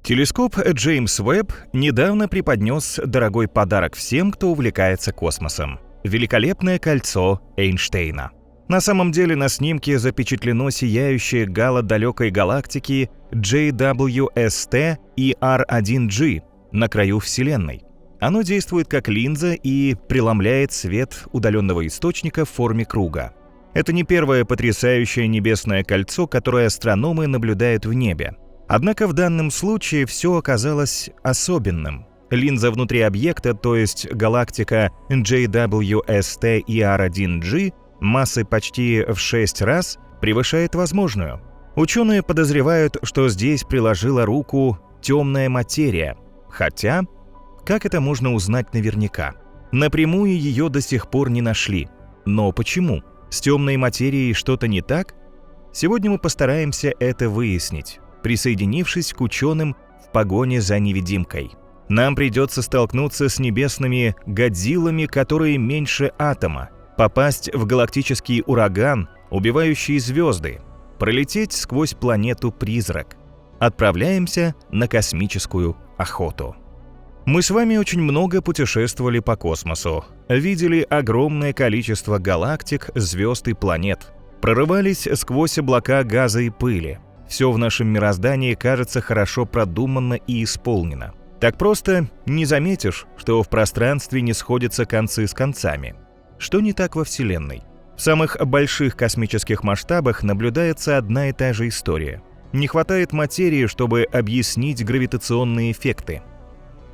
Телескоп Джеймс Уэбб недавно преподнес дорогой подарок всем, кто увлекается космосом – великолепное кольцо Эйнштейна. На самом деле на снимке запечатлено сияющее гало далекой галактики JWST ER1G на краю Вселенной. Оно действует как линза и преломляет свет удаленного источника в форме круга. Это не первое потрясающее небесное кольцо, которое астрономы наблюдают в небе. Однако в данном случае все оказалось особенным. Линза внутри объекта, то есть галактика JWST ER1G, массой почти в 6 раз превышает возможную. Ученые подозревают, что здесь приложила руку темная материя. Хотя, как это можно узнать наверняка? Напрямую ее до сих пор не нашли. Но почему? С темной материей что-то не так? Сегодня мы постараемся это выяснить, присоединившись к ученым в погоне за невидимкой. Нам придется столкнуться с небесными Годзиллами, которые меньше атома, попасть в галактический ураган, убивающий звезды, пролететь сквозь планету-призрак. Отправляемся на космическую охоту. Мы с вами очень много путешествовали по космосу, видели огромное количество галактик, звезд и планет, прорывались сквозь облака газа и пыли. Все в нашем мироздании кажется хорошо продумано и исполнено. Так просто не заметишь, что в пространстве не сходятся концы с концами. Что не так во Вселенной? В самых больших космических масштабах наблюдается одна и та же история. Не хватает материи, чтобы объяснить гравитационные эффекты.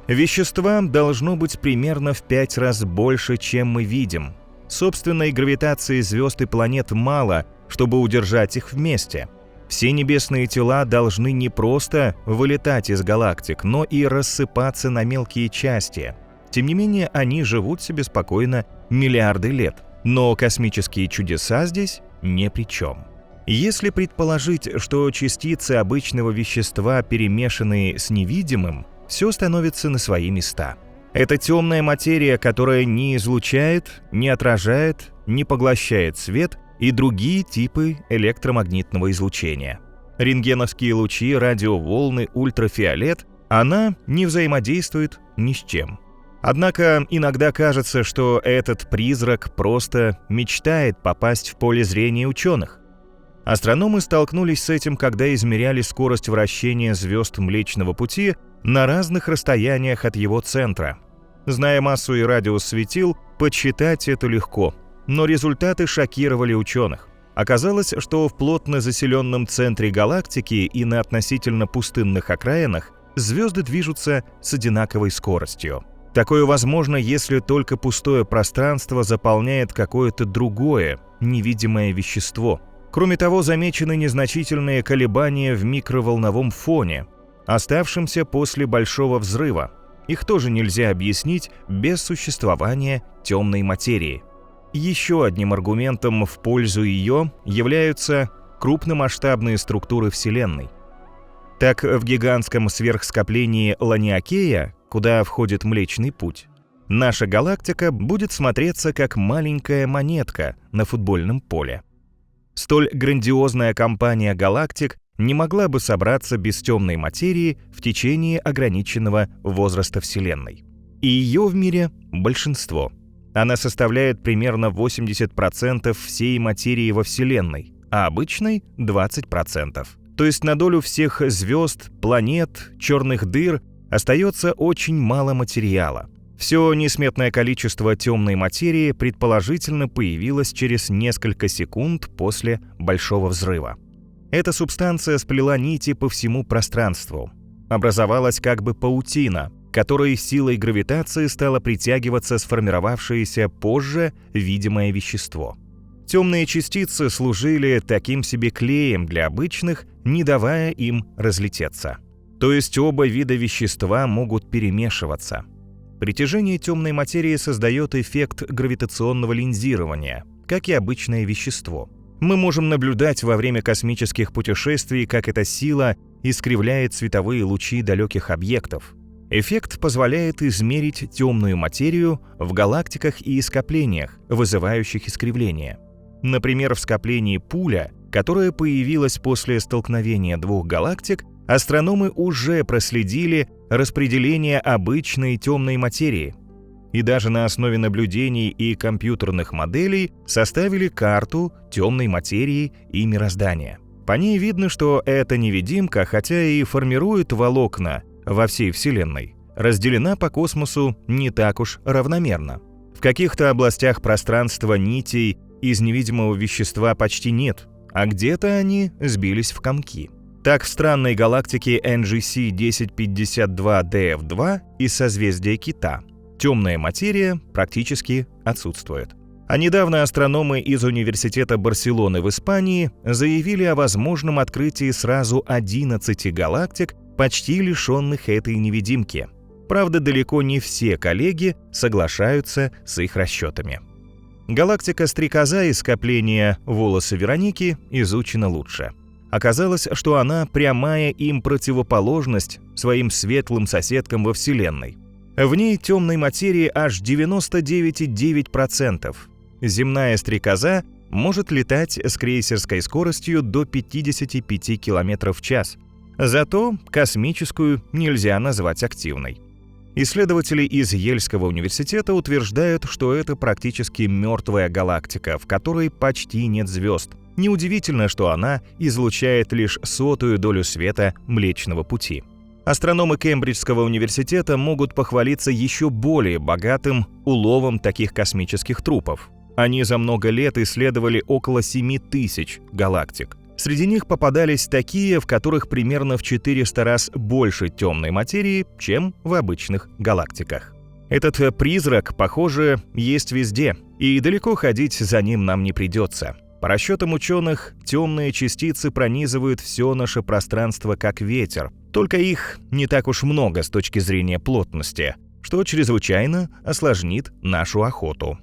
Вещества должно быть примерно в 5 раз больше, чем мы видим. Собственной гравитации звезд и планет мало, чтобы удержать их вместе. Все небесные тела должны не просто вылетать из галактик, но и рассыпаться на мелкие части. Тем не менее, они живут себе спокойно миллиарды лет. Но космические чудеса здесь ни при чем. Если предположить, что частицы обычного вещества перемешаны с невидимым, все становится на свои места. Это темная материя, которая не излучает, не отражает, не поглощает свет и другие типы электромагнитного излучения. Рентгеновские лучи, радиоволны, ультрафиолет – она не взаимодействует ни с чем. Однако иногда кажется, что этот призрак просто мечтает попасть в поле зрения ученых. Астрономы столкнулись с этим, когда измеряли скорость вращения звезд Млечного Пути на разных расстояниях от его центра. Зная массу и радиус светил, подсчитать это легко. Но результаты шокировали ученых. Оказалось, что в плотно заселенном центре галактики и на относительно пустынных окраинах звезды движутся с одинаковой скоростью. Такое возможно, если только пустое пространство заполняет какое-то другое, невидимое вещество. Кроме того, замечены незначительные колебания в микроволновом фоне, оставшемся после Большого взрыва. Их тоже нельзя объяснить без существования темной материи. Еще одним аргументом в пользу ее являются крупномасштабные структуры Вселенной. Так, в гигантском сверхскоплении Ланиакея, куда входит Млечный Путь, наша галактика будет смотреться как маленькая монетка на футбольном поле. Столь грандиозная компания галактик не могла бы собраться без темной материи в течение ограниченного возраста Вселенной. И ее в мире большинство. Она составляет примерно 80% всей материи во Вселенной, а обычной — 20%. То есть на долю всех звезд, планет, черных дыр остается очень мало материала. Все несметное количество темной материи предположительно появилось через несколько секунд после Большого взрыва. Эта субстанция сплела нити по всему пространству. Образовалась как бы паутина, которой силой гравитации стало притягиваться сформировавшееся позже видимое вещество. Темные частицы служили таким себе клеем для обычных, не давая им разлететься. То есть оба вида вещества могут перемешиваться. Притяжение темной материи создает эффект гравитационного линзирования, как и обычное вещество. Мы можем наблюдать во время космических путешествий, как эта сила искривляет световые лучи далеких объектов. Эффект позволяет измерить темную материю в галактиках и скоплениях, вызывающих искривление. Например, в скоплении Пуля, которое появилось после столкновения двух галактик, Астрономы уже проследили распределение обычной темной материи и даже на основе наблюдений и компьютерных моделей составили карту темной материи и мироздания. По ней видно, что эта невидимка, хотя и формирует волокна во всей Вселенной, разделена по космосу не так уж равномерно. В каких-то областях пространства нитей из невидимого вещества почти нет, а где-то они сбились в комки. Так, в странной галактике NGC 1052-DF2 из созвездия Кита темная материя практически отсутствует. А недавно астрономы из Университета Барселоны в Испании заявили о возможном открытии сразу 11 галактик, почти лишенных этой невидимки. Правда, далеко не все коллеги соглашаются с их расчетами. Галактика Стрекоза из скопления Волоса Вероники изучена лучше. Оказалось, что она прямая им противоположность своим светлым соседкам во Вселенной. В ней темной материи аж 99,9%. Земная Стрекоза может летать с крейсерской скоростью до 55 км в час. Зато космическую нельзя назвать активной. Исследователи из Йельского университета утверждают, что это практически мертвая галактика, в которой почти нет звезд. Неудивительно, что она излучает лишь 100-ю долю света Млечного Пути. Астрономы Кембриджского университета могут похвалиться еще более богатым уловом таких космических трупов. Они за много лет исследовали около 7000 галактик. Среди них попадались такие, в которых примерно в 400 раз больше темной материи, чем в обычных галактиках. Этот призрак, похоже, есть везде, и далеко ходить за ним нам не придется. По расчетам ученых, темные частицы пронизывают все наше пространство как ветер, только их не так уж много с точки зрения плотности, что чрезвычайно осложнит нашу охоту.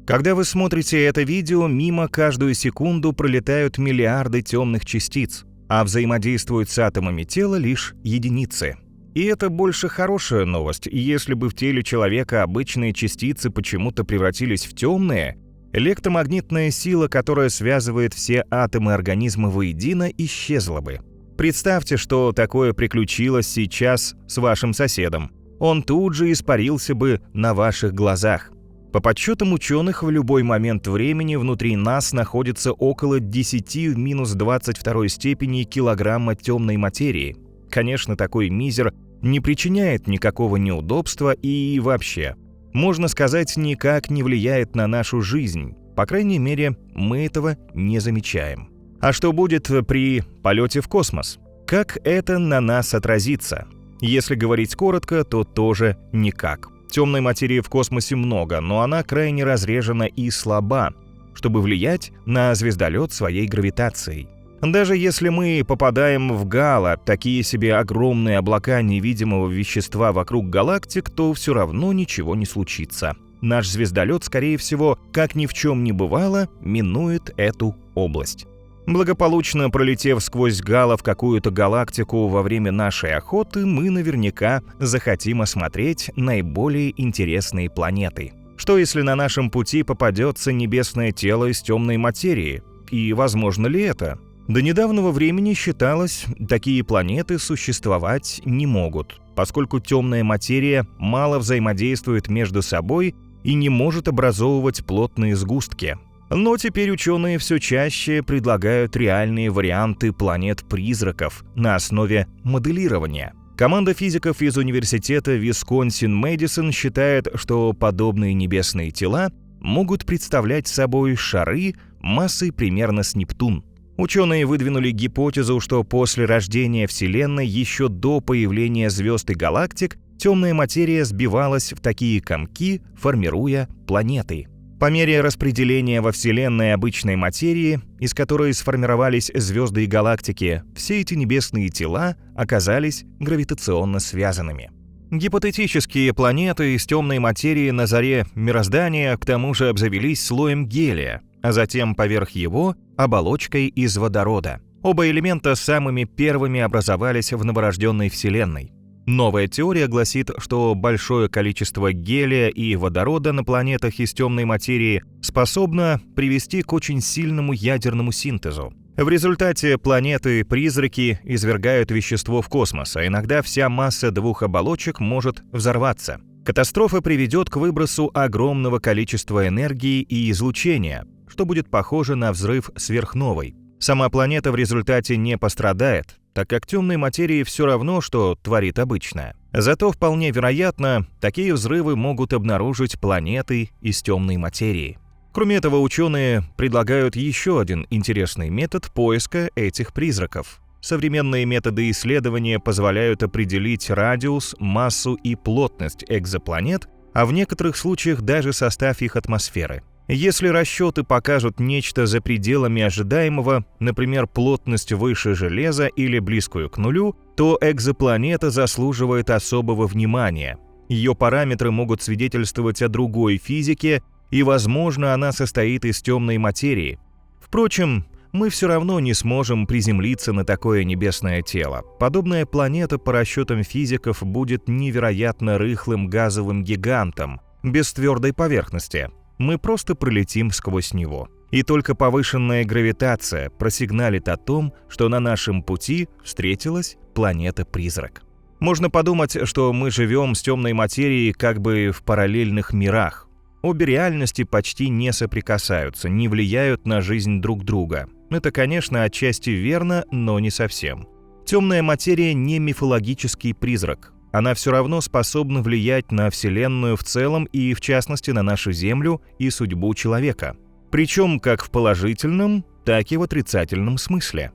Когда вы смотрите это видео, мимо каждую секунду пролетают миллиарды темных частиц, а взаимодействуют с атомами тела лишь единицы. И это больше хорошая новость. Если бы в теле человека обычные частицы почему-то превратились в темные, электромагнитная сила, которая связывает все атомы организма воедино, исчезла бы. Представьте, что такое приключилось сейчас с вашим соседом. Он тут же испарился бы на ваших глазах. По подсчетам ученых, в любой момент времени внутри нас находится около 10 в минус 22 степени килограмма темной материи. Конечно, такой мизер не причиняет никакого неудобства и вообще, можно сказать, никак не влияет на нашу жизнь. По крайней мере, мы этого не замечаем. А что будет при полете в космос? Как это на нас отразится? Если говорить коротко, то тоже никак. Темной материи в космосе много, но она крайне разрежена и слаба, чтобы влиять на звездолет своей гравитацией. Даже если мы попадаем в гало, такие себе огромные облака невидимого вещества вокруг галактик, то все равно ничего не случится. Наш звездолет, скорее всего, как ни в чем не бывало, минует эту область. Благополучно пролетев сквозь гало в какую-то галактику во время нашей охоты, мы наверняка захотим осмотреть наиболее интересные планеты. Что если на нашем пути попадется небесное тело из темной материи? И возможно ли это? До недавнего времени считалось, такие планеты существовать не могут, поскольку темная материя мало взаимодействует между собой и не может образовывать плотные сгустки. Но теперь ученые все чаще предлагают реальные варианты планет-призраков на основе моделирования. Команда физиков из университета Висконсин-Мэдисон считает, что подобные небесные тела могут представлять собой шары массой примерно с Нептун. Ученые выдвинули гипотезу, что после рождения Вселенной, еще до появления звезд и галактик, темная материя сбивалась в такие комки, формируя планеты. По мере распределения во Вселенной обычной материи, из которой сформировались звезды и галактики, все эти небесные тела оказались гравитационно связанными. Гипотетические планеты из темной материи на заре мироздания к тому же обзавелись слоем гелия, а затем поверх его – оболочкой из водорода. Оба элемента самыми первыми образовались в новорожденной Вселенной. Новая теория гласит, что большое количество гелия и водорода на планетах из темной материи способно привести к очень сильному ядерному синтезу. В результате планеты-призраки извергают вещество в космос, а иногда вся масса двух оболочек может взорваться. Катастрофа приведет к выбросу огромного количества энергии и излучения, что будет похоже на взрыв сверхновой. Сама планета в результате не пострадает, так как темной материи все равно, что творит обычная. Зато вполне вероятно, такие взрывы могут обнаружить планеты из темной материи. Кроме этого, ученые предлагают еще один интересный метод поиска этих призраков. Современные методы исследования позволяют определить радиус, массу и плотность экзопланет, а в некоторых случаях даже состав их атмосферы. Если расчеты покажут нечто за пределами ожидаемого, например, плотность выше железа или близкую к нулю, то экзопланета заслуживает особого внимания. Ее параметры могут свидетельствовать о другой физике, и, возможно, она состоит из темной материи. Впрочем, мы все равно не сможем приземлиться на такое небесное тело. Подобная планета, по расчетам физиков, будет невероятно рыхлым газовым гигантом, без твердой поверхности. Мы просто пролетим сквозь него. И только повышенная гравитация просигналит о том, что на нашем пути встретилась планета-призрак. Можно подумать, что мы живем с темной материей как бы в параллельных мирах. Обе реальности почти не соприкасаются, не влияют на жизнь друг друга. Это, конечно, отчасти верно, но не совсем. Темная материя не мифологический призрак. Она все равно способна влиять на Вселенную в целом и, в частности, на нашу Землю и судьбу человека. Причем как в положительном, так и в отрицательном смысле.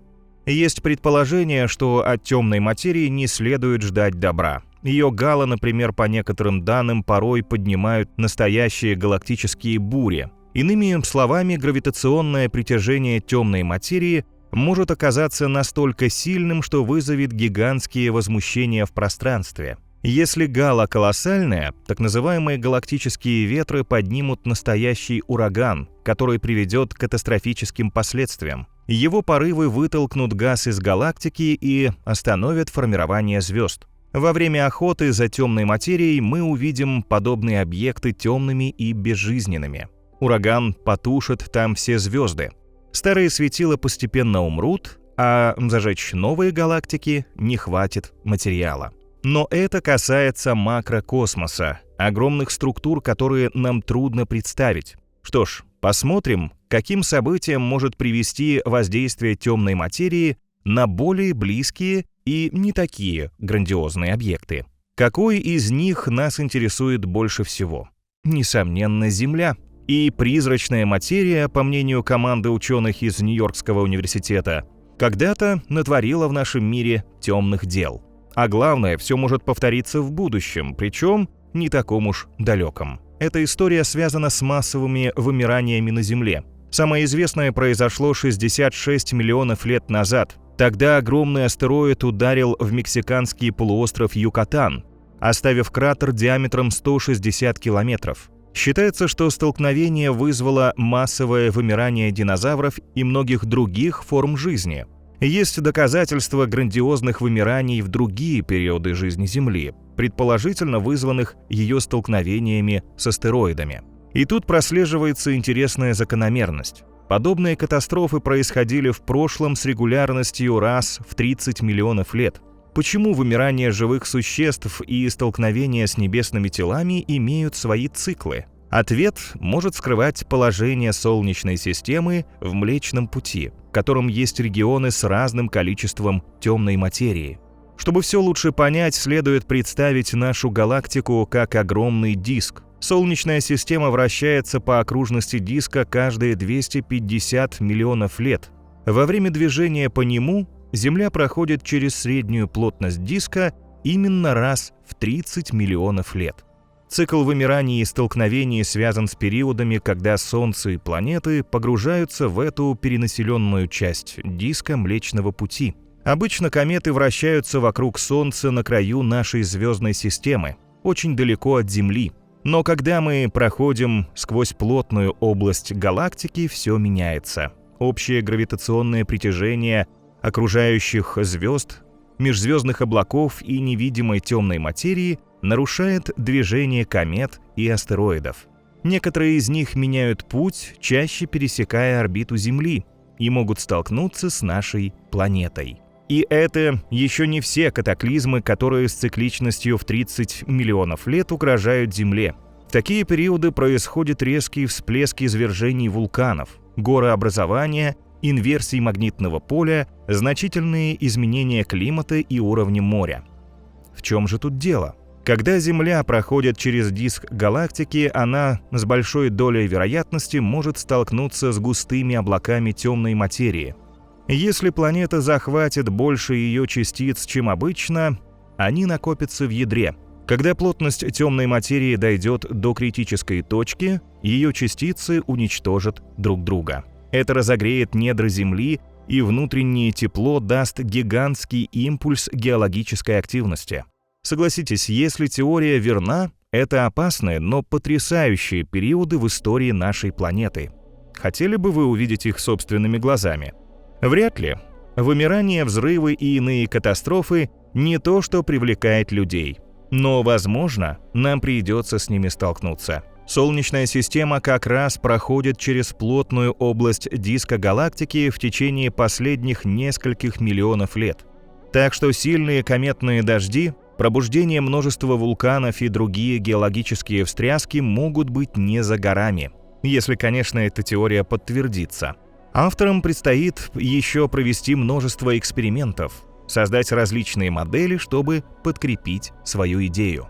Есть предположение, что от темной материи не следует ждать добра. Ее гало, например, по некоторым данным, порой поднимают настоящие галактические бури. Иными словами, гравитационное притяжение темной материи может оказаться настолько сильным, что вызовет гигантские возмущения в пространстве. Если гало колоссальное, так называемые галактические ветры поднимут настоящий ураган, который приведет к катастрофическим последствиям. Его порывы вытолкнут газ из галактики и остановят формирование звезд. Во время охоты за темной материей мы увидим подобные объекты темными и безжизненными. Ураган потушит там все звезды. Старые светила постепенно умрут, а зажечь новые галактики не хватит материала. Но это касается макрокосмоса, огромных структур, которые нам трудно представить. Что ж, посмотрим, к каким событиям может привести воздействие темной материи на более близкие и не такие грандиозные объекты. Какой из них нас интересует больше всего? Несомненно, Земля. И призрачная материя, по мнению команды ученых из Нью-Йоркского университета, когда-то натворила в нашем мире темных дел. А главное, все может повториться в будущем, причем не таком уж далеком. Эта история связана с массовыми вымираниями на Земле. Самое известное произошло 66 миллионов лет назад. Тогда огромный астероид ударил в мексиканский полуостров Юкатан, оставив кратер диаметром 160 километров. Считается, что столкновение вызвало массовое вымирание динозавров и многих других форм жизни. Есть доказательства грандиозных вымираний в другие периоды жизни Земли, предположительно вызванных ее столкновениями с астероидами. И тут прослеживается интересная закономерность. Подобные катастрофы происходили в прошлом с регулярностью раз в 30 миллионов лет. Почему вымирание живых существ и столкновения с небесными телами имеют свои циклы? Ответ может скрывать положение Солнечной системы в Млечном Пути, в котором есть регионы с разным количеством темной материи. Чтобы все лучше понять, следует представить нашу галактику как огромный диск. Солнечная система вращается по окружности диска каждые 250 миллионов лет. Во время движения по нему Земля проходит через среднюю плотность диска именно раз в 30 миллионов лет. Цикл вымираний и столкновений связан с периодами, когда Солнце и планеты погружаются в эту перенаселенную часть диска Млечного Пути. Обычно кометы вращаются вокруг Солнца на краю нашей звездной системы, очень далеко от Земли. Но когда мы проходим сквозь плотную область галактики, все меняется. Общее гравитационное притяжение окружающих звезд, межзвездных облаков и невидимой темной материи нарушает движение комет и астероидов. Некоторые из них меняют путь, чаще пересекая орбиту Земли. и могут столкнуться с нашей планетой. И это еще не все катаклизмы, которые с цикличностью в 30 миллионов лет угрожают Земле. В такие периоды происходят резкие всплески извержений вулканов, горообразования, инверсий магнитного поля, значительные изменения климата и уровня моря. В чем же тут дело? Когда Земля проходит через диск галактики, она с большой долей вероятности может столкнуться с густыми облаками темной материи. Если планета захватит больше ее частиц, чем обычно, они накопятся в ядре. Когда плотность темной материи дойдет до критической точки, ее частицы уничтожат друг друга. Это разогреет недра Земли, и внутреннее тепло даст гигантский импульс геологической активности. Согласитесь, если теория верна, это опасные, но потрясающие периоды в истории нашей планеты. Хотели бы вы увидеть их собственными глазами? Вряд ли. Вымирание, взрывы и иные катастрофы – не то, что привлекает людей. Но, возможно, нам придется с ними столкнуться. Солнечная система как раз проходит через плотную область диска галактики в течение последних нескольких миллионов лет. Так что сильные кометные дожди, пробуждение множества вулканов и другие геологические встряски могут быть не за горами, если, конечно, эта теория подтвердится. Авторам предстоит еще провести множество экспериментов, создать различные модели, чтобы подкрепить свою идею.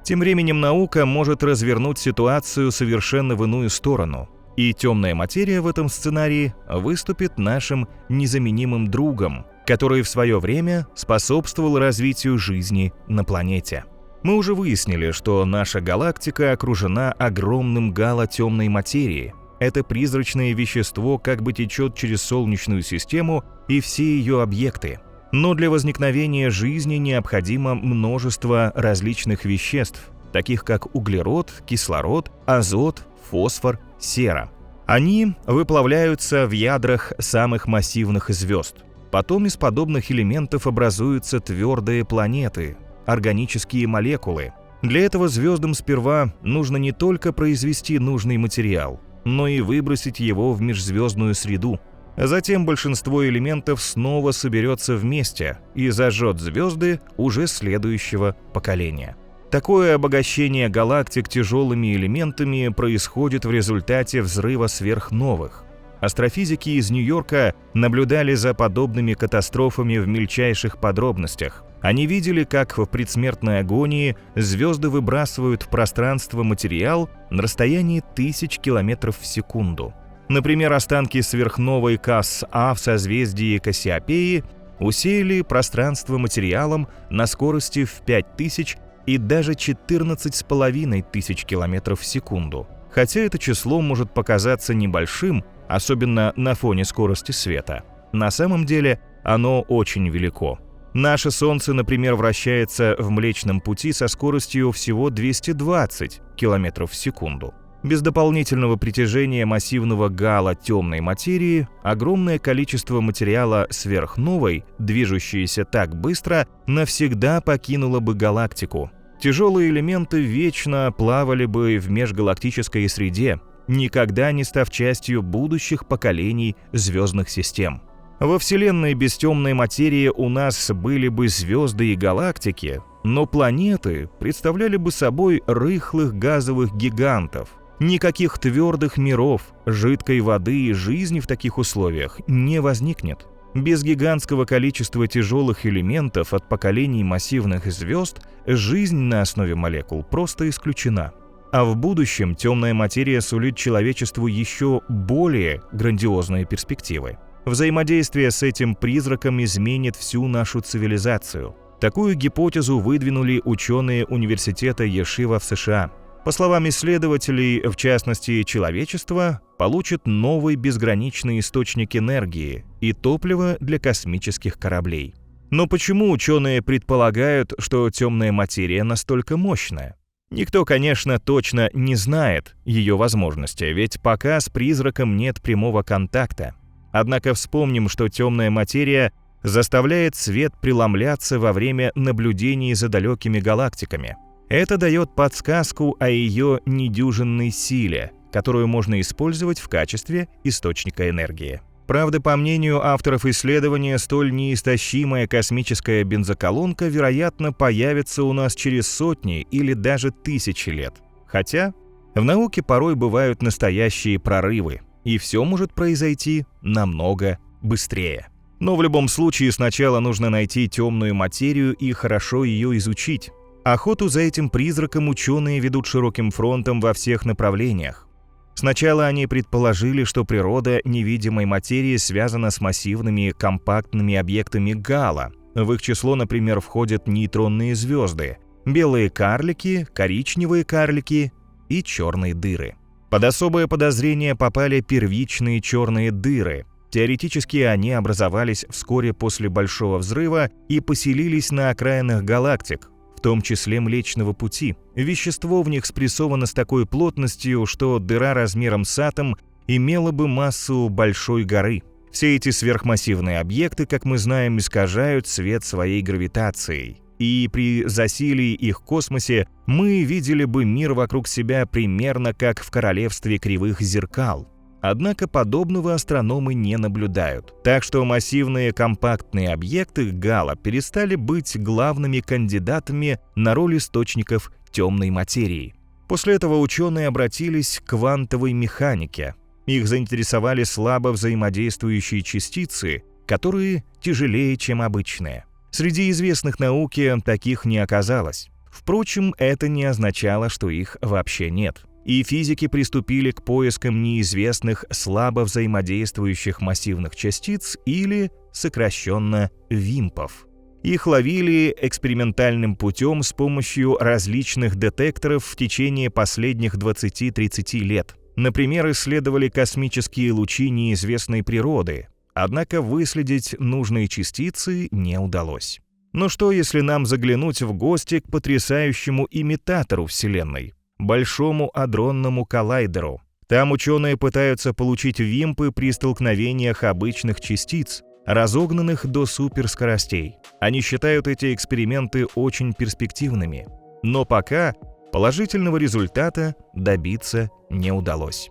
Тем временем наука может развернуть ситуацию совершенно в иную сторону, и темная материя в этом сценарии выступит нашим незаменимым другом, который в свое время способствовал развитию жизни на планете. Мы уже выяснили, что наша галактика окружена огромным гало темной материи. Это призрачное вещество как бы течет через Солнечную систему и все ее объекты. Но для возникновения жизни необходимо множество различных веществ, таких как углерод, кислород, азот, фосфор, сера. Они выплавляются в ядрах самых массивных звезд. Потом из подобных элементов образуются твердые планеты, органические молекулы. Для этого звездам сперва нужно не только произвести нужный материал, но и выбросить его в межзвездную среду. Затем большинство элементов снова соберется вместе и зажжет звезды уже следующего поколения. Такое обогащение галактик тяжелыми элементами происходит в результате взрыва сверхновых. Астрофизики из Нью-Йорка наблюдали за подобными катастрофами в мельчайших подробностях. Они видели, как в предсмертной агонии звезды выбрасывают в пространство материал на расстоянии 1000 километров в секунду. Например, останки сверхновой Касс-А в созвездии Кассиопеи усеяли пространство материалом на скорости в 5000 и даже 14,5 километров в секунду. Хотя это число может показаться небольшим, особенно на фоне скорости света. На самом деле оно очень велико. Наше Солнце, например, вращается в Млечном Пути со скоростью всего 220 км в секунду. Без дополнительного притяжения массивного гала темной материи огромное количество материала сверхновой, движущееся так быстро, навсегда покинуло бы галактику. Тяжелые элементы вечно плавали бы в межгалактической среде, никогда не став частью будущих поколений звездных систем. Во Вселенной без темной материи у нас были бы звезды и галактики, но планеты представляли бы собой рыхлых газовых гигантов. Никаких твердых миров, жидкой воды и жизни в таких условиях не возникнет. Без гигантского количества тяжелых элементов от поколений массивных звезд жизнь на основе молекул просто исключена. А в будущем темная материя сулит человечеству еще более грандиозные перспективы. Взаимодействие с этим призраком изменит всю нашу цивилизацию. Такую гипотезу выдвинули ученые университета Ешива в США. По словам исследователей, в частности, человечество получит новый безграничный источник энергии и топлива для космических кораблей. Но почему ученые предполагают, что темная материя настолько мощная? Никто, конечно, точно не знает ее возможности, ведь пока с призраком нет прямого контакта. Однако вспомним, что темная материя заставляет свет преломляться во время наблюдений за далекими галактиками. Это дает подсказку о ее недюжинной силе, которую можно использовать в качестве источника энергии. Правда, по мнению авторов исследования, столь неистощимая космическая бензоколонка, вероятно, появится у нас через сотни или даже тысячи лет. Хотя в науке порой бывают настоящие прорывы, и все может произойти намного быстрее. Но в любом случае сначала нужно найти темную материю и хорошо ее изучить. Охоту за этим призраком ученые ведут широким фронтом во всех направлениях. Сначала они предположили, что природа невидимой материи связана с массивными компактными объектами Гала. В их число, например, входят нейтронные звезды, белые карлики, коричневые карлики и черные дыры. Под особое подозрение попали первичные черные дыры. Теоретически они образовались вскоре после Большого взрыва и поселились на окраинах галактик, в том числе Млечного Пути. Вещество в них спрессовано с такой плотностью, что дыра размером с атом имела бы массу большой горы. Все эти сверхмассивные объекты, как мы знаем, искажают свет своей гравитацией. И при засилии их в космосе мы видели бы мир вокруг себя примерно как в королевстве кривых зеркал. Однако подобного астрономы не наблюдают. Так что массивные компактные объекты Гала перестали быть главными кандидатами на роль источников темной материи. После этого ученые обратились к квантовой механике. Их заинтересовали слабо взаимодействующие частицы, которые тяжелее, чем обычные. Среди известных науке таких не оказалось. Впрочем, это не означало, что их вообще нет. И физики приступили к поискам неизвестных слабо взаимодействующих массивных частиц или, сокращенно, вимпов. Их ловили экспериментальным путем с помощью различных детекторов в течение последних 20-30 лет. Например, исследовали космические лучи неизвестной природы, однако выследить нужные частицы не удалось. Но что, если нам заглянуть в гости к потрясающему имитатору Вселенной? Большому адронному коллайдеру. Там ученые пытаются получить вимпы при столкновениях обычных частиц, разогнанных до суперскоростей. Они считают эти эксперименты очень перспективными. Но пока положительного результата добиться не удалось.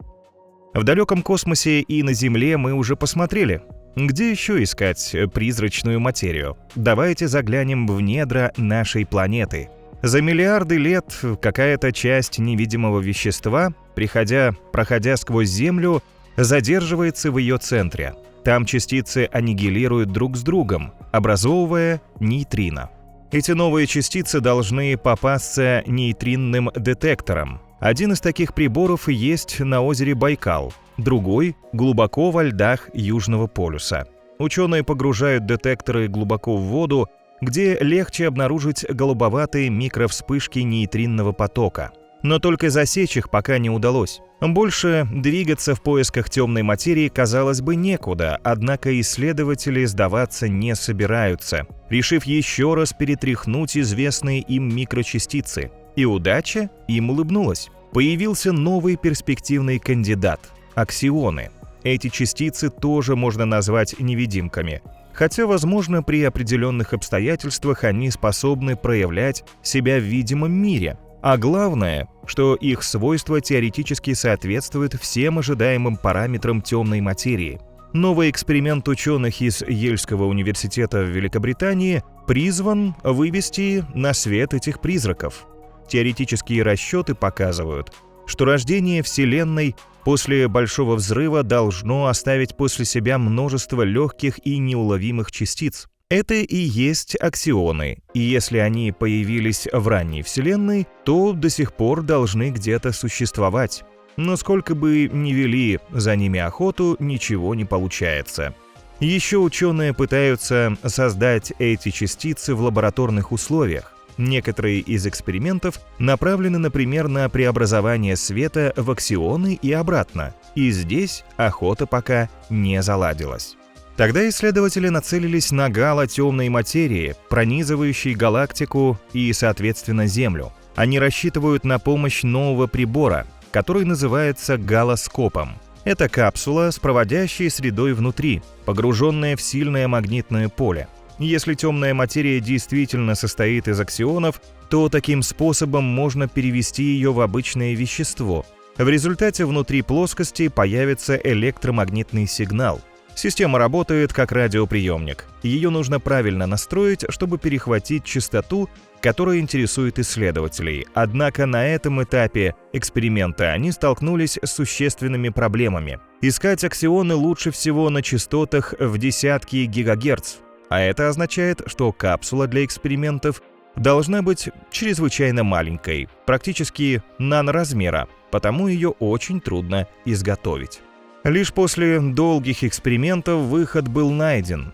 В далеком космосе и на Земле мы уже посмотрели. Где еще искать призрачную материю? Давайте заглянем в недра нашей планеты. За миллиарды лет какая-то часть невидимого вещества, проходя сквозь Землю, задерживается в ее центре. Там частицы аннигилируют друг с другом, образовывая нейтрино. Эти новые частицы должны попасться нейтринным детекторам. Один из таких приборов есть на озере Байкал, другой – глубоко во льдах Южного полюса. Ученые погружают детекторы глубоко в воду, где легче обнаружить голубоватые микровспышки нейтринного потока. Но только засечь их пока не удалось. Больше двигаться в поисках темной материи, казалось бы, некуда, однако исследователи сдаваться не собираются, решив еще раз перетряхнуть известные им микрочастицы. И удача им улыбнулась. Появился новый перспективный кандидат – аксионы. Эти частицы тоже можно назвать невидимками. Хотя, возможно, при определенных обстоятельствах они способны проявлять себя в видимом мире. А главное, что их свойства теоретически соответствуют всем ожидаемым параметрам темной материи. Новый эксперимент ученых из Йельского университета в Великобритании призван вывести на свет этих призраков. Теоретические расчеты показывают, что рождение Вселенной после Большого взрыва должно оставить после себя множество легких и неуловимых частиц. Это и есть аксионы, и если они появились в ранней Вселенной, то до сих пор должны где-то существовать. Но сколько бы ни вели за ними охоту, ничего не получается. Еще ученые пытаются создать эти частицы в лабораторных условиях. Некоторые из экспериментов направлены, например, на преобразование света в аксионы и обратно, и здесь охота пока не заладилась. Тогда исследователи нацелились на гало темной материи, пронизывающей галактику и, соответственно, Землю. Они рассчитывают на помощь нового прибора, который называется галоскопом. Это капсула с проводящей средой внутри, погруженная в сильное магнитное поле. Если темная материя действительно состоит из аксионов, то таким способом можно перевести ее в обычное вещество. В результате внутри плоскости появится электромагнитный сигнал. Система работает как радиоприемник. Ее нужно правильно настроить, чтобы перехватить частоту, которая интересует исследователей. Однако на этом этапе эксперимента они столкнулись с существенными проблемами. Искать аксионы лучше всего на частотах в десятки гигагерц. А это означает, что капсула для экспериментов должна быть чрезвычайно маленькой, практически наноразмера, потому ее очень трудно изготовить. Лишь после долгих экспериментов выход был найден.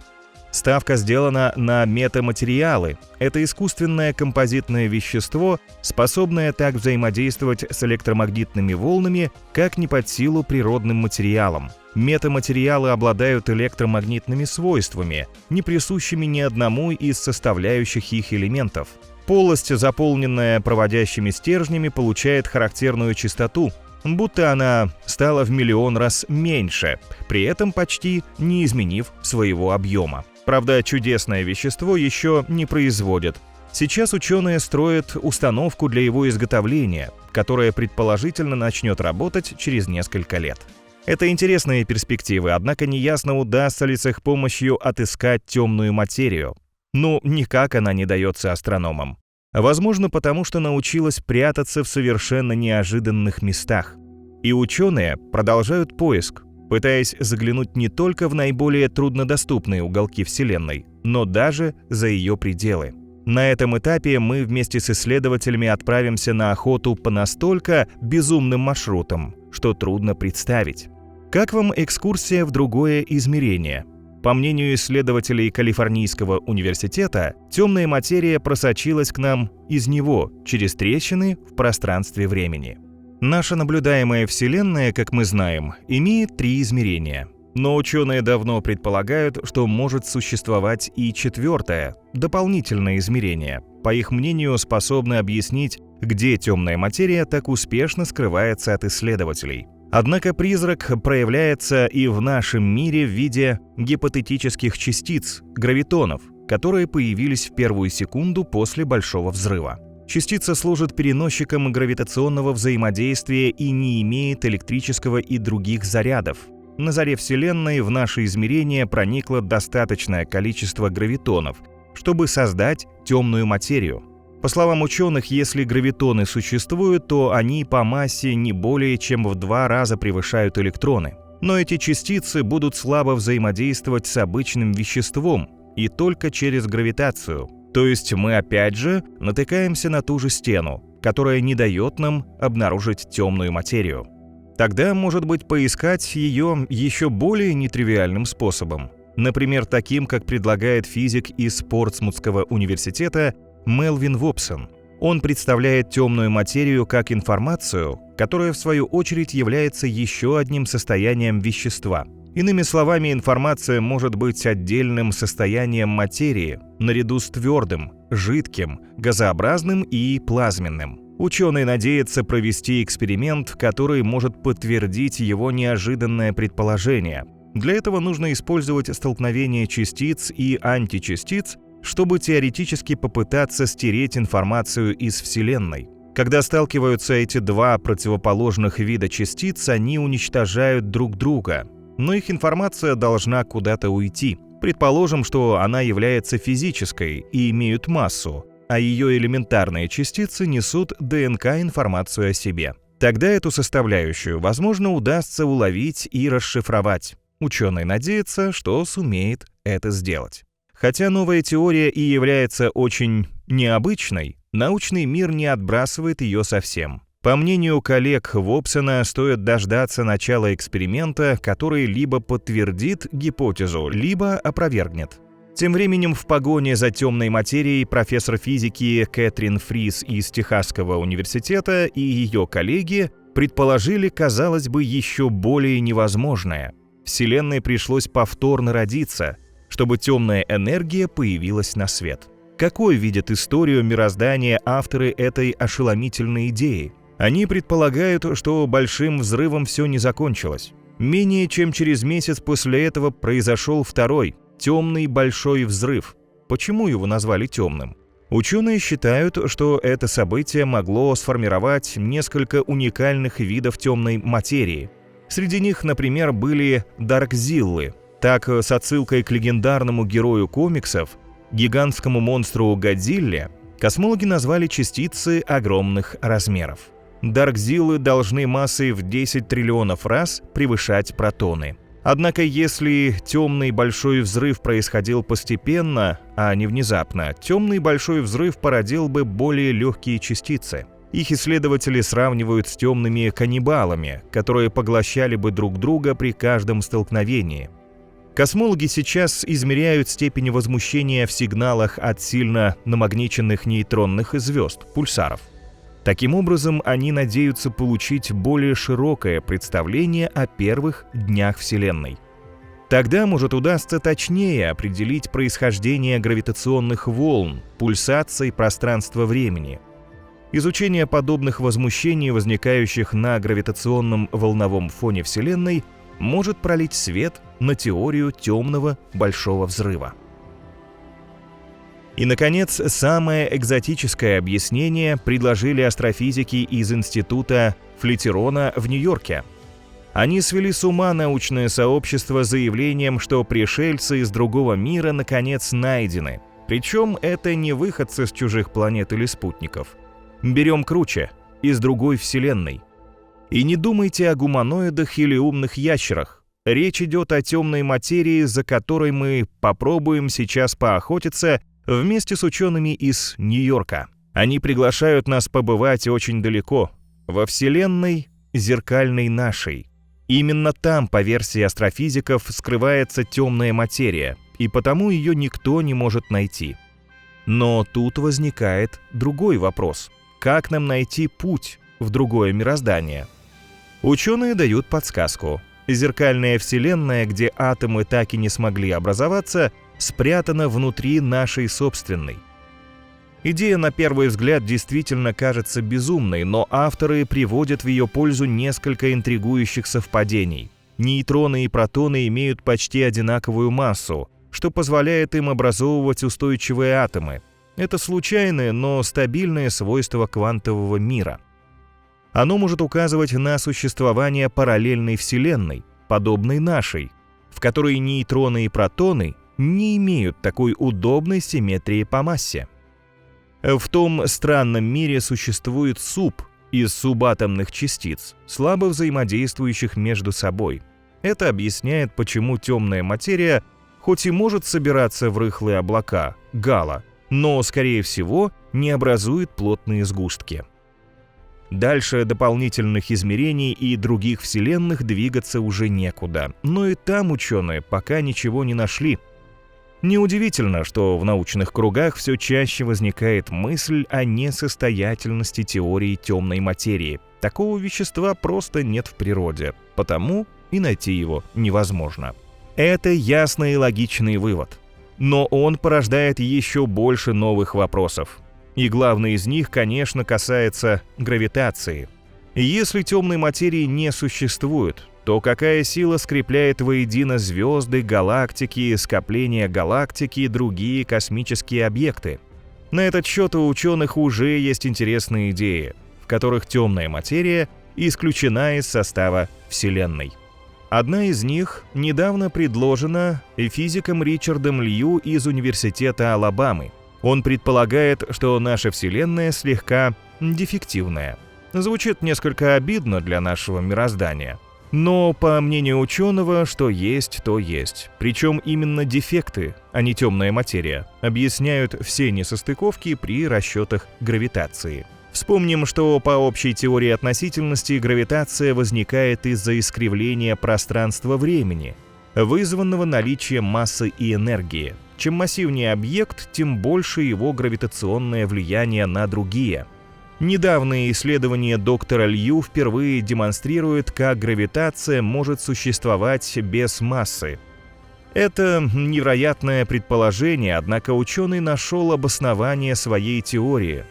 Ставка сделана на метаматериалы. Это искусственное композитное вещество, способное так взаимодействовать с электромагнитными волнами, как не под силу природным материалам. Метаматериалы обладают электромагнитными свойствами, не присущими ни одному из составляющих их элементов. Полость, заполненная проводящими стержнями, получает характерную частоту, будто она стала в миллион раз меньше, при этом почти не изменив своего объема. Правда, чудесное вещество еще не производят. Сейчас ученые строят установку для его изготовления, которая предположительно начнет работать через несколько лет. Это интересные перспективы, однако неясно, удастся ли с их помощью отыскать темную материю. Ну, никак она не дается астрономам. Возможно, потому что научилась прятаться в совершенно неожиданных местах. И ученые продолжают поиск, пытаясь заглянуть не только в наиболее труднодоступные уголки Вселенной, но даже за ее пределы. На этом этапе мы вместе с исследователями отправимся на охоту по настолько безумным маршрутам, что трудно представить. Как вам экскурсия в другое измерение? По мнению исследователей Калифорнийского университета, темная материя просочилась к нам из него через трещины в пространстве времени. Наша наблюдаемая Вселенная, как мы знаем, имеет 3 измерения. Но ученые давно предполагают, что может существовать и 4-е, дополнительное измерение, по их мнению, способное объяснить, где темная материя так успешно скрывается от исследователей. Однако призрак проявляется и в нашем мире в виде гипотетических частиц, гравитонов, которые появились в первую секунду после Большого взрыва. Частица служит переносчиком гравитационного взаимодействия и не имеет электрического и других зарядов. На заре Вселенной в наше измерение проникло достаточное количество гравитонов, чтобы создать темную материю. По словам ученых, если гравитоны существуют, то они по массе не более чем в 2 раза превышают электроны. Но эти частицы будут слабо взаимодействовать с обычным веществом и только через гравитацию. То есть мы опять же натыкаемся на ту же стену, которая не дает нам обнаружить темную материю. Тогда, может быть, поискать ее еще более нетривиальным способом. Например, таким, как предлагает физик из Портсмутского университета Мелвин Вобсон. Он представляет темную материю как информацию, которая в свою очередь является еще одним состоянием вещества. Иными словами, информация может быть отдельным состоянием материи, наряду с твердым, жидким, газообразным и плазменным. Ученый надеется провести эксперимент, который может подтвердить его неожиданное предположение. Для этого нужно использовать столкновение частиц и античастиц, чтобы теоретически попытаться стереть информацию из Вселенной. Когда сталкиваются эти 2 противоположных вида частиц, они уничтожают друг друга. Но их информация должна куда-то уйти. Предположим, что она является физической и имеет массу, а ее элементарные частицы несут ДНК-информацию о себе. Тогда эту составляющую, возможно, удастся уловить и расшифровать. Ученый надеется, что сумеет это сделать. Хотя новая теория и является очень необычной, научный мир не отбрасывает ее совсем. По мнению коллег Вобсона, стоит дождаться начала эксперимента, который либо подтвердит гипотезу, либо опровергнет. Тем временем в погоне за темной материей профессор физики Кэтрин Фрис из Техасского университета и ее коллеги предположили, казалось бы, еще более невозможное. Вселенной пришлось повторно родиться, чтобы темная энергия появилась на свет. Какой видят историю мироздания авторы этой ошеломительной идеи? Они предполагают, что большим взрывом все не закончилось. Менее чем через месяц после этого произошел второй, темный большой взрыв. Почему его назвали темным? Ученые считают, что это событие могло сформировать несколько уникальных видов темной материи. Среди них, например, были даркзиллы. Так, с отсылкой к легендарному герою комиксов, гигантскому монстру Годзилле, космологи назвали частицы огромных размеров. Даркзиллы должны массой в 10 триллионов раз превышать протоны. Однако, если темный большой взрыв происходил постепенно, а не внезапно, темный большой взрыв породил бы более легкие частицы. Их исследователи сравнивают с темными каннибалами, которые поглощали бы друг друга при каждом столкновении. Космологи сейчас измеряют степень возмущения в сигналах от сильно намагниченных нейтронных звезд, пульсаров. Таким образом, они надеются получить более широкое представление о первых днях Вселенной. Тогда, может, удастся точнее определить происхождение гравитационных волн, пульсаций пространства-времени. Изучение подобных возмущений, возникающих на гравитационном волновом фоне Вселенной, может пролить свет на теорию темного большого взрыва. И, наконец, самое экзотическое объяснение предложили астрофизики из Института Флитерона в Нью-Йорке. Они свели с ума научное сообщество заявлением, что пришельцы из другого мира наконец найдены. Причем это не выходцы с чужих планет или спутников. Берем круче, из другой вселенной. И не думайте о гуманоидах или умных ящерах. Речь идет о темной материи, за которой мы попробуем сейчас поохотиться вместе с учеными из Нью-Йорка. Они приглашают нас побывать очень далеко, во вселенной, зеркальной нашей. Именно там, по версии астрофизиков, скрывается темная материя, и потому ее никто не может найти. Но тут возникает другой вопрос. Как нам найти путь в другое мироздание? Ученые дают подсказку. Зеркальная вселенная, где атомы так и не смогли образоваться, спрятана внутри нашей собственной. Идея на первый взгляд действительно кажется безумной, но авторы приводят в ее пользу несколько интригующих совпадений. Нейтроны и протоны имеют почти одинаковую массу, что позволяет им образовывать устойчивые атомы. Это случайное, но стабильное свойство квантового мира. Оно может указывать на существование параллельной вселенной, подобной нашей, в которой нейтроны и протоны не имеют такой удобной симметрии по массе. В том странном мире существует суп из субатомных частиц, слабо взаимодействующих между собой. Это объясняет, почему темная материя хоть и может собираться в рыхлые облака, гало, но, скорее всего, не образует плотные сгустки. Дальше дополнительных измерений и других вселенных двигаться уже некуда, но и там ученые пока ничего не нашли. Неудивительно, что в научных кругах все чаще возникает мысль о несостоятельности теории темной материи. Такого вещества просто нет в природе, потому и найти его невозможно. Это ясный и логичный вывод. Но он порождает еще больше новых вопросов. И главный из них, конечно, касается гравитации. Если темной материи не существует, то какая сила скрепляет воедино звезды, галактики, скопления галактики и другие космические объекты? На этот счет у ученых уже есть интересные идеи, в которых темная материя исключена из состава Вселенной. Одна из них недавно предложена физиком Ричардом Лью из Университета Алабамы. Он предполагает, что наша Вселенная слегка дефективная. Звучит несколько обидно для нашего мироздания. Но, по мнению ученого, что есть, то есть. Причем именно дефекты, а не темная материя, объясняют все несостыковки при расчетах гравитации. Вспомним, что по общей теории относительности гравитация возникает из-за искривления пространства-времени, вызванного наличием массы и энергии. Чем массивнее объект, тем больше его гравитационное влияние на другие. Недавние исследования доктора Лью впервые демонстрируют, как гравитация может существовать без массы. Это невероятное предположение, однако ученый нашел обоснование своей теории.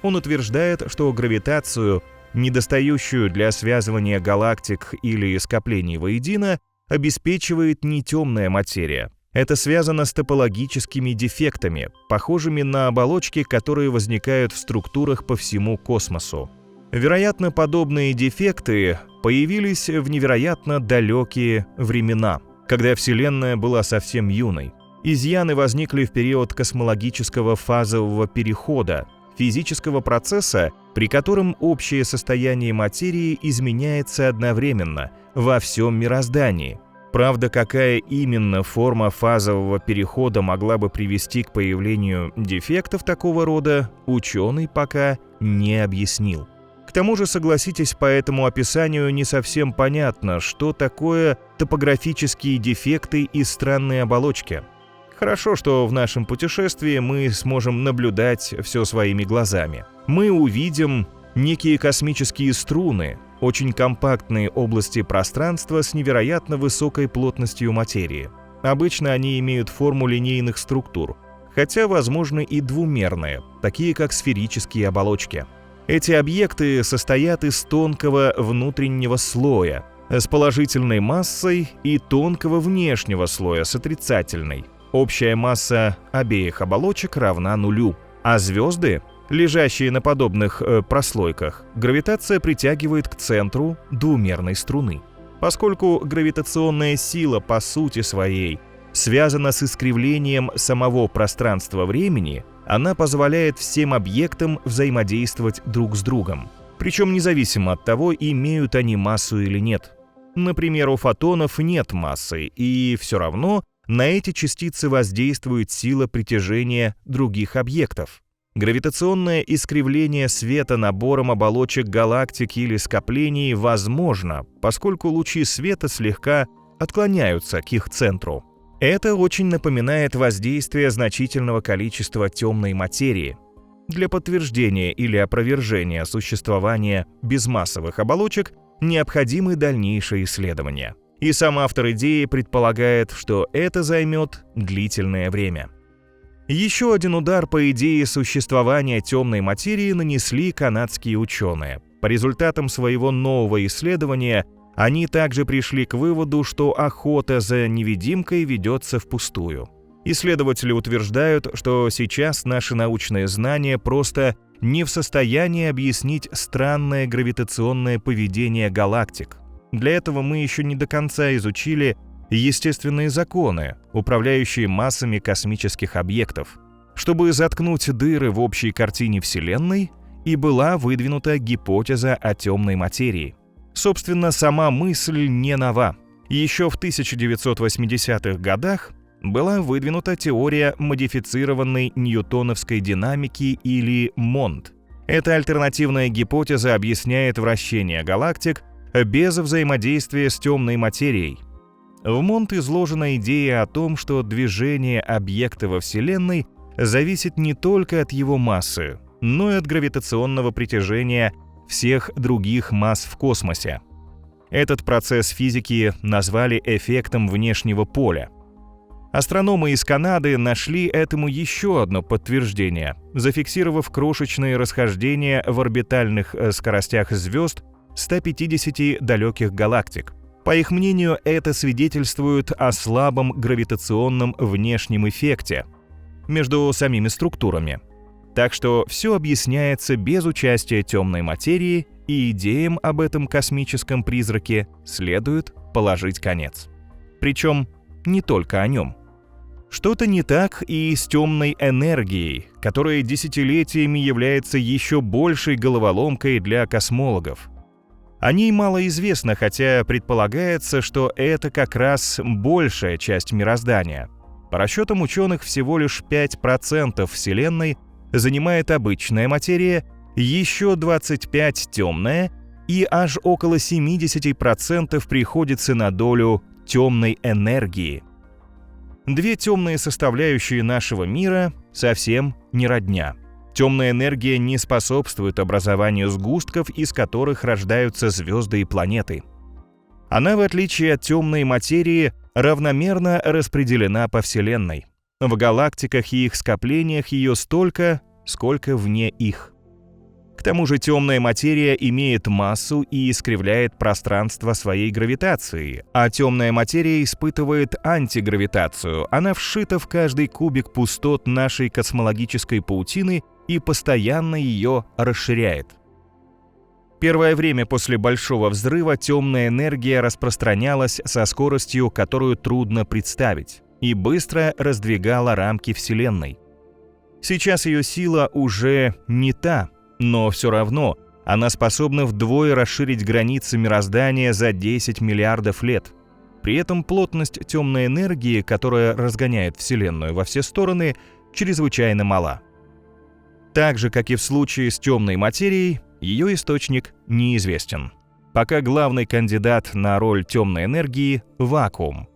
Он утверждает, что гравитацию, недостающую для связывания галактик или скоплений воедино, обеспечивает не темная материя. Это связано с топологическими дефектами, похожими на оболочки, которые возникают в структурах по всему космосу. Вероятно, подобные дефекты появились в невероятно далекие времена. когда Вселенная была совсем юной. Изъяны возникли в период космологического фазового перехода, физического процесса, при котором общее состояние материи изменяется одновременно во всем мироздании. Правда, какая именно форма фазового перехода могла бы привести к появлению дефектов такого рода, ученый пока не объяснил. К тому же, согласитесь, по этому описанию не совсем понятно, что такое топографические дефекты и странные оболочки. Хорошо, что в нашем путешествии мы сможем наблюдать все своими глазами. Мы увидим некие космические струны, очень компактные области пространства с невероятно высокой плотностью материи. Обычно они имеют форму линейных структур, хотя, возможно, и двумерные, такие как сферические оболочки. Эти объекты состоят из тонкого внутреннего слоя с положительной массой и тонкого внешнего слоя с отрицательной. Общая масса обеих оболочек равна нулю, а звезды, лежащие на подобных прослойках, гравитация притягивает к центру двумерной струны. Поскольку гравитационная сила по сути своей связана с искривлением самого пространства-времени, она позволяет всем объектам взаимодействовать друг с другом, причем независимо от того, имеют они массу или нет. Например, у фотонов нет массы, и все равно на эти частицы воздействует сила притяжения других объектов. Гравитационное искривление света набором оболочек галактик или скоплений возможно, поскольку лучи света слегка отклоняются к их центру. Это очень напоминает воздействие значительного количества темной материи. Для подтверждения или опровержения существования безмассовых оболочек необходимы дальнейшие исследования. И сам автор идеи предполагает, что это займет длительное время. Еще один удар по идее существования темной материи нанесли канадские ученые. По результатам своего нового исследования они также пришли к выводу, что охота за невидимкой ведется впустую. Исследователи утверждают, что сейчас наши научные знания просто не в состоянии объяснить странное гравитационное поведение галактик. Для этого мы еще не до конца изучили естественные законы, управляющие массами космических объектов. Чтобы заткнуть дыры в общей картине Вселенной, и была выдвинута гипотеза о темной материи. Собственно, сама мысль не нова. Еще в 1980-х годах была выдвинута теория модифицированной ньютоновской динамики или МОНД. Эта альтернативная гипотеза объясняет вращение галактик без взаимодействия с темной материей. В МОНД изложена идея о том, что движение объекта во Вселенной зависит не только от его массы, но и от гравитационного притяжения всех других масс в космосе. Этот процесс физики назвали эффектом внешнего поля. Астрономы из Канады нашли этому еще одно подтверждение, зафиксировав крошечные расхождения в орбитальных скоростях звезд 150 далеких галактик. По их мнению, это свидетельствует о слабом гравитационном внешнем эффекте между самими структурами. Так что все объясняется без участия темной материи, и идеям об этом космическом призраке следует положить конец. Причем не только о нем. Что-то не так и с темной энергией, которая десятилетиями является еще большей головоломкой для космологов. О ней мало известно, хотя предполагается, что это как раз большая часть мироздания. По расчетам ученых, всего лишь 5% Вселенной занимает обычная материя, еще 25% темная, и аж около 70% приходится на долю темной энергии. Две темные составляющие нашего мира совсем не родня. Темная энергия не способствует образованию сгустков, из которых рождаются звезды и планеты. Она, в отличие от темной материи, равномерно распределена по Вселенной. В галактиках и их скоплениях ее столько, сколько вне их. К тому же темная материя имеет массу и искривляет пространство своей гравитацией, а темная материя испытывает антигравитацию. Она вшита в каждый кубик пустот нашей космологической паутины и постоянно ее расширяет. Первое время после Большого взрыва темная энергия распространялась со скоростью, которую трудно представить, и быстро раздвигала рамки Вселенной. Сейчас ее сила уже не та, но все равно она способна вдвое расширить границы мироздания за 10 миллиардов лет. При этом плотность темной энергии, которая разгоняет Вселенную во все стороны, чрезвычайно мала. Так же, как и в случае с темной материей, ее источник неизвестен. Пока главный кандидат на роль темной энергии – вакуум.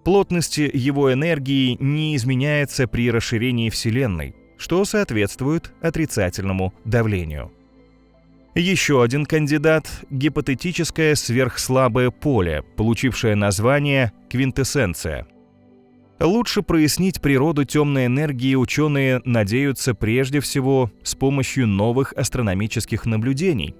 Плотность его энергии не изменяется при расширении Вселенной, что соответствует отрицательному давлению. Еще один кандидат – гипотетическое сверхслабое поле, получившее название квинтэссенция. Лучше прояснить природу темной энергии ученые надеются прежде всего с помощью новых астрономических наблюдений.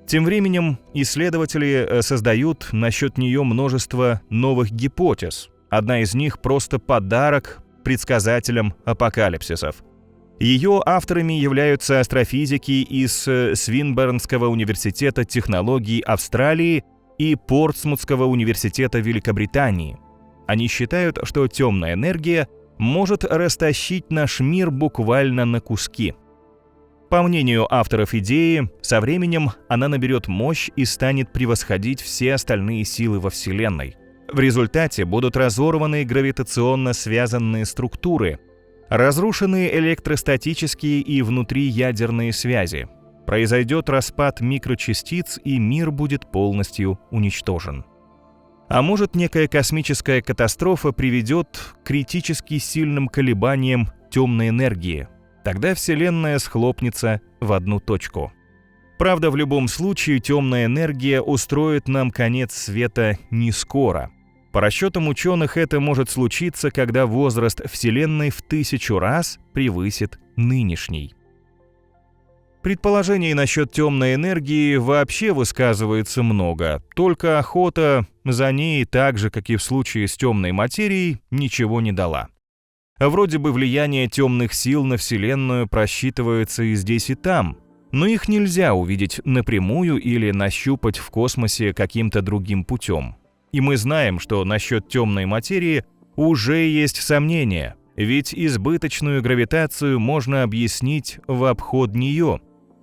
Тем временем исследователи создают насчет нее множество новых гипотез. Одна из них просто подарок предсказателям апокалипсисов. Ее авторами являются астрофизики из Свинбернского университета технологий Австралии и Портсмутского университета Великобритании. Они считают, что темная энергия может растащить наш мир буквально на куски. По мнению авторов идеи, со временем она наберет мощь и станет превосходить все остальные силы во Вселенной. В результате будут разорваны гравитационно связанные структуры, разрушены электростатические и внутриядерные связи. Произойдет распад микрочастиц, и мир будет полностью уничтожен. А может, некая космическая катастрофа приведет к критически сильным колебаниям темной энергии. Тогда Вселенная схлопнется в одну точку. Правда, в любом случае темная энергия устроит нам конец света не скоро. По расчетам ученых, это может случиться, когда возраст Вселенной в 1000 раз превысит нынешний. Предположений насчет темной энергии вообще высказывается много, только охота за ней, так же, как и в случае с темной материей, ничего не дала. Вроде бы влияние темных сил на Вселенную просчитывается и здесь, и там, но их нельзя увидеть напрямую или нащупать в космосе каким-то другим путем. И мы знаем, что насчет темной материи уже есть сомнения, ведь избыточную гравитацию можно объяснить в обход нее.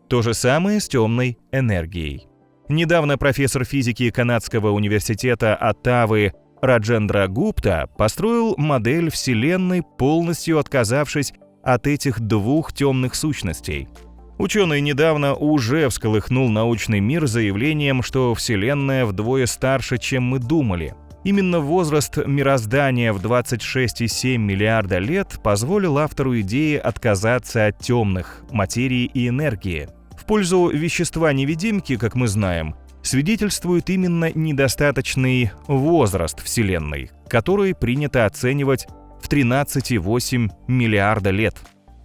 То же самое с темной энергией. Недавно профессор физики Канадского университета Оттавы Раджендра Гупта построил модель Вселенной, полностью отказавшись от этих двух темных сущностей. Ученый недавно уже всколыхнул научный мир заявлением, что Вселенная вдвое старше, чем мы думали. Именно возраст мироздания в 26,7 миллиарда лет позволил автору идеи отказаться от темных материи и энергии. В пользу вещества-невидимки, как мы знаем, свидетельствует именно недостаточный возраст Вселенной, который принято оценивать в 13,8 миллиарда лет.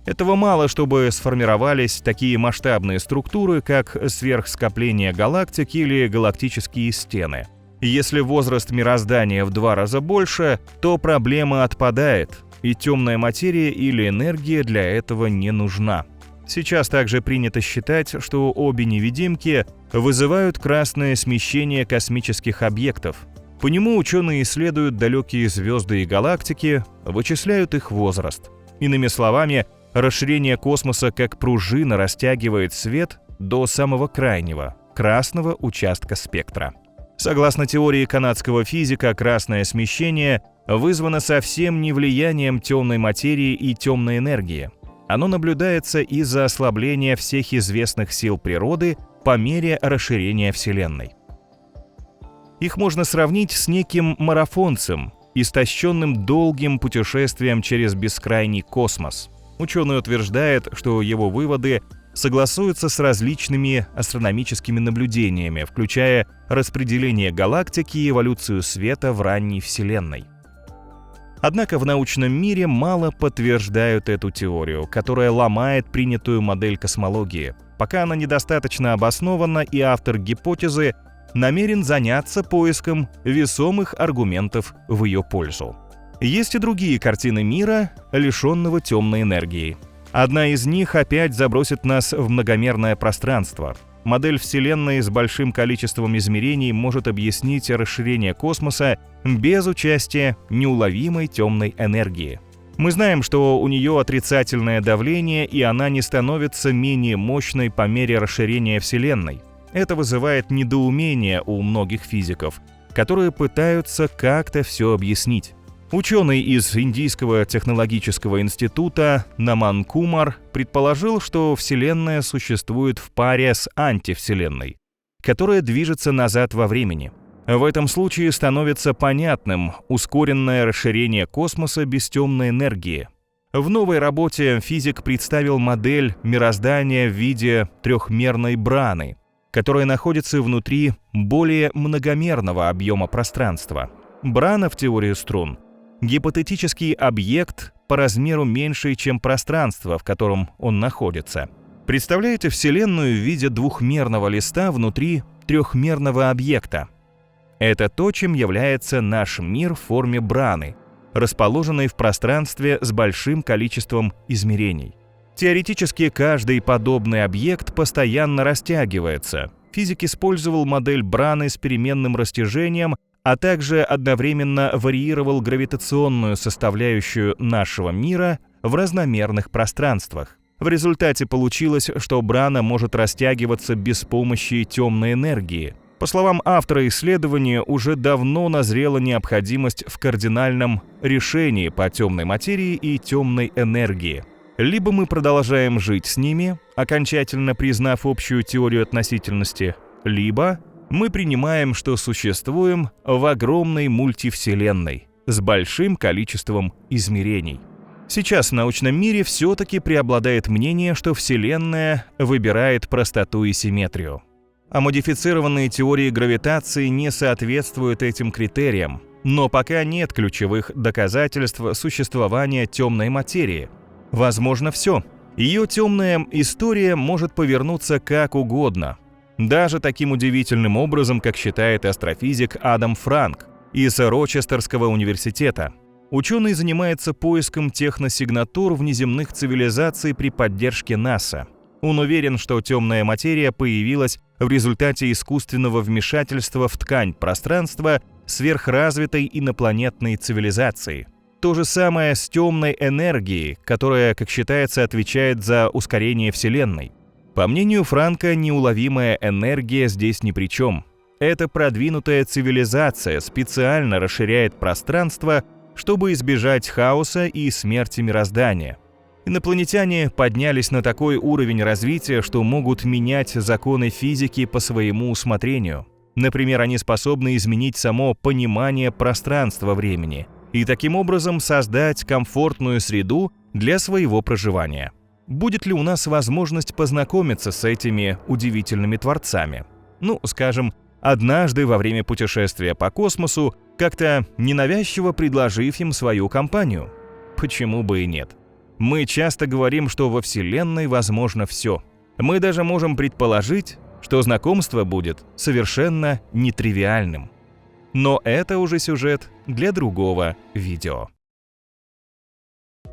Этого мало, чтобы сформировались такие масштабные структуры, как сверхскопление галактик или галактические стены. Если возраст мироздания в 2 раза больше, то проблема отпадает, и темная материя или энергия для этого не нужна. Сейчас также принято считать, что обе невидимки вызывают красное смещение космических объектов. По нему ученые исследуют далекие звезды и галактики, вычисляют их возраст. Иными словами, расширение космоса как пружина растягивает свет до самого крайнего, красного участка спектра. Согласно теории канадского физика, красное смещение вызвано совсем не влиянием темной материи и темной энергии. Оно наблюдается из-за ослабления всех известных сил природы по мере расширения Вселенной. Их можно сравнить с неким марафонцем, истощенным долгим путешествием через бескрайний космос. Ученый утверждает, что его выводы согласуются с различными астрономическими наблюдениями, включая распределение галактики и эволюцию света в ранней Вселенной. Однако в научном мире мало подтверждают эту теорию, которая ломает принятую модель космологии. Пока она недостаточно обоснована, и автор гипотезы намерен заняться поиском весомых аргументов в ее пользу. Есть и другие картины мира, лишенного темной энергии. Одна из них опять забросит нас в многомерное пространство. Модель Вселенной с большим количеством измерений может объяснить расширение космоса без участия неуловимой темной энергии. Мы знаем, что у нее отрицательное давление, и она не становится менее мощной по мере расширения Вселенной. Это вызывает недоумение у многих физиков, которые пытаются как-то все объяснить. Ученый из Индийского технологического института Наман Кумар предположил, что Вселенная существует в паре с антивселенной, которая движется назад во времени. В этом случае становится понятным ускоренное расширение космоса без темной энергии. В новой работе физик представил модель мироздания в виде трехмерной браны, которая находится внутри более многомерного объема пространства. Брана в теории струн — гипотетический объект по размеру меньше, чем пространство, в котором он находится. Представляете Вселенную в виде двухмерного листа внутри трехмерного объекта. Это то, чем является наш мир в форме браны, расположенной в пространстве с большим количеством измерений. Теоретически каждый подобный объект постоянно растягивается. Физик использовал модель браны с переменным растяжением, а также одновременно варьировал гравитационную составляющую нашего мира в разномерных пространствах. В результате получилось, что брана может растягиваться без помощи темной энергии. По словам автора исследования, уже давно назрела необходимость в кардинальном решении по темной материи и темной энергии. Либо мы продолжаем жить с ними, окончательно признав общую теорию относительности, либо мы принимаем, что существуем в огромной мультивселенной с большим количеством измерений. Сейчас в научном мире все-таки преобладает мнение, что Вселенная выбирает простоту и симметрию. А модифицированные теории гравитации не соответствуют этим критериям, но пока нет ключевых доказательств существования темной материи. Возможно, все. Ее темная история может повернуться как угодно. Даже таким удивительным образом, как считает астрофизик Адам Франк из Рочестерского университета. Ученый занимается поиском техносигнатур внеземных цивилизаций при поддержке НАСА. Он уверен, что темная материя появилась в результате искусственного вмешательства в ткань пространства сверхразвитой инопланетной цивилизации. То же самое с темной энергией, которая, как считается, отвечает за ускорение Вселенной. По мнению Франка, неуловимая энергия здесь ни при чем. Эта продвинутая цивилизация специально расширяет пространство, чтобы избежать хаоса и смерти мироздания. Инопланетяне поднялись на такой уровень развития, что могут менять законы физики по своему усмотрению. Например, они способны изменить само понимание пространства-времени и таким образом создать комфортную среду для своего проживания. Будет ли у нас возможность познакомиться с этими удивительными творцами? Скажем, однажды во время путешествия по космосу, как-то ненавязчиво предложив им свою компанию. Почему бы и нет? Мы часто говорим, что во Вселенной возможно все. Мы даже можем предположить, что знакомство будет совершенно нетривиальным. Но это уже сюжет для другого видео.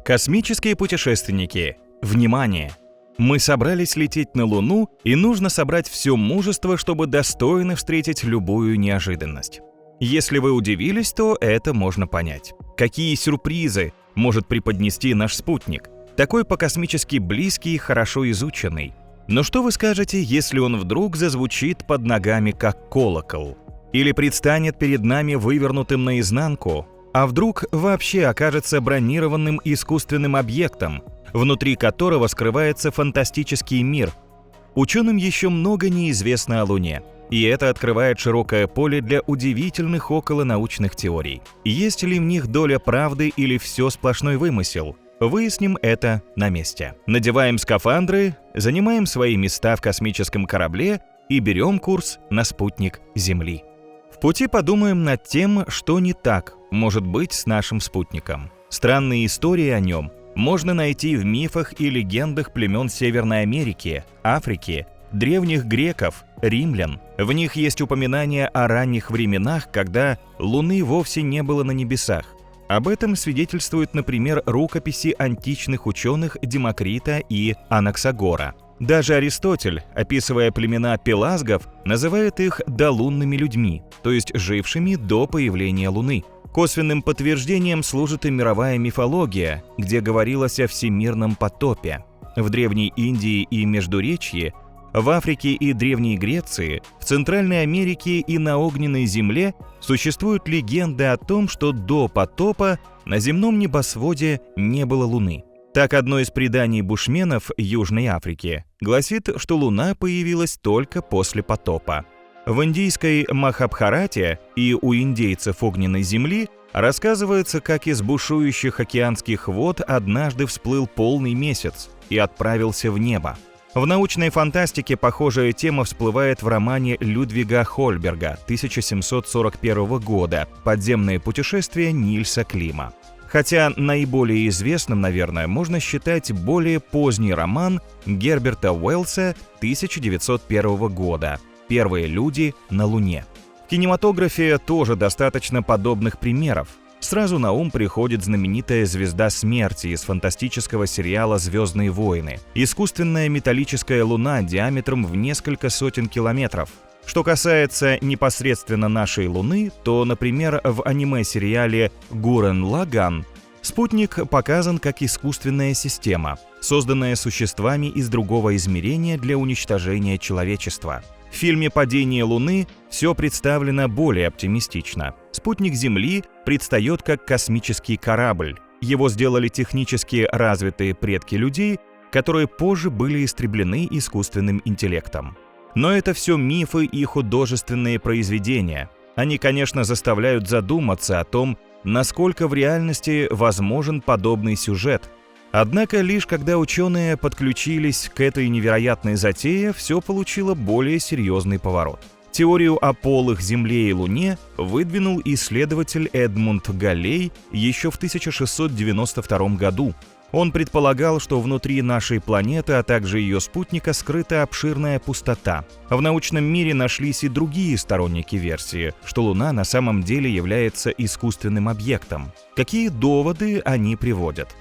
Космические путешественники, внимание! Мы собрались лететь на Луну, и нужно собрать все мужество, чтобы достойно встретить любую неожиданность. Если вы удивились, то это можно понять. Какие сюрпризы может преподнести наш спутник? Такой по-космически близкий и хорошо изученный. Но что вы скажете, если он вдруг зазвучит под ногами как колокол? Или предстанет перед нами вывернутым наизнанку? А вдруг вообще окажется бронированным искусственным объектом, внутри которого скрывается фантастический мир? Ученым еще много неизвестно о Луне, и это открывает широкое поле для удивительных околонаучных теорий. Есть ли в них доля правды или все сплошной вымысел? Выясним это на месте. Надеваем скафандры, занимаем свои места в космическом корабле и берем курс на спутник Земли. В пути подумаем над тем, что не так может быть с нашим спутником. Странные истории о нем можно найти в мифах и легендах племен Северной Америки, Африки, древних греков, римлян. В них есть упоминания о ранних временах, когда Луны вовсе не было на небесах. Об этом свидетельствуют, например, рукописи античных ученых Демокрита и Анаксагора. Даже Аристотель, описывая племена пелазгов, называет их долунными людьми, то есть жившими до появления Луны. Косвенным подтверждением служит и мировая мифология, где говорилось о всемирном потопе. В Древней Индии и Междуречье, в Африке и Древней Греции, в Центральной Америке и на Огненной Земле существуют легенды о том, что до потопа на земном небосводе не было Луны. Так, одно из преданий бушменов Южной Африки гласит, что Луна появилась только после потопа. В индийской Махабхарате и у индейцев Огненной Земли рассказывается, как из бушующих океанских вод однажды всплыл полный месяц и отправился в небо. В научной фантастике похожая тема всплывает в романе Людвига Хольберга 1741 года «Подземное путешествие Нильса Клима». Хотя наиболее известным, наверное, можно считать более поздний роман Герберта Уэллса 1901 года «Первые люди на Луне». В кинематографе тоже достаточно подобных примеров. Сразу на ум приходит знаменитая «Звезда смерти» из фантастического сериала «Звездные войны». Искусственная металлическая луна диаметром в несколько сотен километров. Что касается непосредственно нашей Луны, то, например, в аниме-сериале «Гуррен Лаганн» спутник показан как искусственная система, созданная существами из другого измерения для уничтожения человечества. В фильме «Падение Луны» все представлено более оптимистично. Спутник Земли предстает как космический корабль. Его сделали технически развитые предки людей, которые позже были истреблены искусственным интеллектом. Но это все мифы и художественные произведения. Они, конечно, заставляют задуматься о том, насколько в реальности возможен подобный сюжет. Однако лишь когда ученые подключились к этой невероятной затее, все получило более серьезный поворот. Теорию о полых Земле и Луне выдвинул исследователь Эдмунд Галлей еще в 1692 году. Он предполагал, что внутри нашей планеты, а также ее спутника, скрыта обширная пустота. В научном мире нашлись и другие сторонники версии, что Луна на самом деле является искусственным объектом. Какие доводы они приводят?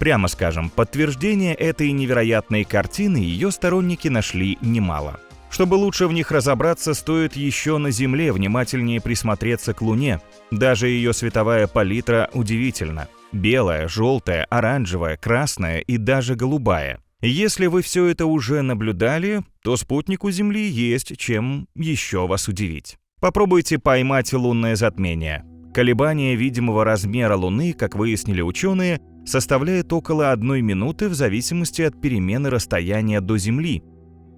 Прямо скажем, подтверждение этой невероятной картины ее сторонники нашли немало. Чтобы лучше в них разобраться, стоит еще на Земле внимательнее присмотреться к Луне. Даже ее световая палитра удивительна. Белая, желтая, оранжевая, красная и даже голубая. Если вы все это уже наблюдали, то спутнику Земли есть чем еще вас удивить. Попробуйте поймать лунное затмение. Колебание видимого размера Луны, как выяснили ученые, составляет около 1 минуты в зависимости от перемены расстояния до Земли.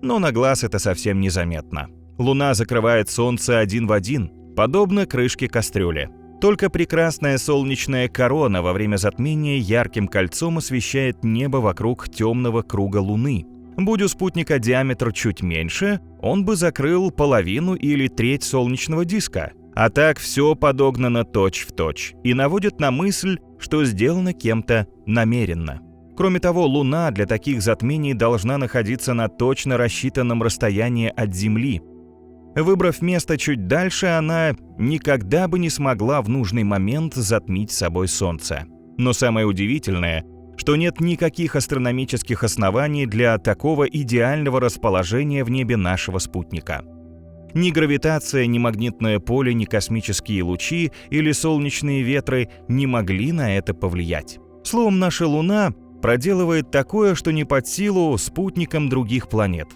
Но на глаз это совсем незаметно. Луна закрывает Солнце один в один, подобно крышке кастрюли. Только прекрасная солнечная корона во время затмения ярким кольцом освещает небо вокруг темного круга Луны. Будь у спутника диаметр чуть меньше, он бы закрыл половину или треть солнечного диска. А так все подогнано точь-в-точь и наводит на мысль, что сделано кем-то намеренно. Кроме того, Луна для таких затмений должна находиться на точно рассчитанном расстоянии от Земли. Выбрав место чуть дальше, она никогда бы не смогла в нужный момент затмить собой Солнце. Но самое удивительное, что нет никаких астрономических оснований для такого идеального расположения в небе нашего спутника. Ни гравитация, ни магнитное поле, ни космические лучи или солнечные ветры не могли на это повлиять. Словом, наша Луна проделывает такое, что не под силу спутникам других планет.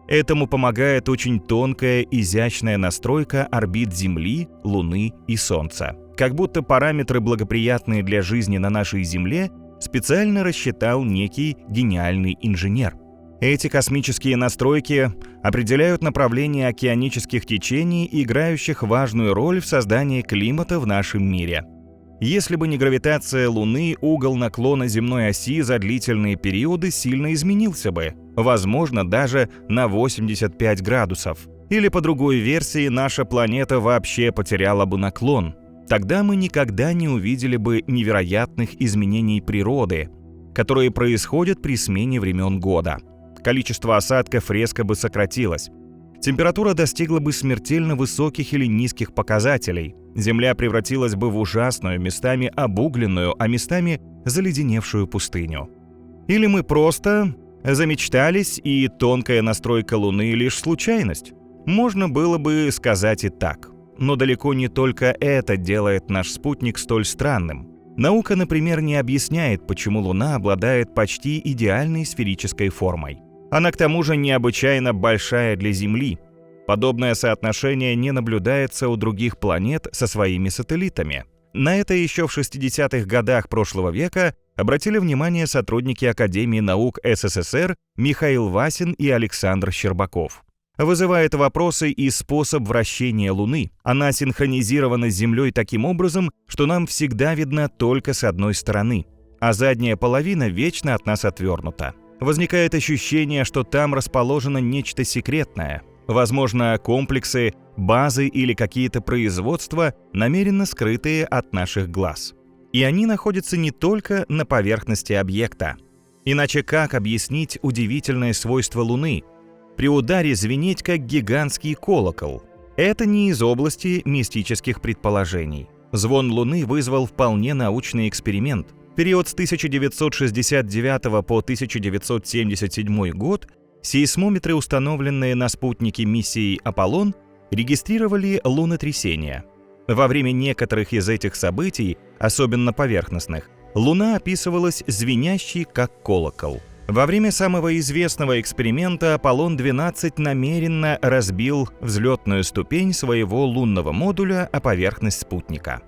Этому помогает очень тонкая, изящная настройка орбит Земли, Луны и Солнца. Как будто параметры, благоприятные для жизни на нашей Земле, специально рассчитал некий гениальный инженер. Эти космические настройки определяют направление океанических течений, играющих важную роль в создании климата в нашем мире. Если бы не гравитация Луны, угол наклона земной оси за длительные периоды сильно изменился бы, возможно, даже на 85 градусов. Или по другой версии, наша планета вообще потеряла бы наклон. Тогда мы никогда не увидели бы невероятных изменений природы, которые происходят при смене времен года. Количество осадков резко бы сократилось. Температура достигла бы смертельно высоких или низких показателей. Земля превратилась бы в ужасную, местами обугленную, а местами заледеневшую пустыню. Или мы просто замечтались, и тонкая настройка Луны — лишь случайность? Можно было бы сказать и так. Но далеко не только это делает наш спутник столь странным. Наука, например, не объясняет, почему Луна обладает почти идеальной сферической формой. Она к тому же необычайно большая для Земли. Подобное соотношение не наблюдается у других планет со своими сателлитами. На это еще в 60-х годах прошлого века обратили внимание сотрудники Академии наук СССР Михаил Васин и Александр Щербаков. Вызывает вопросы и способ вращения Луны. Она синхронизирована с Землей таким образом, что нам всегда видна только с одной стороны, а задняя половина вечно от нас отвернута. Возникает ощущение, что там расположено нечто секретное. Возможно, комплексы, базы или какие-то производства, намеренно скрытые от наших глаз. И они находятся не только на поверхности объекта. Иначе как объяснить удивительное свойство Луны? При ударе звенеть как гигантский колокол. Это не из области мистических предположений. Звон Луны вызвал вполне научный эксперимент. В период с 1969 по 1977 год сейсмометры, установленные на спутнике миссии «Аполлон», регистрировали лунотрясения. Во время некоторых из этих событий, особенно поверхностных, Луна описывалась звенящей как колокол. Во время самого известного эксперимента Аполлон-12 намеренно разбил взлетную ступень своего лунного модуля о поверхность спутника.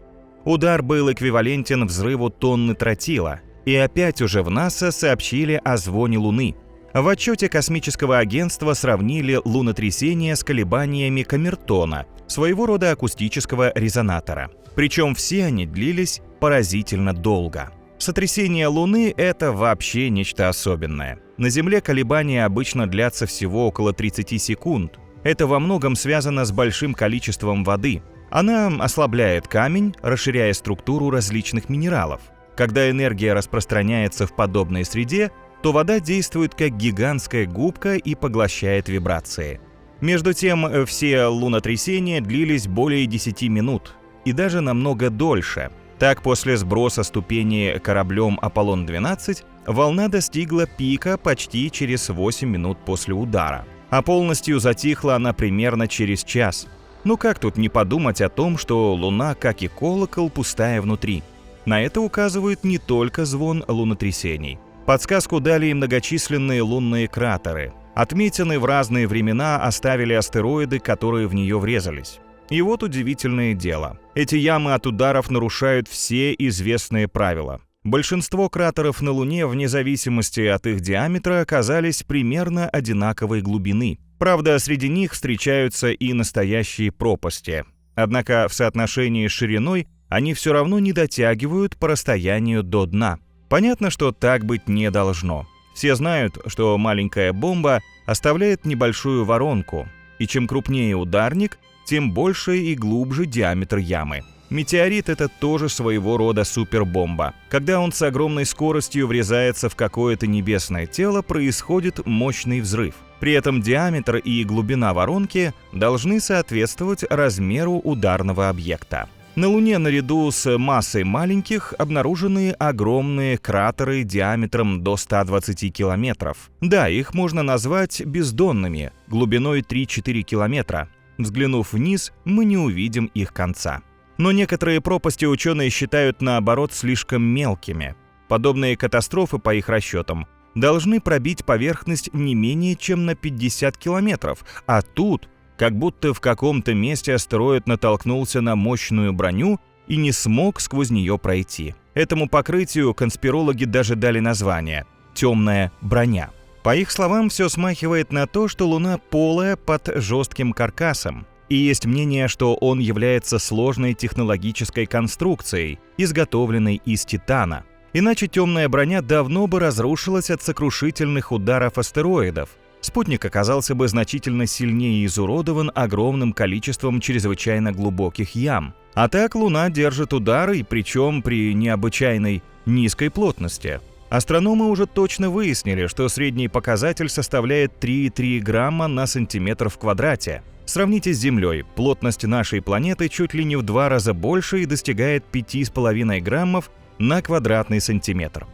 Удар был эквивалентен взрыву тонны тротила, и опять уже в НАСА сообщили о звоне Луны. В отчете космического агентства сравнили лунотрясение с колебаниями камертона, своего рода акустического резонатора. Причем все они длились поразительно долго. Сотрясение Луны — это вообще нечто особенное. На Земле колебания обычно длятся всего около 30 секунд. Это во многом связано с большим количеством воды. Она ослабляет камень, расширяя структуру различных минералов. Когда энергия распространяется в подобной среде, то вода действует как гигантская губка и поглощает вибрации. Между тем, все лунотрясения длились более 10 минут, и даже намного дольше. Так, после сброса ступени кораблем «Аполлон-12» волна достигла пика почти через 8 минут после удара, а полностью затихла она примерно через час. Ну как тут не подумать о том, что Луна, как и колокол, пустая внутри? На это указывает не только звон лунотрясений. Подсказку дали и многочисленные лунные кратеры. Отметины в разные времена оставили астероиды, которые в нее врезались. И вот удивительное дело. Эти ямы от ударов нарушают все известные правила. Большинство кратеров на Луне, вне зависимости от их диаметра, оказались примерно одинаковой глубины. Правда, среди них встречаются и настоящие пропасти. Однако в соотношении с шириной они все равно не дотягивают по расстоянию до дна. Понятно, что так быть не должно. Все знают, что маленькая бомба оставляет небольшую воронку, и чем крупнее ударник, тем больше и глубже диаметр ямы. Метеорит — это тоже своего рода супербомба. Когда он с огромной скоростью врезается в какое-то небесное тело, происходит мощный взрыв. При этом диаметр и глубина воронки должны соответствовать размеру ударного объекта. На Луне наряду с массой маленьких обнаружены огромные кратеры диаметром до 120 километров. Да, их можно назвать бездонными, глубиной 3-4 километра. Взглянув вниз, мы не увидим их конца. Но некоторые пропасти ученые считают, наоборот, слишком мелкими. Подобные катастрофы, по их расчетам, должны пробить поверхность не менее чем на 50 километров, а тут, как будто в каком-то месте астероид натолкнулся на мощную броню и не смог сквозь нее пройти. Этому покрытию конспирологи даже дали название «темная броня». По их словам, все смахивает на то, что Луна полая под жестким каркасом. И есть мнение, что он является сложной технологической конструкцией, изготовленной из титана. Иначе темная броня давно бы разрушилась от сокрушительных ударов астероидов. Спутник оказался бы значительно сильнее изуродован огромным количеством чрезвычайно глубоких ям. А так Луна держит удары, причем при необычайной низкой плотности. Астрономы уже точно выяснили, что средний показатель составляет 3,3 грамма на сантиметр в квадрате. Сравните с Землей, плотность нашей планеты чуть ли не в 2 раза больше и достигает 5,5 граммов на квадратный сантиметр.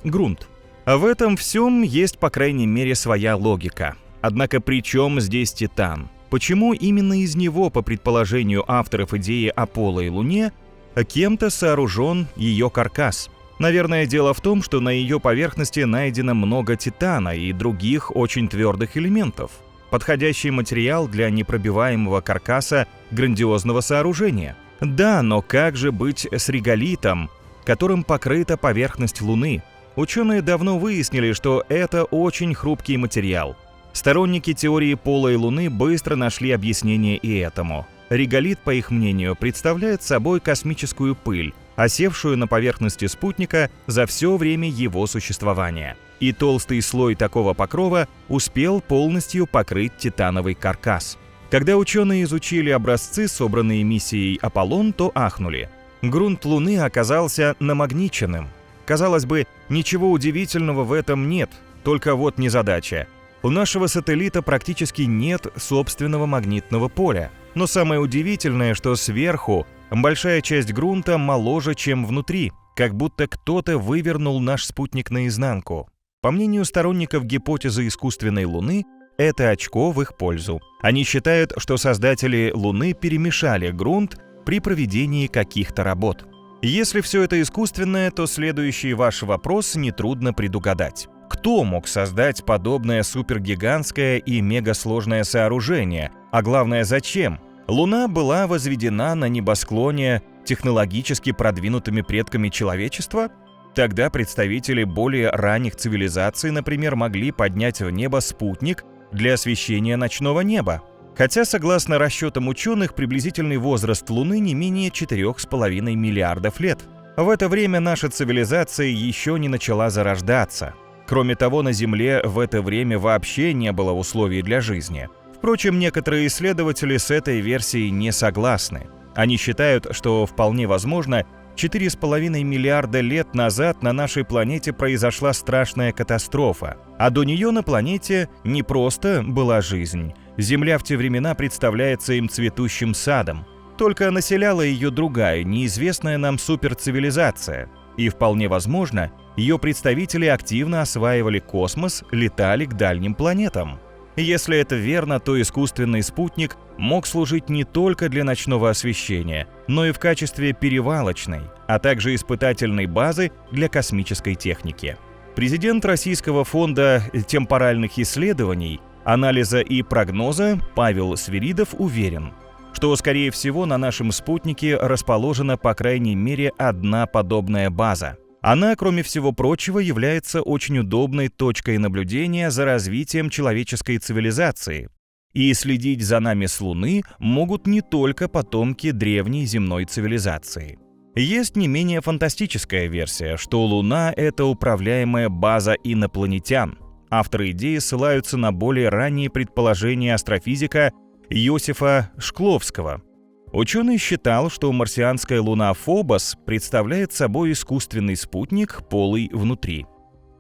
Грунт. А в этом всем есть, по крайней мере, своя логика. Однако при чем здесь Титан? Почему именно из него, по предположению авторов идеи о полой Луне, кем-то сооружен ее каркас? Наверное, дело в том, что на ее поверхности найдено много титана и других очень твердых элементов. Подходящий материал для непробиваемого каркаса грандиозного сооружения. Да, но как же быть с реголитом, которым покрыта поверхность Луны? Ученые давно выяснили, что это очень хрупкий материал. Сторонники теории полой Луны быстро нашли объяснение и этому. Реголит, по их мнению, представляет собой космическую пыль, осевшую на поверхности спутника за все время его существования. И толстый слой такого покрова успел полностью покрыть титановый каркас. Когда ученые изучили образцы, собранные миссией Аполлон, то ахнули. Грунт Луны оказался намагниченным. Казалось бы, ничего удивительного в этом нет, только вот незадача. У нашего сателлита практически нет собственного магнитного поля. Но самое удивительное, что сверху большая часть грунта моложе, чем внутри, как будто кто-то вывернул наш спутник наизнанку. По мнению сторонников гипотезы искусственной Луны, это очко в их пользу. Они считают, что создатели Луны перемешали грунт при проведении каких-то работ. Если все это искусственное, то следующий ваш вопрос нетрудно предугадать. Кто мог создать подобное супергигантское и мегасложное сооружение? А главное, зачем? Луна была возведена на небосклоне технологически продвинутыми предками человечества? Тогда представители более ранних цивилизаций, например, могли поднять в небо спутник для освещения ночного неба. Хотя, согласно расчетам ученых, приблизительный возраст Луны не менее 4,5 миллиардов лет. В это время наша цивилизация еще не начала зарождаться. Кроме того, на Земле в это время вообще не было условий для жизни. Впрочем, некоторые исследователи с этой версией не согласны. Они считают, что вполне возможно, 4,5 миллиарда лет назад на нашей планете произошла страшная катастрофа, а до нее на планете не просто была жизнь. Земля в те времена представляется им цветущим садом, только населяла ее другая, неизвестная нам суперцивилизация. И вполне возможно, ее представители активно осваивали космос, летали к дальним планетам. Если это верно, то искусственный спутник мог служить не только для ночного освещения, но и в качестве перевалочной, а также испытательной базы для космической техники. Президент Российского фонда темпоральных исследований, анализа и прогноза Павел Свиридов уверен, что, скорее всего, на нашем спутнике расположена по крайней мере одна подобная база. Она, кроме всего прочего, является очень удобной точкой наблюдения за развитием человеческой цивилизации. И следить за нами с Луны могут не только потомки древней земной цивилизации. Есть не менее фантастическая версия, что Луна — это управляемая база инопланетян. Авторы идеи ссылаются на более ранние предположения астрофизика Иосифа Шкловского. Ученый считал, что марсианская луна Фобос представляет собой искусственный спутник, полый внутри.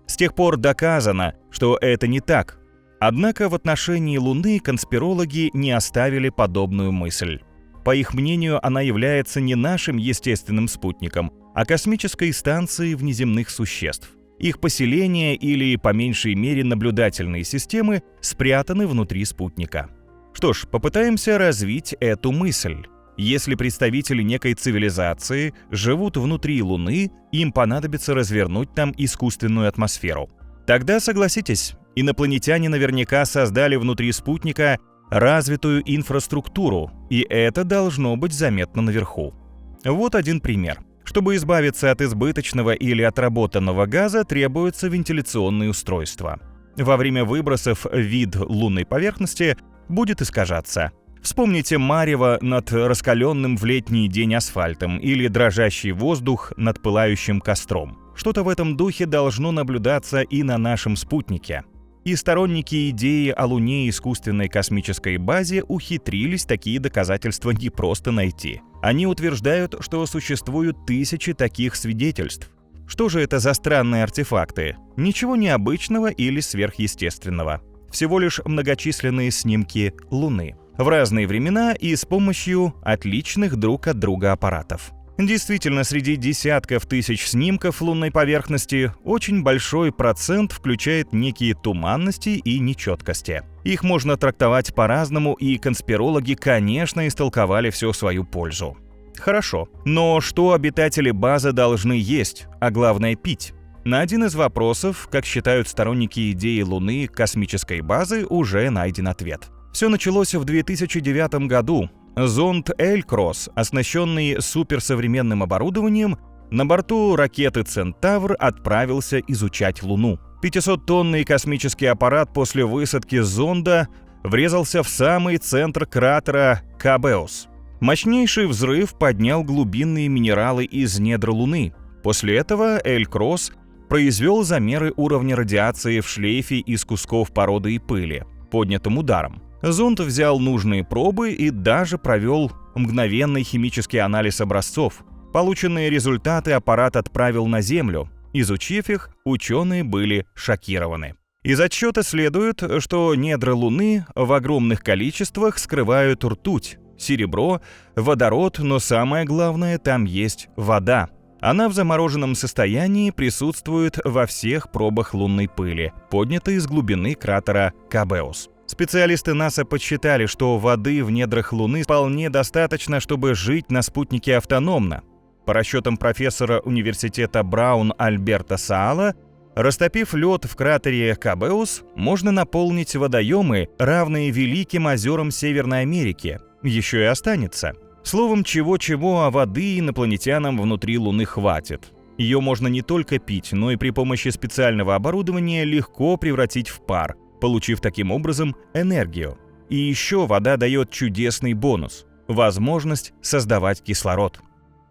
С тех пор доказано, что это не так. Однако в отношении Луны конспирологи не оставили подобную мысль. По их мнению, она является не нашим естественным спутником, а космической станцией внеземных существ. Их поселения или, по меньшей мере, наблюдательные системы спрятаны внутри спутника. Что ж, попытаемся развить эту мысль. Если представители некой цивилизации живут внутри Луны, им понадобится развернуть там искусственную атмосферу. Тогда, согласитесь, инопланетяне наверняка создали внутри спутника развитую инфраструктуру, и это должно быть заметно наверху. Вот один пример. Чтобы избавиться от избыточного или отработанного газа, требуются вентиляционные устройства. Во время выбросов вид лунной поверхности будет искажаться. Вспомните марево над раскаленным в летний день асфальтом или дрожащий воздух над пылающим костром. Что-то в этом духе должно наблюдаться и на нашем спутнике. И сторонники идеи о Луне и искусственной космической базе ухитрились такие доказательства не просто найти. Они утверждают, что существуют тысячи таких свидетельств. Что же это за странные артефакты? Ничего необычного или сверхъестественного. Всего лишь многочисленные снимки Луны. В разные времена и с помощью отличных друг от друга аппаратов. Действительно, среди десятков тысяч снимков лунной поверхности очень большой процент включает некие туманности и нечеткости. Их можно трактовать по-разному, и конспирологи, конечно, истолковали все в свою пользу. Хорошо, но что обитатели базы должны есть, а главное пить? На один из вопросов, как считают сторонники идеи Луны космической базы, уже найден ответ. Все началось в 2009 году. Зонд Элькросс, оснащенный суперсовременным оборудованием, на борту ракеты «Центавр» отправился изучать Луну. 500-тонный космический аппарат после высадки зонда врезался в самый центр кратера Кабеус. Мощнейший взрыв поднял глубинные минералы из недр Луны. После этого Элькросс произвел замеры уровня радиации в шлейфе из кусков породы и пыли, поднятым ударом. Зонд взял нужные пробы и даже провел мгновенный химический анализ образцов. Полученные результаты аппарат отправил на Землю. Изучив их, ученые были шокированы. Из отчета следует, что недра Луны в огромных количествах скрывают ртуть, серебро, водород, но самое главное, там есть вода. Она в замороженном состоянии присутствует во всех пробах лунной пыли, поднятой из глубины кратера Кабеус. Специалисты НАСА подсчитали, что воды в недрах Луны вполне достаточно, чтобы жить на спутнике автономно. По расчетам профессора университета Браун Альберта Саала, растопив лед в кратере Кабеус, можно наполнить водоемы, равные великим озерам Северной Америки. Еще и останется. Словом, чего-чего, а воды инопланетянам внутри Луны хватит. Ее можно не только пить, но и при помощи специального оборудования легко превратить в пар, получив таким образом энергию. И еще вода дает чудесный бонус – возможность создавать кислород.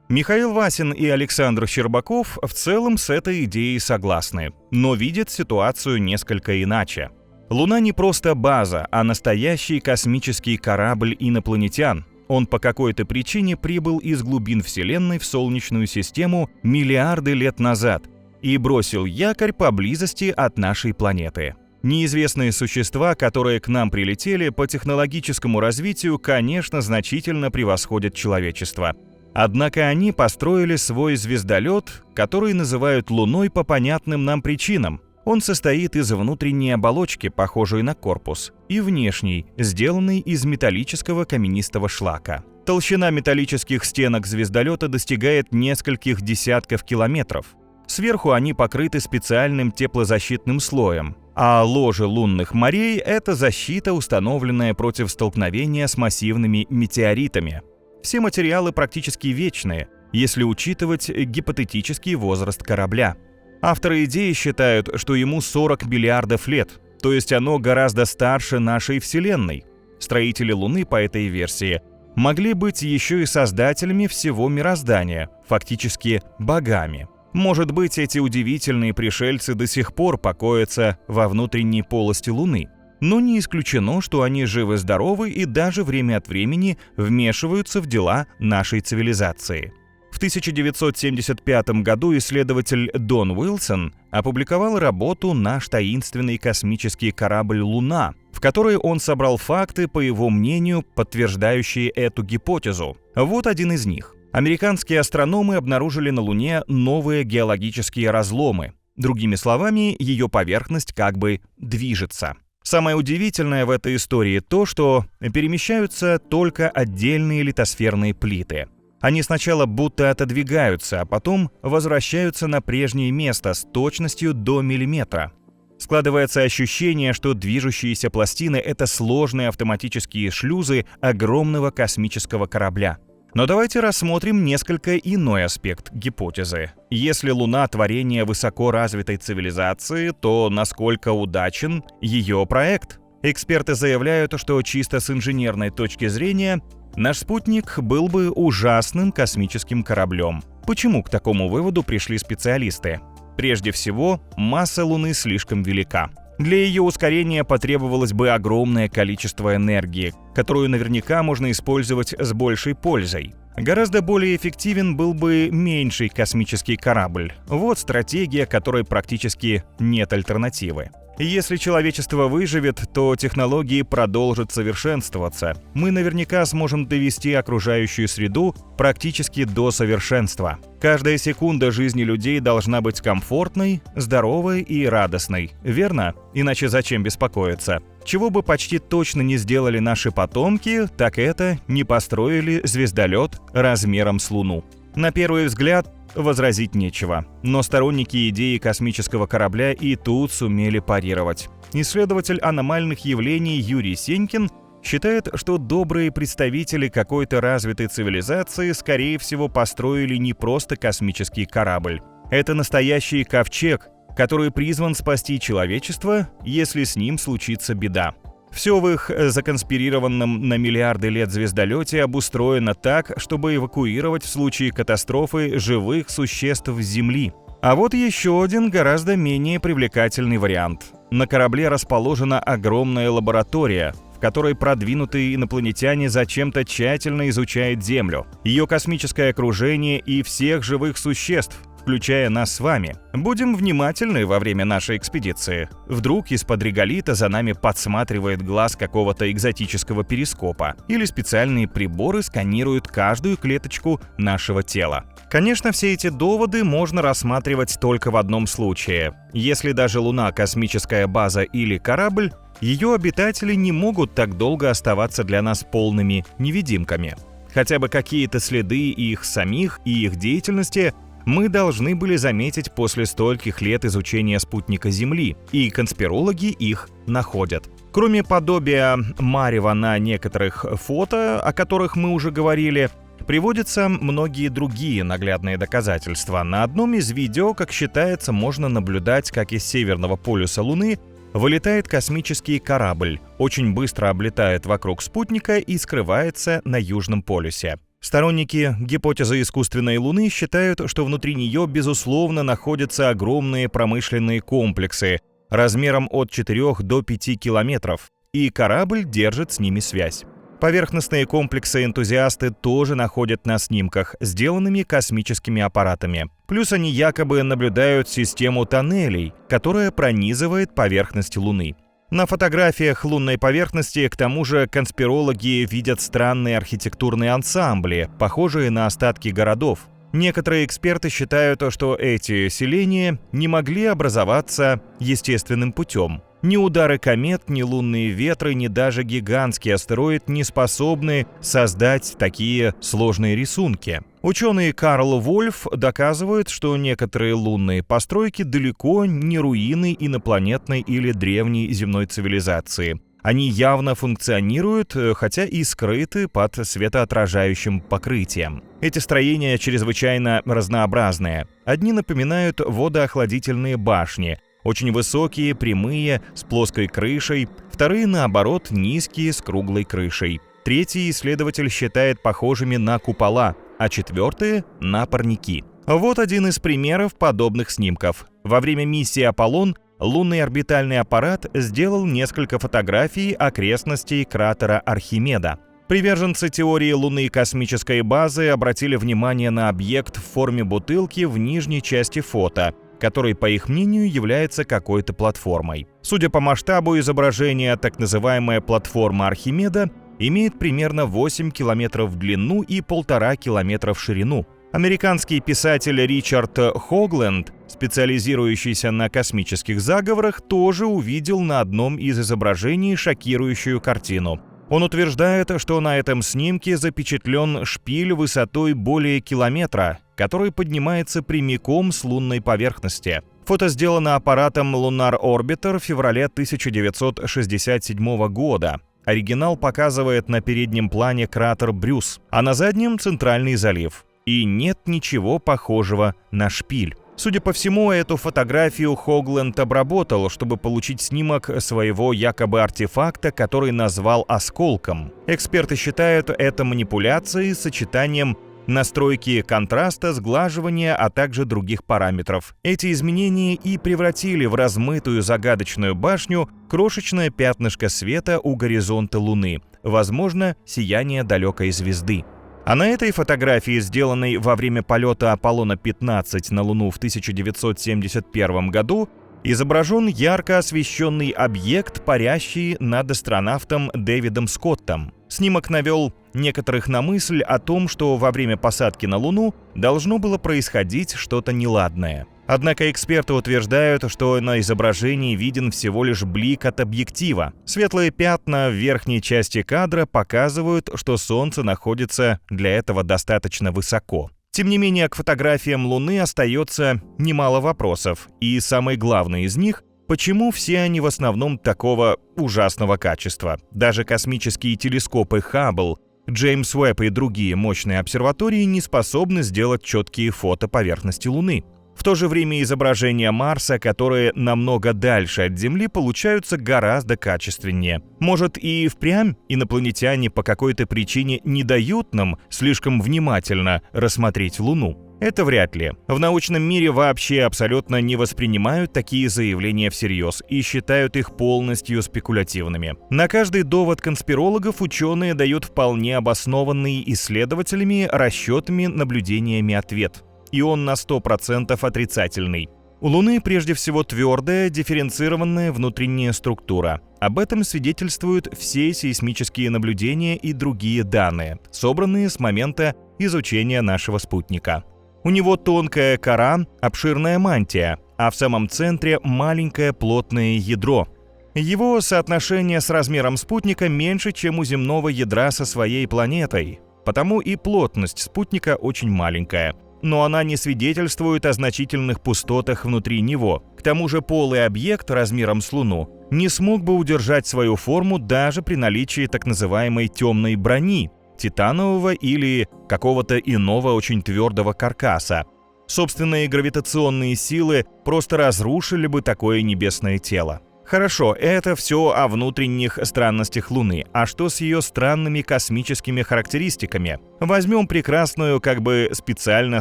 Михаил Васин и Александр Щербаков в целом с этой идеей согласны, но видят ситуацию несколько иначе. Луна не просто база, а настоящий космический корабль инопланетян. Он по какой-то причине прибыл из глубин Вселенной в Солнечную систему миллиарды лет назад и бросил якорь поблизости от нашей планеты. Неизвестные существа, которые к нам прилетели, по технологическому развитию, конечно, значительно превосходят человечество. Однако они построили свой звездолет, который называют Луной по понятным нам причинам. Он состоит из внутренней оболочки, похожей на корпус, и внешней, сделанной из металлического каменистого шлака. Толщина металлических стенок звездолета достигает нескольких десятков километров. Сверху они покрыты специальным теплозащитным слоем, а ложе лунных морей – это защита, установленная против столкновения с массивными метеоритами. Все материалы практически вечные, если учитывать гипотетический возраст корабля. Авторы идеи считают, что ему 40 миллиардов лет, то есть оно гораздо старше нашей Вселенной. Строители Луны, по этой версии, могли быть еще и создателями всего мироздания, фактически богами. Может быть, эти удивительные пришельцы до сих пор покоятся во внутренней полости Луны. Но не исключено, что они живы-здоровы и даже время от времени вмешиваются в дела нашей цивилизации. В 1975 году исследователь Дон Уилсон опубликовал работу «Наш таинственный космический корабль Луна», в которой он собрал факты, по его мнению, подтверждающие эту гипотезу. Вот один из них. Американские астрономы обнаружили на Луне новые геологические разломы. Другими словами, ее поверхность как бы движется. Самое удивительное в этой истории то, что перемещаются только отдельные литосферные плиты. Они сначала будто отодвигаются, а потом возвращаются на прежнее место с точностью до миллиметра. Складывается ощущение, что движущиеся пластины — это сложные автоматические шлюзы огромного космического корабля. Но давайте рассмотрим несколько иной аспект гипотезы. Если Луна — творение высоко развитой цивилизации, то насколько удачен ее проект? Эксперты заявляют, что чисто с инженерной точки зрения наш спутник был бы ужасным космическим кораблем. Почему к такому выводу пришли специалисты? Прежде всего, масса Луны слишком велика. Для ее ускорения потребовалось бы огромное количество энергии, которую наверняка можно использовать с большей пользой. Гораздо более эффективен был бы меньший космический корабль. Вот стратегия, которой практически нет альтернативы. Если человечество выживет, то технологии продолжат совершенствоваться. Мы наверняка сможем довести окружающую среду практически до совершенства. Каждая секунда жизни людей должна быть комфортной, здоровой и радостной, верно? Иначе зачем беспокоиться? Чего бы почти точно не сделали наши потомки, так это не построили звездолет размером с Луну. На первый взгляд, возразить нечего, но сторонники идеи космического корабля и тут сумели парировать. Исследователь аномальных явлений Юрий Сенькин считает, что добрые представители какой-то развитой цивилизации, скорее всего, построили не просто космический корабль. Это настоящий ковчег, который призван спасти человечество, если с ним случится беда. Все в их законспирированном на миллиарды лет звездолете обустроено так, чтобы эвакуировать в случае катастрофы живых существ с Земли. А вот еще один гораздо менее привлекательный вариант. На корабле расположена огромная лаборатория, в которой продвинутые инопланетяне зачем-то тщательно изучают Землю, ее космическое окружение и всех живых существ, включая нас с вами. Будем внимательны во время нашей экспедиции. Вдруг из-под реголита за нами подсматривает глаз какого-то экзотического перископа, или специальные приборы сканируют каждую клеточку нашего тела. Конечно, все эти доводы можно рассматривать только в одном случае. Если даже Луна – космическая база или корабль, ее обитатели не могут так долго оставаться для нас полными невидимками. Хотя бы какие-то следы их самих и их деятельности мы должны были заметить после стольких лет изучения спутника Земли, и конспирологи их находят. Кроме подобия марева на некоторых фото, о которых мы уже говорили, приводятся многие другие наглядные доказательства. На одном из видео, как считается, можно наблюдать, как из северного полюса Луны вылетает космический корабль, очень быстро облетает вокруг спутника и скрывается на Южном полюсе. Сторонники гипотезы искусственной Луны считают, что внутри нее, безусловно, находятся огромные промышленные комплексы размером от 4 до 5 километров, и корабль держит с ними связь. Поверхностные комплексы энтузиасты тоже находят на снимках, сделанными космическими аппаратами. Плюс они якобы наблюдают систему тоннелей, которая пронизывает поверхность Луны. На фотографиях лунной поверхности, к тому же, конспирологи видят странные архитектурные ансамбли, похожие на остатки городов. Некоторые эксперты считают, что эти селения не могли образоваться естественным путем. Ни удары комет, ни лунные ветры, ни даже гигантский астероид не способны создать такие сложные рисунки. Ученый Карл Вольф доказывает, что некоторые лунные постройки далеко не руины инопланетной или древней земной цивилизации. Они явно функционируют, хотя и скрыты под светоотражающим покрытием. Эти строения чрезвычайно разнообразные. Одни напоминают водоохладительные башни, очень высокие, прямые, с плоской крышей, вторые, наоборот, низкие, с круглой крышей. Третий исследователь считает похожими на купола, а четвертые — на парники. Вот один из примеров подобных снимков. Во время миссии «Аполлон» лунный орбитальный аппарат сделал несколько фотографий окрестностей кратера Архимеда. Приверженцы теории Луны космической базы обратили внимание на объект в форме бутылки в нижней части фото, который, по их мнению, является какой-то платформой. Судя по масштабу изображения, так называемая платформа Архимеда имеет примерно 8 километров в длину и 1,5 километра в ширину. Американский писатель Ричард Хогленд, специализирующийся на космических заговорах, тоже увидел на одном из изображений шокирующую картину. Он утверждает, что на этом снимке запечатлен шпиль высотой более километра, который поднимается прямиком с лунной поверхности. Фото сделано аппаратом Lunar Orbiter в феврале 1967 года. Оригинал показывает на переднем плане кратер Брюс, а на заднем — центральный залив. И нет ничего похожего на шпиль. Судя по всему, эту фотографию Хогленд обработал, чтобы получить снимок своего якобы артефакта, который назвал осколком. Эксперты считают это манипуляцией с сочетанием настройки контраста, сглаживания, а также других параметров. Эти изменения и превратили в размытую загадочную башню крошечное пятнышко света у горизонта Луны, возможно, сияние далекой звезды. А на этой фотографии, сделанной во время полета Аполлона-15 на Луну в 1971 году, изображен ярко освещенный объект, парящий над астронавтом Дэвидом Скоттом. Снимок навел некоторых на мысль о том, что во время посадки на Луну должно было происходить что-то неладное. Однако эксперты утверждают, что на изображении виден всего лишь блик от объектива. Светлые пятна в верхней части кадра показывают, что Солнце находится для этого достаточно высоко. Тем не менее, к фотографиям Луны остается немало вопросов, и самый главный из них — почему все они в основном такого ужасного качества? Даже космические телескопы Хаббл, Джеймс Уэбб и другие мощные обсерватории не способны сделать четкие фото поверхности Луны. В то же время изображения Марса, которые намного дальше от Земли, получаются гораздо качественнее. Может, и впрямь инопланетяне по какой-то причине не дают нам слишком внимательно рассмотреть Луну? Это вряд ли. В научном мире вообще абсолютно не воспринимают такие заявления всерьез и считают их полностью спекулятивными. На каждый довод конспирологов ученые дают вполне обоснованный исследователями, расчетами, наблюдениями ответ. И он на 100% отрицательный. У Луны прежде всего твердая, дифференцированная внутренняя структура. Об этом свидетельствуют все сейсмические наблюдения и другие данные, собранные с момента изучения нашего спутника. У него тонкая кора, обширная мантия, а в самом центре маленькое плотное ядро. Его соотношение с размером спутника меньше, чем у земного ядра со своей планетой, потому и плотность спутника очень маленькая. Но она не свидетельствует о значительных пустотах внутри него. К тому же полый объект размером с Луну не смог бы удержать свою форму даже при наличии так называемой темной брони, титанового или какого-то иного очень твердого каркаса. Собственные гравитационные силы просто разрушили бы такое небесное тело. Хорошо, это все о внутренних странностях Луны. А что с ее странными космическими характеристиками? Возьмем прекрасную, как бы специально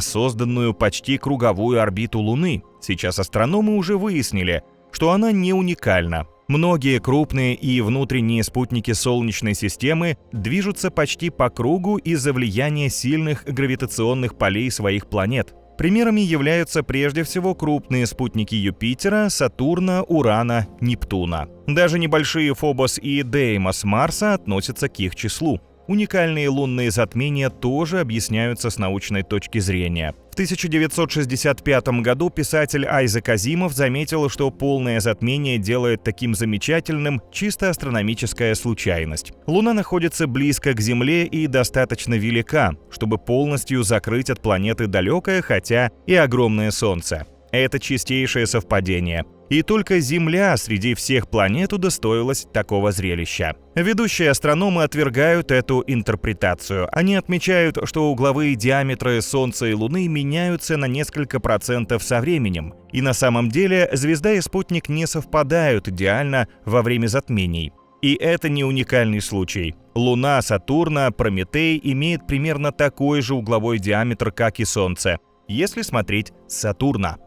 созданную почти круговую орбиту Луны. Сейчас астрономы уже выяснили, что она не уникальна. Многие крупные и внутренние спутники Солнечной системы движутся почти по кругу из-за влияния сильных гравитационных полей своих планет. Примерами являются прежде всего крупные спутники Юпитера, Сатурна, Урана, Нептуна. Даже небольшие Фобос и Деймос Марса относятся к их числу. Уникальные лунные затмения тоже объясняются с научной точки зрения. В 1965 году писатель Айзек Азимов заметил, что полное затмение делает таким замечательным чисто астрономическая случайность. Луна находится близко к Земле и достаточно велика, чтобы полностью закрыть от планеты далекое, хотя и огромное Солнце. Это чистейшее совпадение. И только Земля среди всех планет удостоилась такого зрелища. Ведущие астрономы отвергают эту интерпретацию. Они отмечают, что угловые диаметры Солнца и Луны меняются на несколько процентов со временем. И на самом деле звезда и спутник не совпадают идеально во время затмений. И это не уникальный случай. Луна Сатурна, Прометей имеет примерно такой же угловой диаметр, как и Солнце, если смотреть с Сатурна.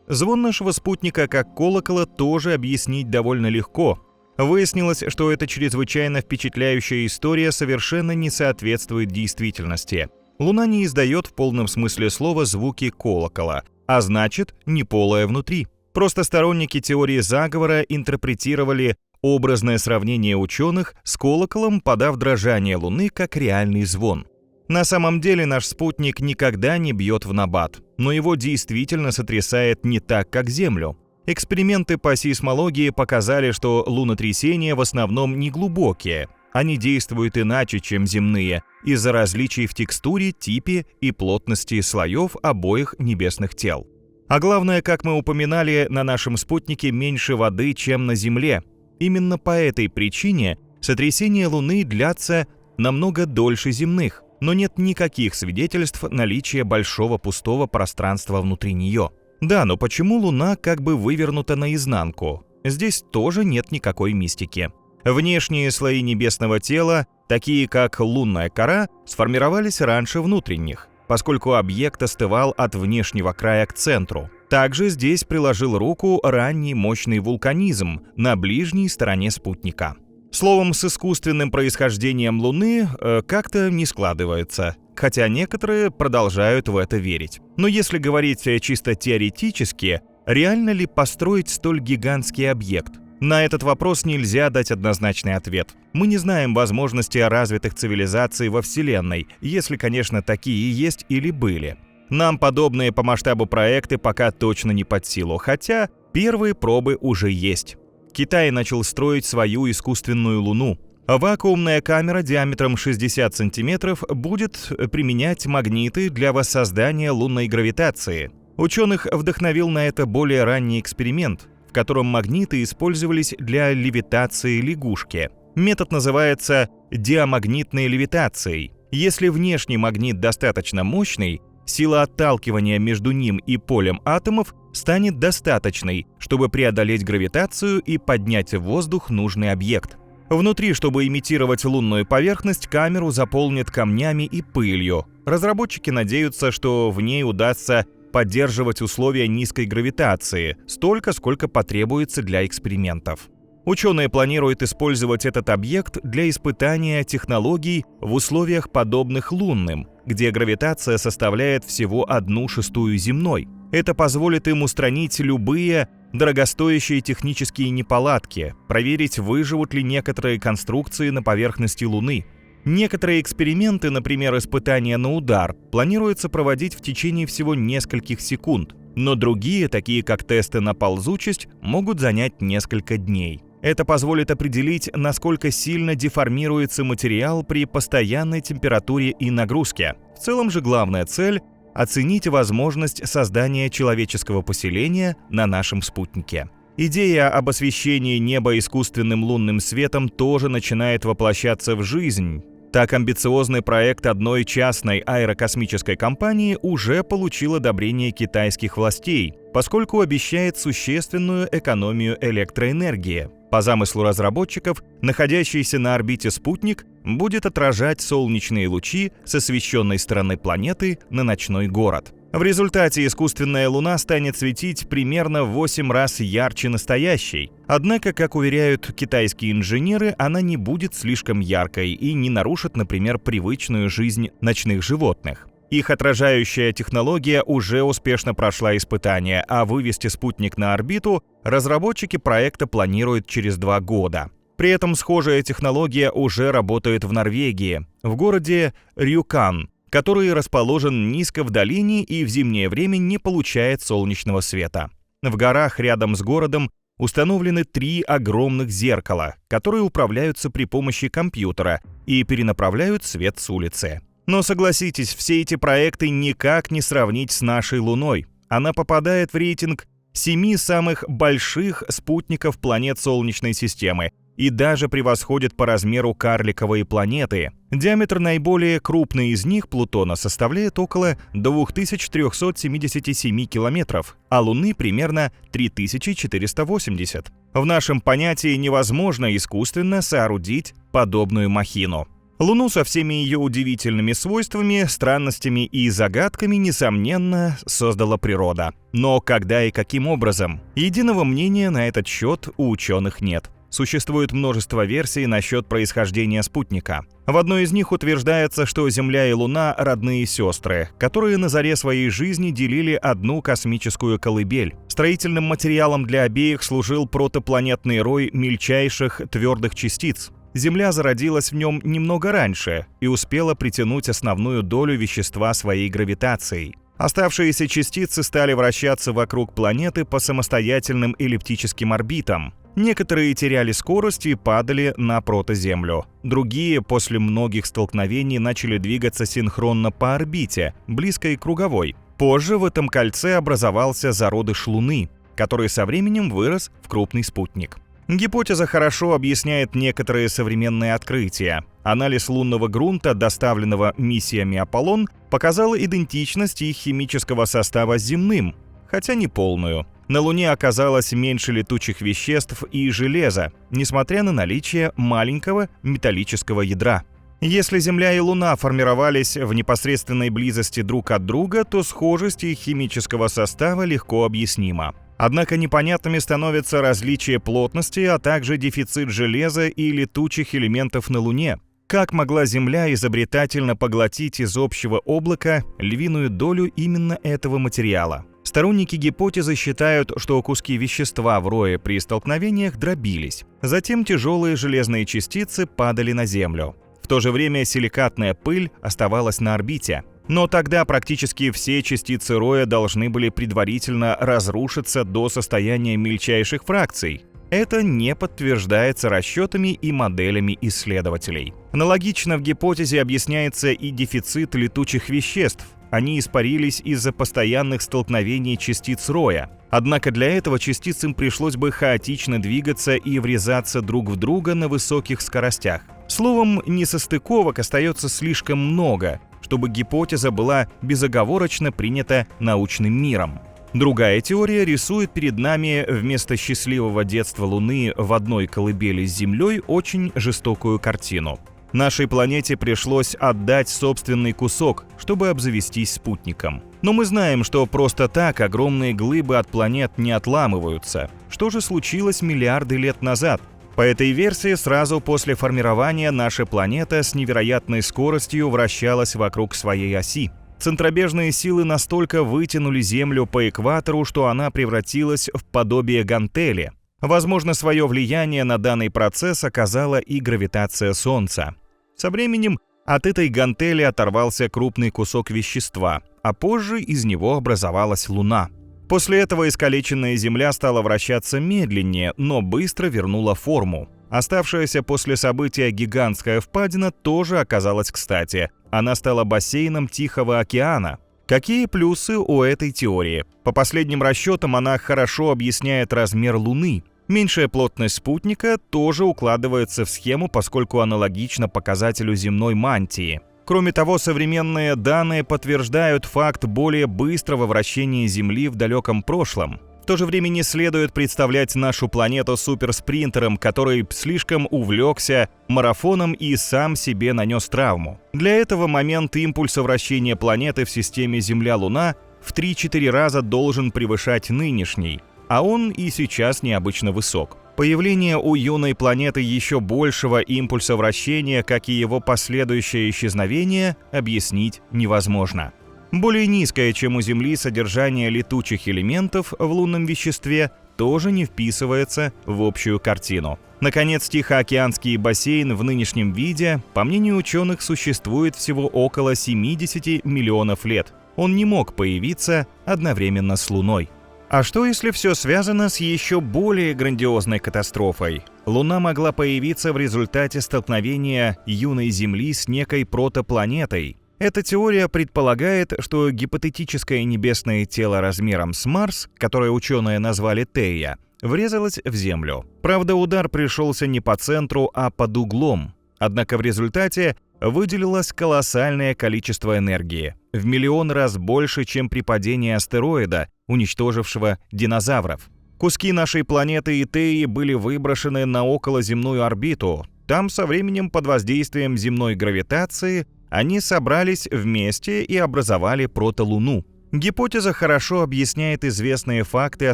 Звон нашего спутника как колокола тоже объяснить довольно легко. Выяснилось, что эта чрезвычайно впечатляющая история совершенно не соответствует действительности. Луна не издает в полном смысле слова звуки колокола, а значит, не полая внутри. Просто сторонники теории заговора интерпретировали образное сравнение ученых с колоколом, подав дрожание Луны как реальный звон. На самом деле наш спутник никогда не бьет в набат, но его действительно сотрясает не так, как Землю. Эксперименты по сейсмологии показали, что лунотрясения в основном неглубокие. Они действуют иначе, чем земные, из-за различий в текстуре, типе и плотности слоев обоих небесных тел. А главное, как мы упоминали, на нашем спутнике меньше воды, чем на Земле. Именно по этой причине сотрясения Луны длятся намного дольше земных. Но нет никаких свидетельств наличия большого пустого пространства внутри нее. Да, но почему Луна как бы вывернута наизнанку? Здесь тоже нет никакой мистики. Внешние слои небесного тела, такие как лунная кора, сформировались раньше внутренних, поскольку объект остывал от внешнего края к центру. Также здесь приложил руку ранний мощный вулканизм на ближней стороне спутника. Словом, с искусственным происхождением Луны как-то не складывается. хотя некоторые продолжают в это верить. Но если говорить чисто теоретически, реально ли построить столь гигантский объект? На этот вопрос нельзя дать однозначный ответ. Мы не знаем возможности развитых цивилизаций во Вселенной, если, конечно, такие есть или были. Нам подобные по масштабу проекты пока точно не под силу, хотя первые пробы уже есть. Китай начал строить свою искусственную Луну. Вакуумная камера диаметром 60 сантиметров будет применять магниты для воссоздания лунной гравитации. Ученых вдохновил на это более ранний эксперимент, в котором магниты использовались для левитации лягушки. Метод называется диамагнитной левитацией. Если внешний магнит достаточно мощный, сила отталкивания между ним и полем атомов станет достаточной, чтобы преодолеть гравитацию и поднять в воздух нужный объект. Внутри, чтобы имитировать лунную поверхность, камеру заполнят камнями и пылью. Разработчики надеются, что в ней удастся поддерживать условия низкой гравитации, столько, сколько потребуется для экспериментов. Ученые планируют использовать этот объект для испытания технологий в условиях, подобных лунным, где гравитация составляет всего 1/6 земной. Это позволит им устранить любые дорогостоящие технические неполадки, проверить, выживут ли некоторые конструкции на поверхности Луны. Некоторые эксперименты, например, испытания на удар, планируется проводить в течение всего нескольких секунд, но другие, такие как тесты на ползучесть, могут занять несколько дней. Это позволит определить, насколько сильно деформируется материал при постоянной температуре и нагрузке. В целом же главная цель – оценить возможность создания человеческого поселения на нашем спутнике. Идея об освещении неба искусственным лунным светом тоже начинает воплощаться в жизнь. Так, амбициозный проект одной частной аэрокосмической компании уже получил одобрение китайских властей, поскольку обещает существенную экономию электроэнергии. По замыслу разработчиков, находящийся на орбите спутник будет отражать солнечные лучи с освещенной стороны планеты на ночной город. В результате искусственная Луна станет светить примерно в 8 раз ярче настоящей. Однако, как уверяют китайские инженеры, она не будет слишком яркой и не нарушит, например, привычную жизнь ночных животных. Их отражающая технология уже успешно прошла испытания, а вывести спутник на орбиту разработчики проекта планируют через 2 года. При этом схожая технология уже работает в Норвегии, в городе Рюкан, который расположен низко в долине и в зимнее время не получает солнечного света. В горах рядом с городом установлены 3 огромных зеркала, которые управляются при помощи компьютера и перенаправляют свет с улицы. Но согласитесь, все эти проекты никак не сравнить с нашей Луной. Она попадает в рейтинг 7 самых больших спутников планет Солнечной системы и даже превосходит по размеру карликовые планеты. Диаметр наиболее крупной из них, Плутона, составляет около 2377 километров, а Луны примерно 3480. В нашем понятии невозможно искусственно соорудить подобную махину. Луну со всеми ее удивительными свойствами, странностями и загадками, несомненно, создала природа. Но когда и каким образом? Единого мнения на этот счет у ученых нет. Существует множество версий насчет происхождения спутника. В одной из них утверждается, что Земля и Луна – родные сестры, которые на заре своей жизни делили одну космическую колыбель. Строительным материалом для обеих служил протопланетный рой мельчайших твердых частиц. Земля зародилась в нем немного раньше и успела притянуть основную долю вещества своей гравитацией. Оставшиеся частицы стали вращаться вокруг планеты по самостоятельным эллиптическим орбитам. Некоторые теряли скорость и падали на протоземлю. Другие после многих столкновений начали двигаться синхронно по орбите, близкой к круговой. Позже в этом кольце образовался зародыш Луны, который со временем вырос в крупный спутник. Гипотеза хорошо объясняет некоторые современные открытия. Анализ лунного грунта, доставленного миссиями Аполлон, показал идентичность их химического состава с земным, хотя не полную. На Луне оказалось меньше летучих веществ и железа, несмотря на наличие маленького металлического ядра. Если Земля и Луна формировались в непосредственной близости друг от друга, то схожесть их химического состава легко объяснима. Однако непонятными становятся различия плотности, а также дефицит железа и летучих элементов на Луне. Как могла Земля изобретательно поглотить из общего облака львиную долю именно этого материала? Сторонники гипотезы считают, что куски вещества в рое при столкновениях дробились. Затем тяжелые железные частицы падали на Землю. В то же время силикатная пыль оставалась на орбите. Но тогда практически все частицы роя должны были предварительно разрушиться до состояния мельчайших фракций. Это не подтверждается расчетами и моделями исследователей. Аналогично в гипотезе объясняется и дефицит летучих веществ. Они испарились из-за постоянных столкновений частиц роя. Однако для этого частицам пришлось бы хаотично двигаться и врезаться друг в друга на высоких скоростях. Словом, несостыковок остается слишком много, чтобы гипотеза была безоговорочно принята научным миром. Другая теория рисует перед нами вместо счастливого детства Луны в одной колыбели с Землей очень жестокую картину. Нашей планете пришлось отдать собственный кусок, чтобы обзавестись спутником. Но мы знаем, что просто так огромные глыбы от планет не отламываются. Что же случилось миллиарды лет назад? По этой версии, сразу после формирования наша планета с невероятной скоростью вращалась вокруг своей оси. Центробежные силы настолько вытянули Землю по экватору, что она превратилась в подобие гантели. Возможно, свое влияние на данный процесс оказала и гравитация Солнца. Со временем от этой гантели оторвался крупный кусок вещества, а позже из него образовалась Луна. После этого искалеченная Земля стала вращаться медленнее, но быстро вернула форму. Оставшаяся после события гигантская впадина тоже оказалась кстати. Она стала бассейном Тихого океана. Какие плюсы у этой теории? По последним расчетам, она хорошо объясняет размер Луны. Меньшая плотность спутника тоже укладывается в схему, поскольку аналогична показателю земной мантии. Кроме того, современные данные подтверждают факт более быстрого вращения Земли в далеком прошлом. В то же время не следует представлять нашу планету суперспринтером, который слишком увлекся марафоном и сам себе нанес травму. Для этого момент импульса вращения планеты в системе Земля-Луна в 3-4 раза должен превышать нынешний, а он и сейчас необычно высок. Появление у юной планеты еще большего импульса вращения, как и его последующее исчезновение, объяснить невозможно. Более низкое, чем у Земли, содержание летучих элементов в лунном веществе тоже не вписывается в общую картину. Наконец, Тихоокеанский бассейн в нынешнем виде, по мнению ученых, существует всего около 70 миллионов лет. Он не мог появиться одновременно с Луной. А что, если все связано с еще более грандиозной катастрофой? Луна могла появиться в результате столкновения юной Земли с некой протопланетой. Эта теория предполагает, что гипотетическое небесное тело размером с Марс, которое ученые назвали Тея, врезалось в Землю. Правда, удар пришелся не по центру, а под углом. Однако в результате выделилось колоссальное количество энергии, в миллион раз больше, чем при падении астероида, уничтожившего динозавров. Куски нашей планеты и Теи были выброшены на околоземную орбиту. Там со временем под воздействием земной гравитации они собрались вместе и образовали протолуну. Гипотеза хорошо объясняет известные факты о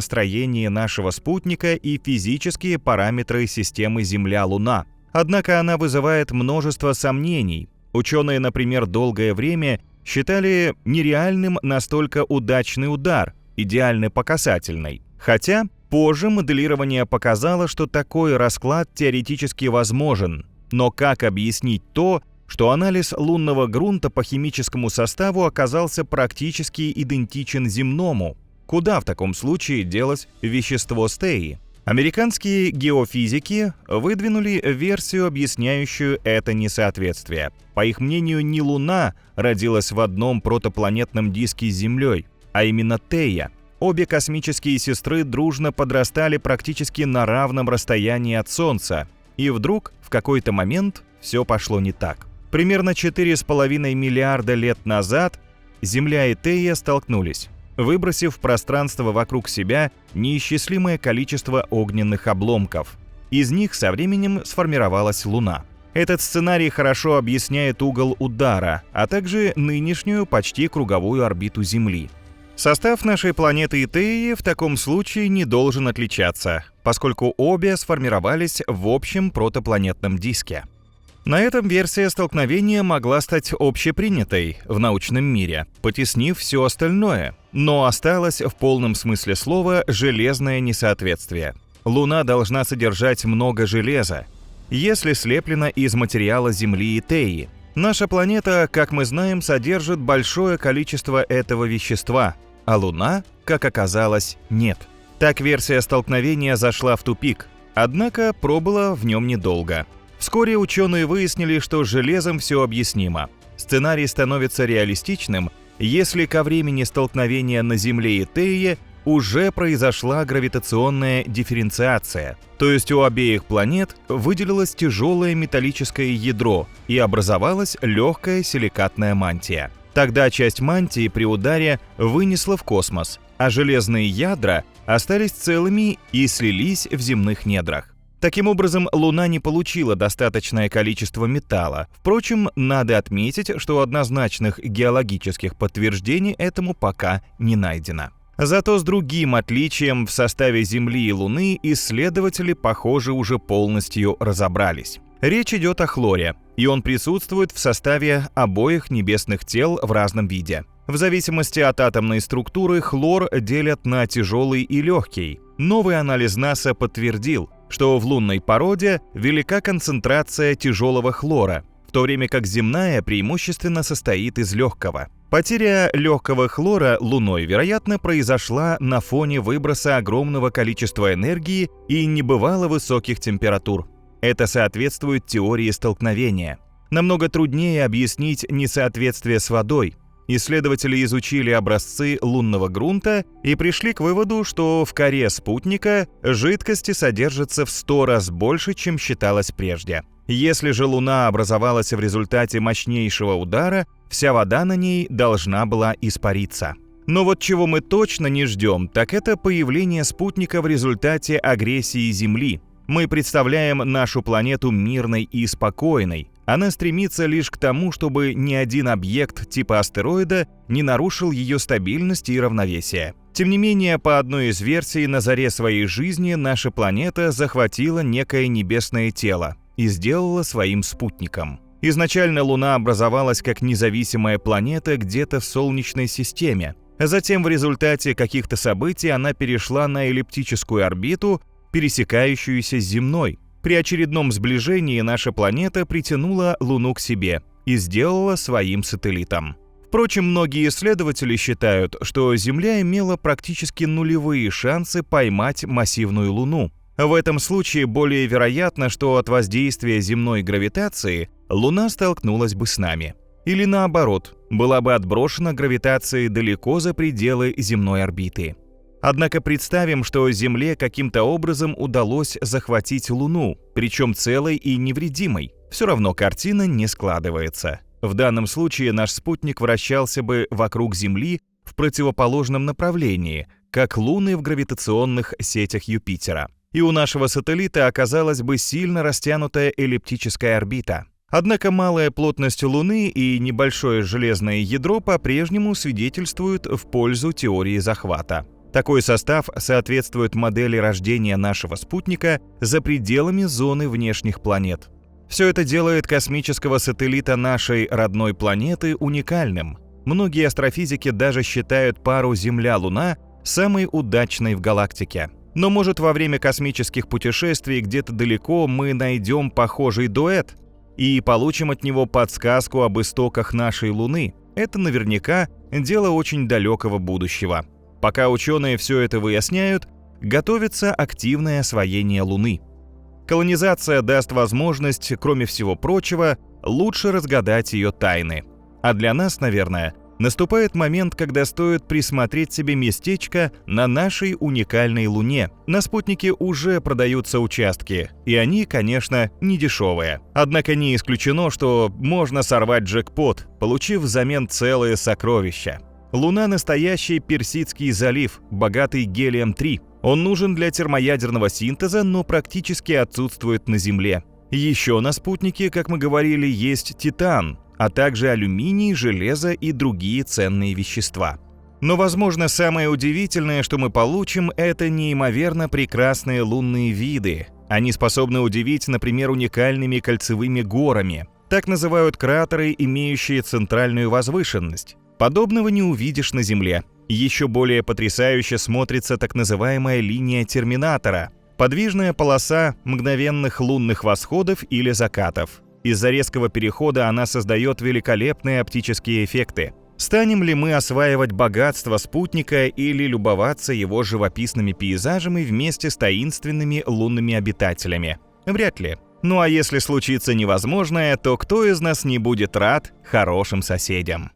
строении нашего спутника и физические параметры системы Земля-Луна. Однако она вызывает множество сомнений. Ученые, например, долгое время считали нереальным настолько удачный удар, идеально по касательной. Хотя позже моделирование показало, что такой расклад теоретически возможен. Но как объяснить то, что анализ лунного грунта по химическому составу оказался практически идентичен земному? Куда в таком случае делось вещество Теи? Американские геофизики выдвинули версию, объясняющую это несоответствие. По их мнению, не Луна родилась в одном протопланетном диске с Землей, а именно Тея. Обе космические сестры дружно подрастали практически на равном расстоянии от Солнца. И вдруг, в какой-то момент, все пошло не так. Примерно 4,5 миллиарда лет назад Земля и Тея столкнулись, выбросив в пространство вокруг себя неисчислимое количество огненных обломков. Из них со временем сформировалась Луна. Этот сценарий хорошо объясняет угол удара, а также нынешнюю почти круговую орбиту Земли. Состав нашей планеты и Теи в таком случае не должен отличаться, поскольку обе сформировались в общем протопланетном диске. На этом версия столкновения могла стать общепринятой в научном мире, потеснив все остальное, но осталось в полном смысле слова железное несоответствие. Луна должна содержать много железа, если слеплена из материала Земли и Теи. Наша планета, как мы знаем, содержит большое количество этого вещества, а Луна, как оказалось, нет. Так версия столкновения зашла в тупик, однако пробыла в нем недолго. Вскоре ученые выяснили, что с железом все объяснимо. Сценарий становится реалистичным, если ко времени столкновения на Земле и Теи уже произошла гравитационная дифференциация, то есть у обеих планет выделилось тяжелое металлическое ядро и образовалась легкая силикатная мантия. Тогда часть мантии при ударе вынесла в космос, а железные ядра остались целыми и слились в земных недрах. Таким образом, Луна не получила достаточное количество металла. Впрочем, надо отметить, что однозначных геологических подтверждений этому пока не найдено. Зато с другим отличием в составе Земли и Луны исследователи, похоже, уже полностью разобрались. Речь идет о хлоре, и он присутствует в составе обоих небесных тел в разном виде. В зависимости от атомной структуры хлор делят на тяжелый и легкий. Новый анализ НАСА подтвердил, что в лунной породе велика концентрация тяжелого хлора, в то время как земная преимущественно состоит из легкого. Потеря легкого хлора Луной, вероятно, произошла на фоне выброса огромного количества энергии и небывало высоких температур. Это соответствует теории столкновения. Намного труднее объяснить несоответствие с водой. Исследователи изучили образцы лунного грунта и пришли к выводу, что в коре спутника жидкости содержится в 100 раз больше, чем считалось прежде. Если же Луна образовалась в результате мощнейшего удара, вся вода на ней должна была испариться. Но вот чего мы точно не ждем, так это появление спутника в результате агрессии Земли. Мы представляем нашу планету мирной и спокойной. Она стремится лишь к тому, чтобы ни один объект типа астероида не нарушил ее стабильность и равновесие. Тем не менее, по одной из версий, на заре своей жизни наша планета захватила некое небесное тело и сделала своим спутником. Изначально Луна образовалась как независимая планета где-то в Солнечной системе. Затем в результате каких-то событий она перешла на эллиптическую орбиту, пересекающуюся с земной. При очередном сближении наша планета притянула Луну к себе и сделала своим сателлитом. Впрочем, многие исследователи считают, что Земля имела практически нулевые шансы поймать массивную Луну. В этом случае более вероятно, что от воздействия земной гравитации Луна столкнулась бы с нами. Или наоборот, была бы отброшена гравитацией далеко за пределы земной орбиты. Однако представим, что Земле каким-то образом удалось захватить Луну, причем целой и невредимой. Все равно картина не складывается. В данном случае наш спутник вращался бы вокруг Земли в противоположном направлении, как луны в гравитационных сетях Юпитера. И у нашего сателлита оказалась бы сильно растянутая эллиптическая орбита. Однако малая плотность Луны и небольшое железное ядро по-прежнему свидетельствуют в пользу теории захвата. Такой состав соответствует модели рождения нашего спутника за пределами зоны внешних планет. Все это делает космического сателлита нашей родной планеты уникальным. Многие астрофизики даже считают пару Земля-Луна самой удачной в галактике. Но может во время космических путешествий где-то далеко мы найдем похожий дуэт и получим от него подсказку об истоках нашей Луны. Это наверняка дело очень далекого будущего. Пока ученые все это выясняют, готовится активное освоение Луны. Колонизация даст возможность, кроме всего прочего, лучше разгадать ее тайны. А для нас, наверное, наступает момент, когда стоит присмотреть себе местечко на нашей уникальной Луне. На спутнике уже продаются участки, и они, конечно, не дешевые. Однако не исключено, что можно сорвать джекпот, получив взамен целые сокровища. Луна – настоящий Персидский залив, богатый гелием-3. Он нужен для термоядерного синтеза, но практически отсутствует на Земле. Еще на спутнике, как мы говорили, есть титан, а также алюминий, железо и другие ценные вещества. Но, возможно, самое удивительное, что мы получим, это неимоверно прекрасные лунные виды, Они способны удивить, например, уникальными кольцевыми горами. Так называют кратеры, имеющие центральную возвышенность. Подобного не увидишь на Земле. Еще более потрясающе смотрится так называемая линия Терминатора – подвижная полоса мгновенных лунных восходов или закатов. Из-за резкого перехода она создает великолепные оптические эффекты. Станем ли мы осваивать богатство спутника или любоваться его живописными пейзажами вместе с таинственными лунными обитателями? Вряд ли. Ну а если случится невозможное, то кто из нас не будет рад хорошим соседям?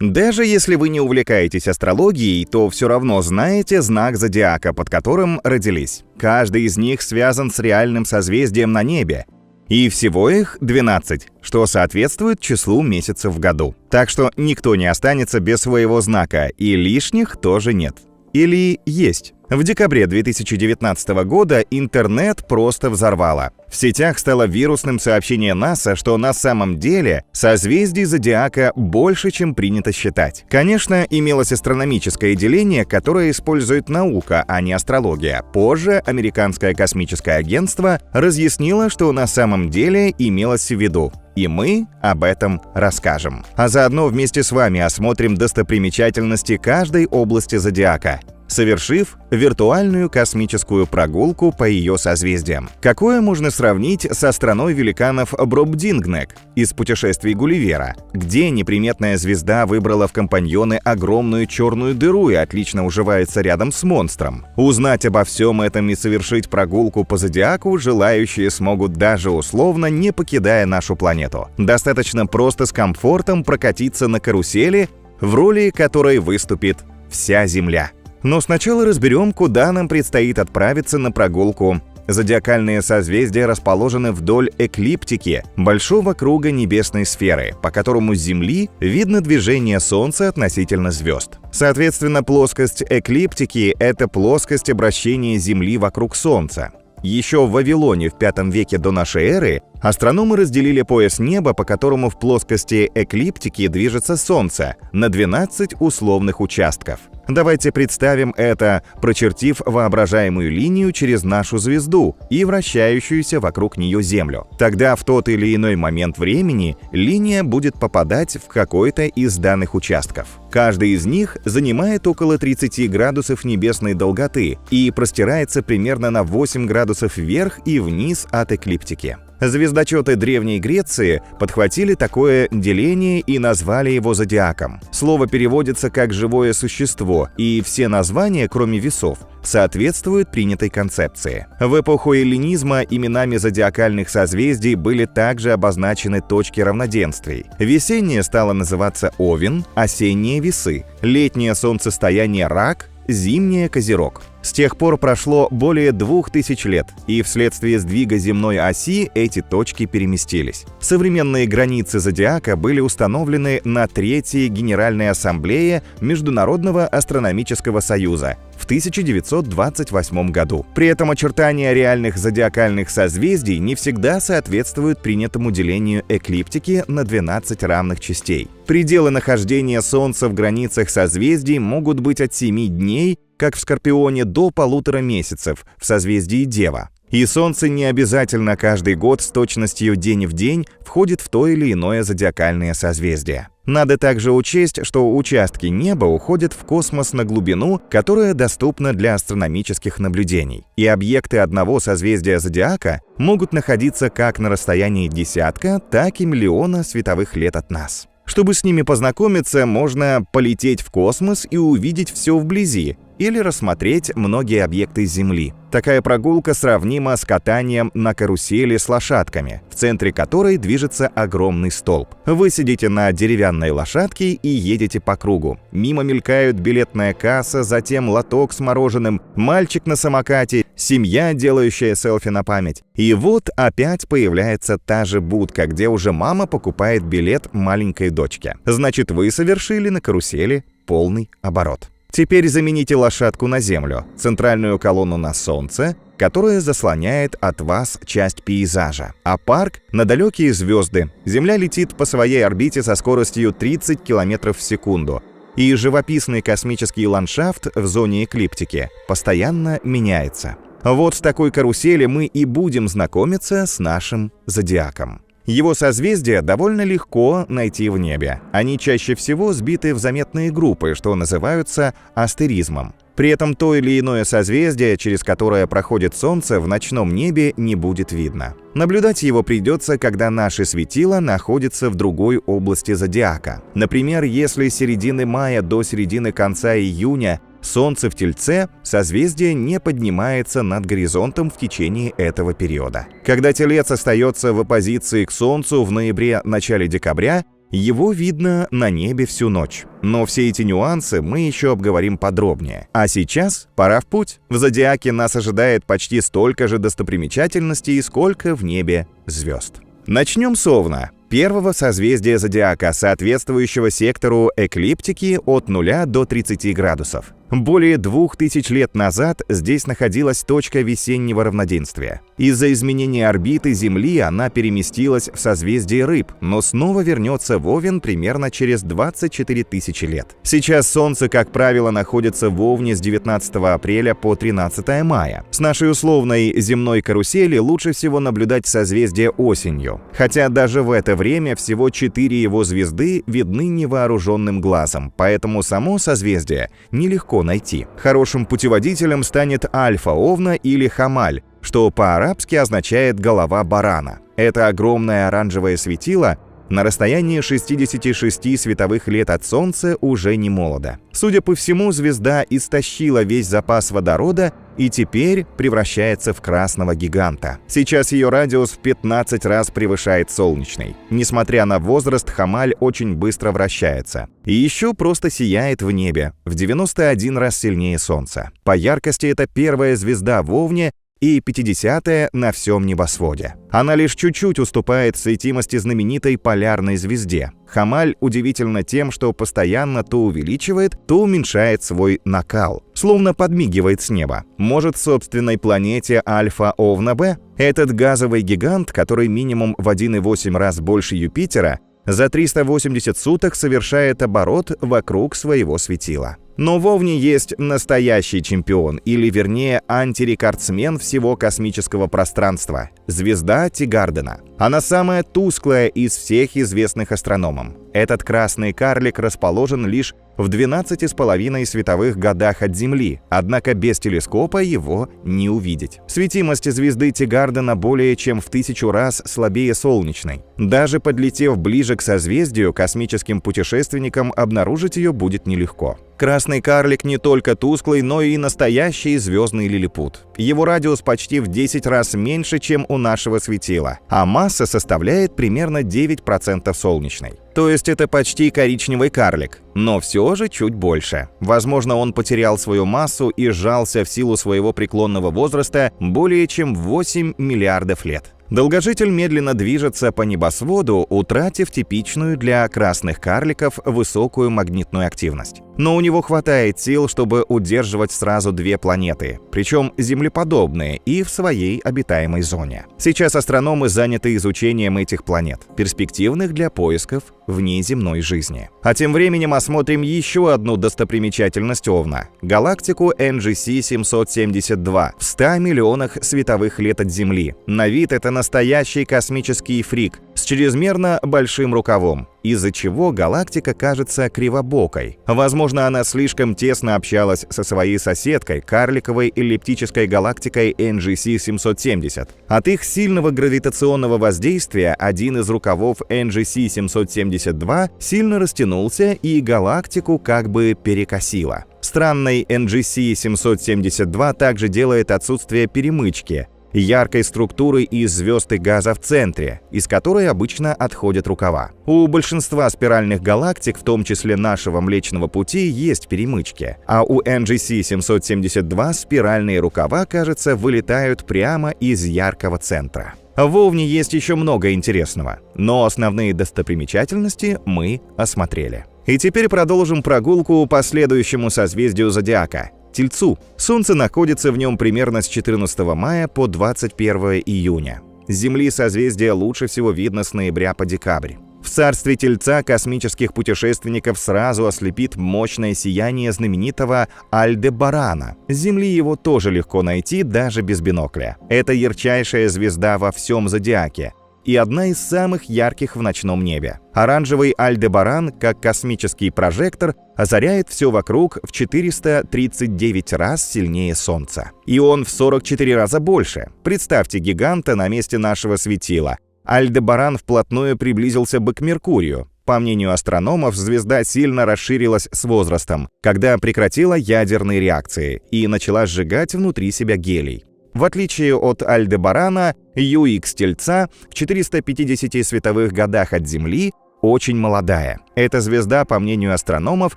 Даже если вы не увлекаетесь астрологией, то все равно знаете знак зодиака, под которым родились. Каждый из них связан с реальным созвездием на небе. И всего их 12, что соответствует числу месяцев в году. Так что никто не останется без своего знака, и лишних тоже нет. Или есть. В декабре 2019 года интернет просто взорвало. В сетях стало вирусным сообщение НАСА, что на самом деле созвездий зодиака больше, чем принято считать. Конечно, имелось астрономическое деление, которое использует наука, а не астрология. Позже Американское космическое агентство разъяснило, что на самом деле имелось в виду. И мы об этом расскажем. А заодно вместе с вами осмотрим достопримечательности каждой области зодиака, совершив виртуальную космическую прогулку по ее созвездиям. Какое можно сравнить со страной великанов Бробдингнек из «Путешествий Гулливера», где неприметная звезда выбрала в компаньоны огромную черную дыру и отлично уживается рядом с монстром. Узнать обо всем этом и совершить прогулку по зодиаку желающие смогут даже условно, не покидая нашу планету. Достаточно просто с комфортом прокатиться на карусели, в роли которой выступит вся Земля. Но сначала разберем, куда нам предстоит отправиться на прогулку. Зодиакальные созвездия расположены вдоль эклиптики, большого круга небесной сферы, по которому с Земли видно движение Солнца относительно звезд. Соответственно, плоскость эклиптики — это плоскость обращения Земли вокруг Солнца. Еще в Вавилоне в V веке до нашей эры астрономы разделили пояс неба, по которому в плоскости эклиптики движется Солнце, на 12 условных участков. Давайте представим это, прочертив воображаемую линию через нашу звезду и вращающуюся вокруг нее Землю. Тогда в тот или иной момент времени линия будет попадать в какой-то из данных участков. Каждый из них занимает около 30 градусов небесной долготы и простирается примерно на 8 градусов вверх и вниз от эклиптики. Звездочеты Древней Греции подхватили такое деление и назвали его зодиаком. Слово переводится как «живое существо», и все названия, кроме весов, соответствуют принятой концепции. В эпоху эллинизма именами зодиакальных созвездий были также обозначены точки равноденствий. Весеннее стало называться Овен, осенние — Весы, летнее солнцестояние — Рак, зимнее — Козерог. С тех пор прошло более 2000 лет, и вследствие сдвига земной оси эти точки переместились. Современные границы зодиака были установлены на Третьей Генеральной Ассамблее Международного астрономического союза в 1928 году. При этом очертания реальных зодиакальных созвездий не всегда соответствуют принятому делению эклиптики на 12 равных частей. Пределы нахождения Солнца в границах созвездий могут быть от 7 дней, как в Скорпионе, до 1,5 месяцев в созвездии Дева. И Солнце не обязательно каждый год с точностью день в день входит в то или иное зодиакальное созвездие. Надо также учесть, что участки неба уходят в космос на глубину, которая доступна для астрономических наблюдений. И объекты одного созвездия зодиака могут находиться как на расстоянии десятка, так и миллиона световых лет от нас. Чтобы с ними познакомиться, можно полететь в космос и увидеть все вблизи, или рассмотреть многие объекты Земли. Такая прогулка сравнима с катанием на карусели с лошадками, в центре которой движется огромный столб. Вы сидите на деревянной лошадке и едете по кругу. Мимо мелькают билетная касса, затем лоток с мороженым, мальчик на самокате, семья, делающая селфи на память. И вот опять появляется та же будка, где уже мама покупает билет маленькой дочке. Значит, вы совершили на карусели полный оборот. Теперь замените лошадку на Землю, центральную колонну на Солнце, которая заслоняет от вас часть пейзажа, а парк — на далекие звезды. Земля летит по своей орбите со скоростью 30 км в секунду, и живописный космический ландшафт в зоне эклиптики постоянно меняется. Вот с такой карусели мы и будем знакомиться с нашим зодиаком. Его созвездия довольно легко найти в небе. Они чаще всего сбиты в заметные группы, что называются астеризмом. При этом то или иное созвездие, через которое проходит Солнце, в ночном небе не будет видно. Наблюдать его придется, когда наше светило находится в другой области зодиака. Например, если с середины мая до середины конца июня Солнце в Тельце, созвездие не поднимается над горизонтом в течение этого периода. Когда Телец остается в оппозиции к Солнцу в ноябре-начале декабря, его видно на небе всю ночь. Но все эти нюансы мы еще обговорим подробнее. А сейчас пора в путь. В зодиаке нас ожидает почти столько же достопримечательностей, сколько в небе звезд. Начнем с Овна, первого созвездия зодиака, соответствующего сектору эклиптики от 0 до 30 градусов. Более 2000 лет назад здесь находилась точка весеннего равноденствия. Из-за изменения орбиты Земли она переместилась в созвездие Рыб, но снова вернется в Овен примерно через 24 тысячи лет. Сейчас Солнце, как правило, находится в Овне с 19 апреля по 13 мая. С нашей условной земной карусели лучше всего наблюдать созвездие осенью. Хотя даже в это время всего 4 его звезды видны невооруженным глазом, поэтому само созвездие нелегко найти. Хорошим путеводителем станет Альфа Овна или Хамаль, что по-арабски означает «голова барана». Это огромное оранжевое светило на расстоянии 66 световых лет от Солнца уже не молодо. Судя по всему, звезда истощила весь запас водорода и теперь превращается в красного гиганта. Сейчас ее радиус в 15 раз превышает солнечный. Несмотря на возраст, Хамаль очень быстро вращается. И еще просто сияет в небе, в 91 раз сильнее Солнца. По яркости это первая звезда в Овне и 50-я на всем небосводе. Она лишь чуть-чуть уступает в светимости знаменитой полярной звезде. Хамаль удивительна тем, что постоянно то увеличивает, то уменьшает свой накал, словно подмигивает с неба. Может, в собственной планете Альфа Овна Б? Этот газовый гигант, который минимум в 1,8 раз больше Юпитера, за 380 суток совершает оборот вокруг своего светила. Но в Овне есть настоящий чемпион, или вернее антирекордсмен всего космического пространства – звезда Тигардена. Она самая тусклая из всех известных астрономам. Этот красный карлик расположен лишь в 12,5 световых годах от Земли, однако без телескопа его не увидеть. Светимость звезды Тигардена более чем в 1000 раз слабее солнечной. Даже подлетев ближе к созвездию, космическим путешественникам обнаружить ее будет нелегко. Красный карлик не только тусклый, но и настоящий звездный лилипут. Его радиус почти в 10 раз меньше, чем у нашего светила, а масса составляет примерно 9% солнечной. То есть это почти коричневый карлик, но все же чуть больше. Возможно, он потерял свою массу и сжался в силу своего преклонного возраста более чем в 8 миллиардов лет. Долгожитель медленно движется по небосводу, утратив типичную для красных карликов высокую магнитную активность. Но у него хватает сил, чтобы удерживать сразу 2 планеты, причем землеподобные и в своей обитаемой зоне. Сейчас астрономы заняты изучением этих планет, перспективных для поисков внеземной жизни. А тем временем осмотрим еще одну достопримечательность Овна – галактику NGC 772 в 100 миллионах световых лет от Земли. На вид это настоящий космический фрик с чрезмерно большим рукавом, из-за чего галактика кажется кривобокой. Возможно, она слишком тесно общалась со своей соседкой, карликовой эллиптической галактикой NGC 770. От их сильного гравитационного воздействия один из рукавов NGC 772 сильно растянулся и галактику как бы перекосило. Странной NGC 772 также делает отсутствие перемычки, яркой структуры из звезд и газа в центре, из которой обычно отходят рукава. У большинства спиральных галактик, в том числе нашего Млечного Пути, есть перемычки, а у NGC 772 спиральные рукава, кажется, вылетают прямо из яркого центра. В Овне есть еще много интересного, но основные достопримечательности мы осмотрели. И теперь продолжим прогулку по следующему созвездию зодиака – Тельцу. Солнце находится в нем примерно с 14 мая по 21 июня. С Земли созвездие лучше всего видно с ноября по декабрь. В царстве Тельца космических путешественников сразу ослепит мощное сияние знаменитого Альдебарана. С Земли его тоже легко найти даже без бинокля. Это ярчайшая звезда во всем зодиаке и одна из самых ярких в ночном небе. Оранжевый Альдебаран, как космический прожектор, озаряет все вокруг в 439 раз сильнее Солнца. И он в 44 раза больше. Представьте гиганта на месте нашего светила. Альдебаран вплотную приблизился бы к Меркурию. По мнению астрономов, звезда сильно расширилась с возрастом, когда прекратила ядерные реакции и начала сжигать внутри себя гелий. В отличие от Альдебарана, UX Тельца в 450 световых годах от Земли очень молодая. Эта звезда, по мнению астрономов,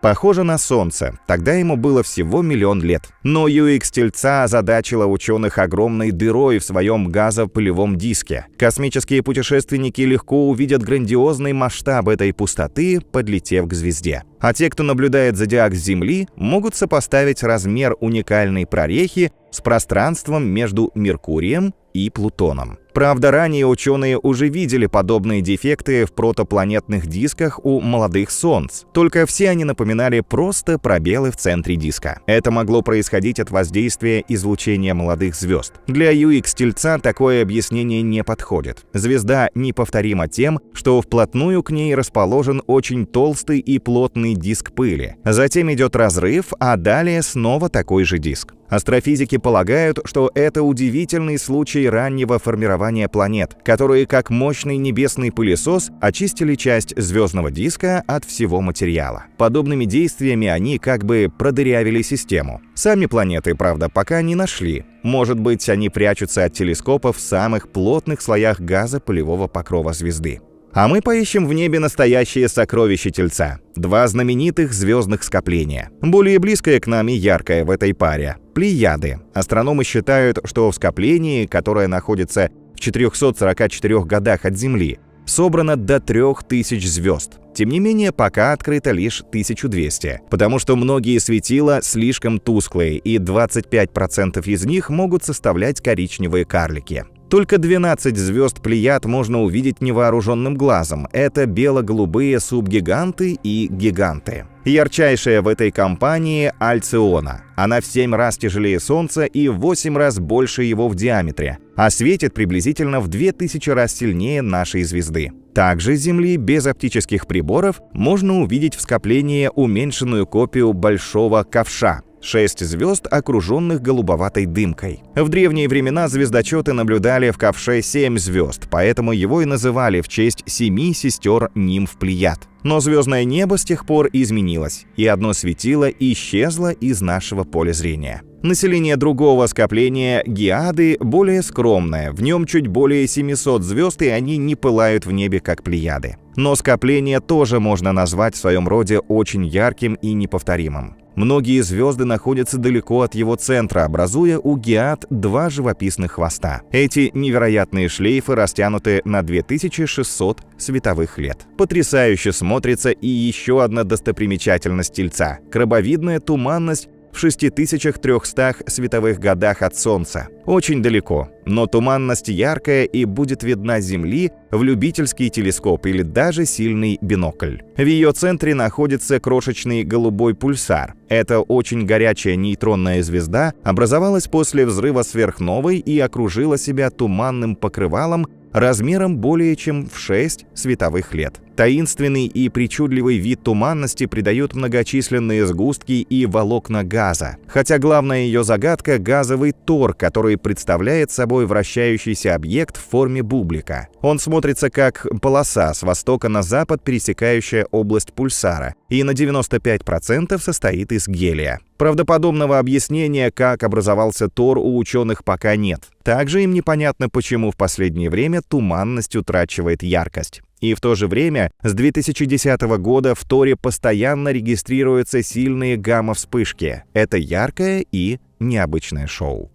похожа на Солнце, тогда ему было всего 1 000 000 лет. Но UX Тельца озадачила ученых огромной дырой в своем газопылевом диске. Космические путешественники легко увидят грандиозный масштаб этой пустоты, подлетев к звезде. А те, кто наблюдает зодиак с Земли, могут сопоставить размер уникальной прорехи с пространством между Меркурием и Плутоном. Правда, ранее ученые уже видели подобные дефекты в протопланетных дисках у молодых Солнц, только все они напоминали просто пробелы в центре диска. Это могло происходить от воздействия излучения молодых звезд. Для UX Тельца такое объяснение не подходит. Звезда неповторима тем, что вплотную к ней расположен очень толстый и плотный диск пыли. Затем идет разрыв, а далее снова такой же диск. Астрофизики полагают, что это удивительный случай раннего формирования планет, которые, как мощный небесный пылесос, очистили часть звездного диска от всего материала. Подобными действиями они как бы продырявили систему. Сами планеты, правда, пока не нашли. Может быть, они прячутся от телескопов в самых плотных слоях газа пылевого покрова звезды. А мы поищем в небе настоящее сокровище Тельца. 2 знаменитых звездных скопления. Более близкое к нам и яркое в этой паре – Плеяды. Астрономы считают, что в скоплении, которое находится в 444 годах от Земли, собрано до 3000 звезд. Тем не менее, пока открыто лишь 1200, потому что многие светила слишком тусклые, и 25% из них могут составлять коричневые карлики. Только 12 звезд Плеяд можно увидеть невооруженным глазом. Это бело-голубые субгиганты и гиганты. Ярчайшая в этой компании Альциона. Она в 7 раз тяжелее Солнца и в 8 раз больше его в диаметре, а светит приблизительно в 2000 раз сильнее нашей звезды. Также с Земли без оптических приборов можно увидеть в скоплении уменьшенную копию Большого Ковша. 6 звезд, окруженных голубоватой дымкой. В древние времена звездочеты наблюдали в Ковше 7 звезд, поэтому его и называли в честь 7 сестер нимф Плеяд. Но звездное небо с тех пор изменилось, и одно светило исчезло из нашего поля зрения. Население другого скопления, Гиады, более скромное, в нем чуть более 700 звезд, и они не пылают в небе, как Плеяды. Но скопление тоже можно назвать в своем роде очень ярким и неповторимым. Многие звезды находятся далеко от его центра, образуя у Гиад 2 живописных хвоста. Эти невероятные шлейфы растянуты на 2600 световых лет. Потрясающе смотрится и еще одна достопримечательность Тельца – крабовидная туманность в 6300 световых годах от Солнца. Очень далеко, но туманность яркая и будет видна с Земли в любительский телескоп или даже сильный бинокль. В ее центре находится крошечный голубой пульсар. Эта очень горячая нейтронная звезда образовалась после взрыва сверхновой и окружила себя туманным покрывалом размером более чем в 6 световых лет. Таинственный и причудливый вид туманности придают многочисленные сгустки и волокна газа. Хотя главная ее загадка – газовый тор, который представляет собой вращающийся объект в форме бублика. Он смотрится как полоса с востока на запад, пересекающая область пульсара, и на 95% состоит из гелия. Правдоподобного объяснения, как образовался тор, у ученых пока нет. Также им непонятно, почему в последнее время туманность утрачивает яркость. И в то же время с 2010 года в торе постоянно регистрируются сильные гамма-вспышки. Это яркое и необычное шоу.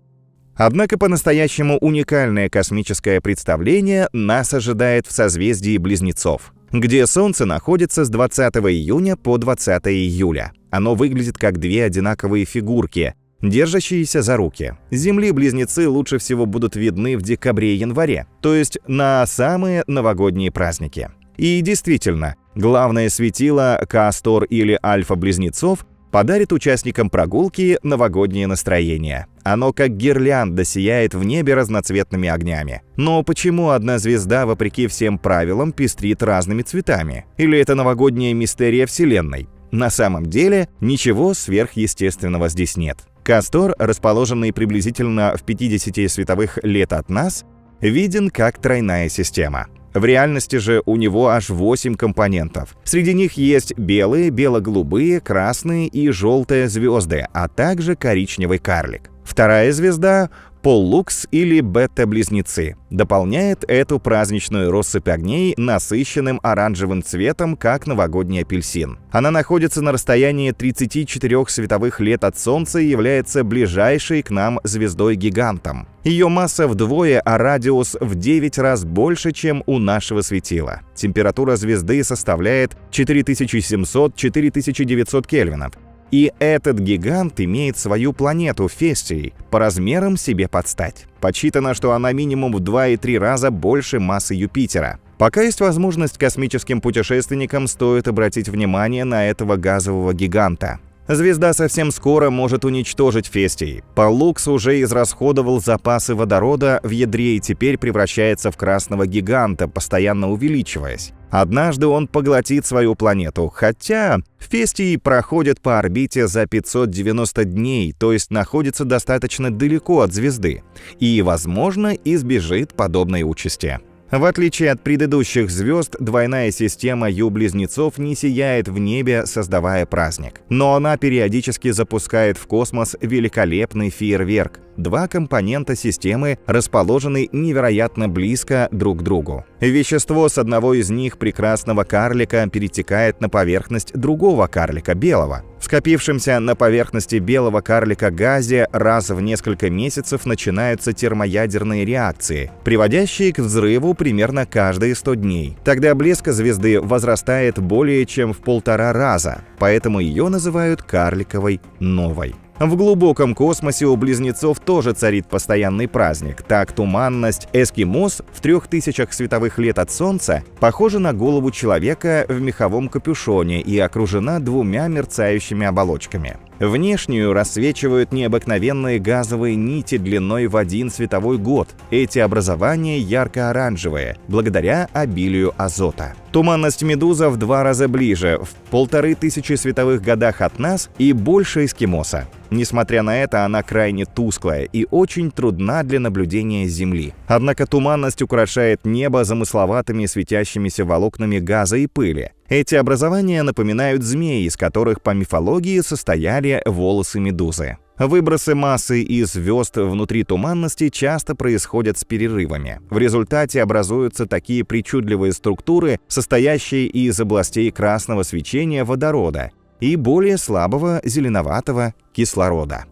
Однако по-настоящему уникальное космическое представление нас ожидает в созвездии Близнецов, где Солнце находится с 20 июня по 20 июля. Оно выглядит как 2 одинаковые фигурки, держащиеся за руки. С Земли близнецы лучше всего будут видны в декабре-январе, то есть на самые новогодние праздники. И действительно, главное светило Кастор или Альфа-близнецов подарит участникам прогулки новогоднее настроение. Оно как гирлянда сияет в небе разноцветными огнями. Но почему одна звезда, вопреки всем правилам, пестрит разными цветами? Или это новогодняя мистерия Вселенной? На самом деле, ничего сверхъестественного здесь нет. Кастор, расположенный приблизительно в 50 световых лет от нас, виден как тройная система. В реальности же у него аж 8 компонентов. Среди них есть белые, бело-голубые, красные и желтые звезды, а также коричневый карлик. Вторая звезда — Поллукс или Бета-близнецы. Дополняет эту праздничную россыпь огней насыщенным оранжевым цветом, как новогодний апельсин. Она находится на расстоянии 34 световых лет от Солнца и является ближайшей к нам звездой-гигантом. Ее масса вдвое, а радиус в 9 раз больше, чем у нашего светила. Температура звезды составляет 4700-4900 кельвинов. И этот гигант имеет свою планету Фестий, по размерам себе под стать. Подсчитано, что она минимум в 2,3 раза больше массы Юпитера. Пока есть возможность, космическим путешественникам стоит обратить внимание на этого газового гиганта. Звезда совсем скоро может уничтожить Фестий. Поллукс уже израсходовал запасы водорода в ядре и теперь превращается в красного гиганта, постоянно увеличиваясь. Однажды он поглотит свою планету, хотя Фестий проходит по орбите за 590 дней, то есть находится достаточно далеко от звезды, и, возможно, избежит подобной участи. В отличие от предыдущих звезд, двойная система Ю-близнецов не сияет в небе, создавая праздник. Но она периодически запускает в космос великолепный фейерверк. Два компонента системы расположены невероятно близко друг к другу. Вещество с одного из них, прекрасного карлика, перетекает на поверхность другого карлика, белого. В скопившемся на поверхности белого карлика газе раз в несколько месяцев начинаются термоядерные реакции, приводящие к взрыву примерно каждые 100 дней. Тогда блеск звезды возрастает более чем в 1,5 раза, поэтому ее называют карликовой новой. В глубоком космосе у близнецов тоже царит постоянный праздник. Так, туманность Эскимос в 3000 световых лет от Солнца похожа на голову человека в меховом капюшоне и окружена двумя мерцающими оболочками. Внешнюю рассвечивают необыкновенные газовые нити длиной в 1 световой год. Эти образования ярко-оранжевые, благодаря обилию азота. Туманность Медуза в 2 раза ближе, в 1500 световых годах от нас и больше Эскимоса. Несмотря на это, она крайне тусклая и очень трудна для наблюдения с Земли. Однако туманность украшает небо замысловатыми светящимися волокнами газа и пыли. Эти образования напоминают змеи, из которых по мифологии состояли волосы Медузы. Выбросы массы из звезд внутри туманности часто происходят с перерывами. В результате образуются такие причудливые структуры, состоящие из областей красного свечения водорода и более слабого зеленоватого кислорода.